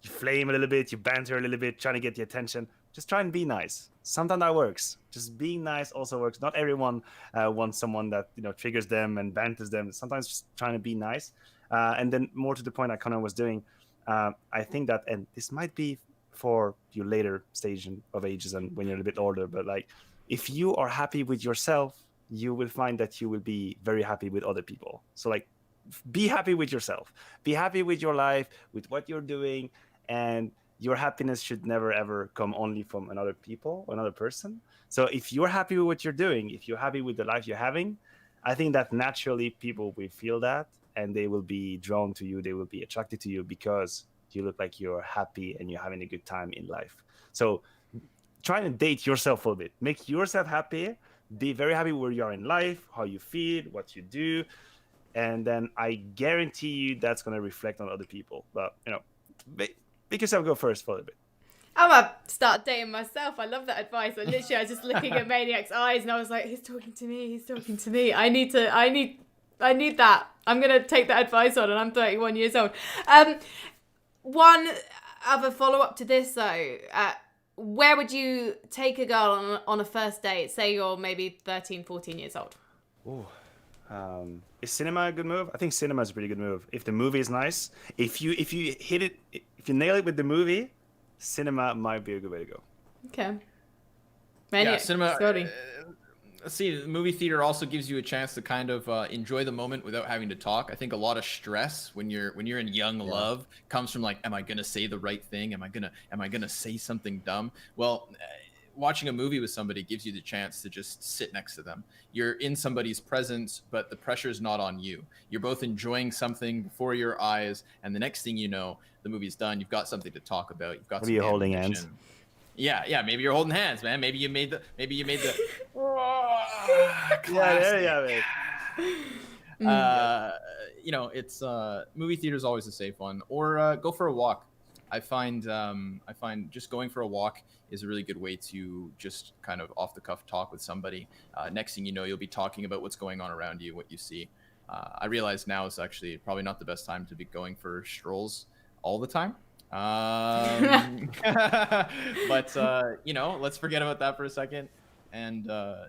flame a little bit, you banter a little bit, trying to get the attention. Just try and be nice. Sometimes that works. Just being nice also works. Not everyone wants someone that, triggers them and banters them. Sometimes just trying to be nice. And then more to the point that Connor was doing, I think that, and this might be for your later stage of ages and when you're a little bit older, but like, if you are happy with yourself, you will find that you will be very happy with other people. So like, be happy with yourself, be happy with your life, with what you're doing, and your happiness should never ever come only from another person. So if you're happy with what you're doing, if you're happy with the life you're having, I think that naturally people will feel that, and they will be drawn to you, they will be attracted to you, because you look like you're happy and you're having a good time in life. So try and date yourself a little bit, make yourself happy, be very happy where you are in life, how you feel, what you do, and then I guarantee you that's going to reflect on other people. But make yourself go first for a little bit. I'm gonna start dating myself. I love that advice. I was just looking at Maniac's eyes, and I was like, he's talking to me. I need that. I'm gonna take that advice on, and I'm 31 years old. One other follow-up to this, though, where would you take a girl on a first date? Say you're maybe 13, 14 years old. Ooh. Is cinema a good move? I think cinema is a pretty good move. If the movie is nice, if you hit it, if you nail it with the movie, cinema might be a good way to go. Okay. Yeah, cinema. Let's see, the movie theater also gives you a chance to kind of enjoy the moment without having to talk. I think a lot of stress when you're in young love comes from like, am I gonna say the right thing? Am I gonna say something dumb? Well, watching a movie with somebody gives you the chance to just sit next to them. You're in somebody's presence, but the pressure's not on you. You're both enjoying something before your eyes, and the next thing you know, the movie's done. You've got something to talk about. You've got. Maybe you're holding hands. Yeah. Maybe you're holding hands, man. Maybe you made the. Yeah. It's movie theater is always a safe one, or go for a walk. I find just going for a walk is a really good way to just kind of off the cuff talk with somebody. Next thing you know, you'll be talking about what's going on around you, what you see. I realize now is actually probably not the best time to be going for strolls all the time. But let's forget about that for a second, and go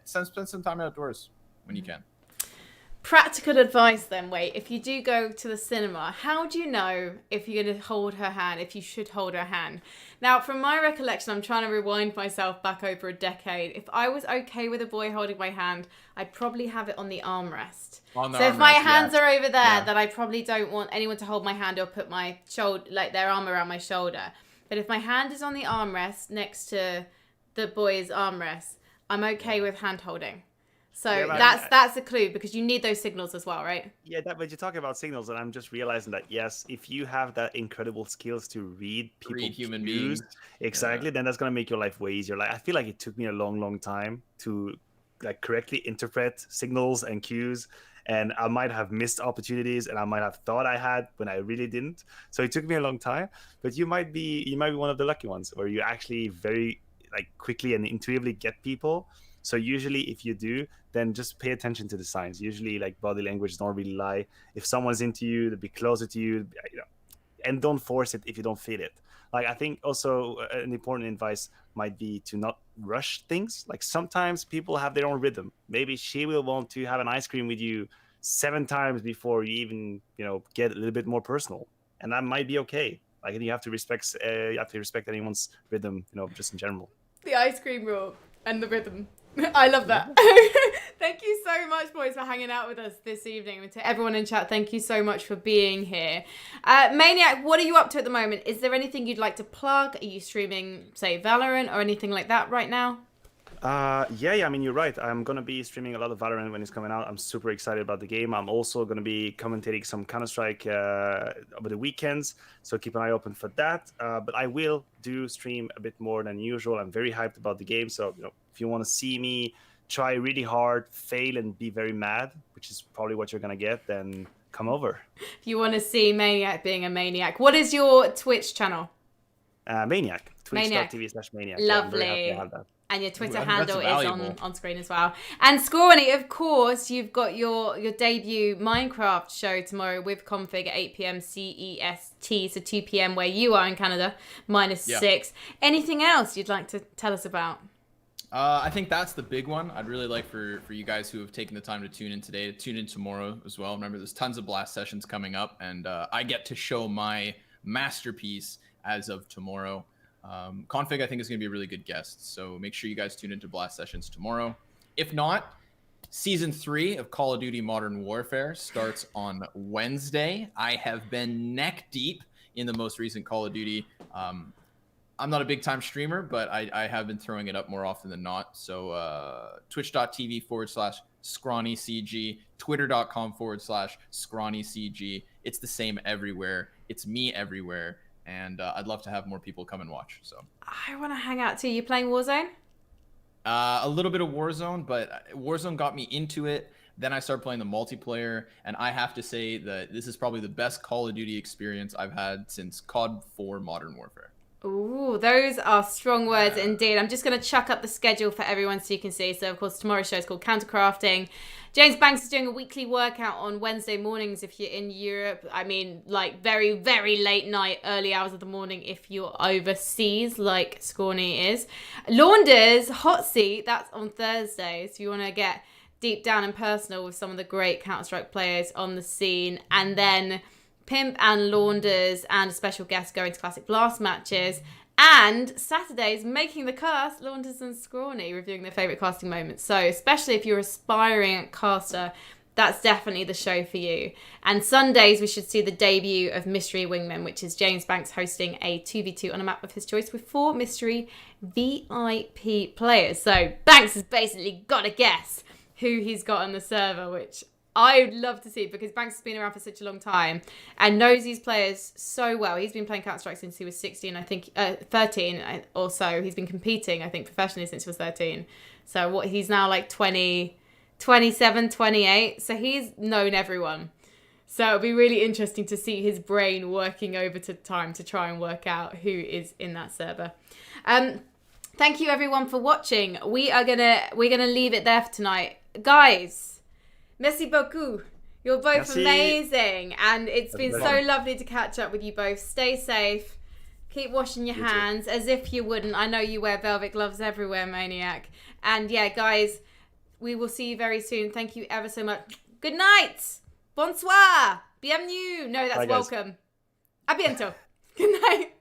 spend some time outdoors when you can. Practical advice then, if you do go to the cinema, how do you know if you're going to hold her hand, if you should hold her hand? Now, from my recollection, I'm trying to rewind myself back over a decade. If I was okay with a boy holding my hand, I'd probably have it on the armrest. If my hands are over there, then I probably don't want anyone to hold my hand or put my shoulder, like their arm around my shoulder. But if my hand is on the armrest next to the boy's armrest, I'm okay with hand holding. So that's a clue, because you need those signals as well, right? Yeah, but you're talking about signals, and I'm just realizing that, yes, if you have that incredible skills to read human beings, exactly, then that's going to make your life way easier. Like, I feel like it took me a long, long time to like correctly interpret signals and cues, and I might have missed opportunities, and I might have thought I had when I really didn't. So it took me a long time, but you might be one of the lucky ones where you actually very like quickly and intuitively get people. So usually if you do, then just pay attention to the signs. Usually like body language don't really lie. If someone's into you, to be closer to you, and don't force it if you don't feel it. Like, I think also an important advice might be to not rush things. Like, sometimes people have their own rhythm. Maybe she will want to have an ice cream with you 7 times before you even get a little bit more personal, and that might be okay. Like, you have to respect anyone's rhythm, just in general. The ice cream rule and the rhythm. I love that. Thank you so much, boys, for hanging out with us this evening. And to everyone in chat, thank you so much for being here. Maniac, what are you up to at the moment? Is there anything you'd like to plug? Are you streaming, say, Valorant or anything like that right now? Yeah, I mean, you're right. I'm going to be streaming a lot of Valorant when it's coming out. I'm super excited about the game. I'm also going to be commentating some Counter-Strike over the weekends, so keep an eye open for that. But I will do stream a bit more than usual. I'm very hyped about the game, so if you want to see me try really hard, fail, and be very mad, which is probably what you're going to get, then come over. If you want to see Maniac being a maniac, what is your Twitch channel? Maniac. Twitch.tv/Maniac. Lovely. Yeah, I'm very happy to have that. And your Twitter Ooh, handle that's is on screen as well. And Scrawny, of course, you've got your debut Minecraft show tomorrow with Config at 8 p.m. CEST, so 2 p.m. where you are in Canada, -6. Anything else you'd like to tell us about? I think that's the big one. I'd really like for you guys who have taken the time to tune in today to tune in tomorrow as well. Remember, there's tons of blast sessions coming up, and I get to show my masterpiece as of tomorrow. Config, I think, is going to be a really good guest, so make sure you guys tune into blast sessions tomorrow. If not, season 3 of Call of Duty Modern Warfare starts on Wednesday. I have been neck deep in the most recent Call of Duty. I'm not a big time streamer, but I have been throwing it up more often than not. So twitch.tv/ScrawnyCG, twitter.com/ScrawnyCG. It's the same everywhere. It's me everywhere. And I'd love to have more people come and watch. So I want to hang out too. You playing Warzone? A little bit of Warzone, but Warzone got me into it. Then I started playing the multiplayer, and I have to say that this is probably the best Call of Duty experience I've had since COD 4 Modern Warfare. Ooh, those are strong words indeed. I'm just going to chuck up the schedule for everyone so you can see. So, of course, tomorrow's show is called Countercrafting. James Banks is doing a weekly workout on Wednesday mornings if you're in Europe. I mean, like very, very late night, early hours of the morning if you're overseas, like Scrawny is. Launders Hot Seat, that's on Thursday. So if you want to get deep down and personal with some of the great Counter-Strike players on the scene. And then Pimp and Launders and a special guest going to Classic Blast matches. And Saturdays, making the cast, Launders and Scrawny reviewing their favourite casting moments. So especially if you're aspiring caster, that's definitely the show for you. And Sundays, we should see the debut of Mystery Wingmen, which is James Banks hosting a 2v2 on a map of his choice with 4 mystery VIP players. So Banks has basically got to guess who he's got on the server, which I'd love to see because Banks has been around for such a long time and knows these players so well. He's been playing Counter-Strike since he was 16, I think, 13 or so. He's been competing, I think, professionally since he was 13. So he's now like 20, 27, 28. So he's known everyone. So it'll be really interesting to see his brain working over to time to try and work out who is in that server. Thank you everyone for watching. We're gonna leave it there for tonight. Guys, merci beaucoup. You're both amazing. And it's been so lovely to catch up with you both. Stay safe. Keep washing your hands as if you wouldn't. I know you wear velvet gloves everywhere, Maniac. And yeah, guys, we will see you very soon. Thank you ever so much. Good night. Bonsoir. Bienvenue. No, that's welcome. A bientôt. Good night.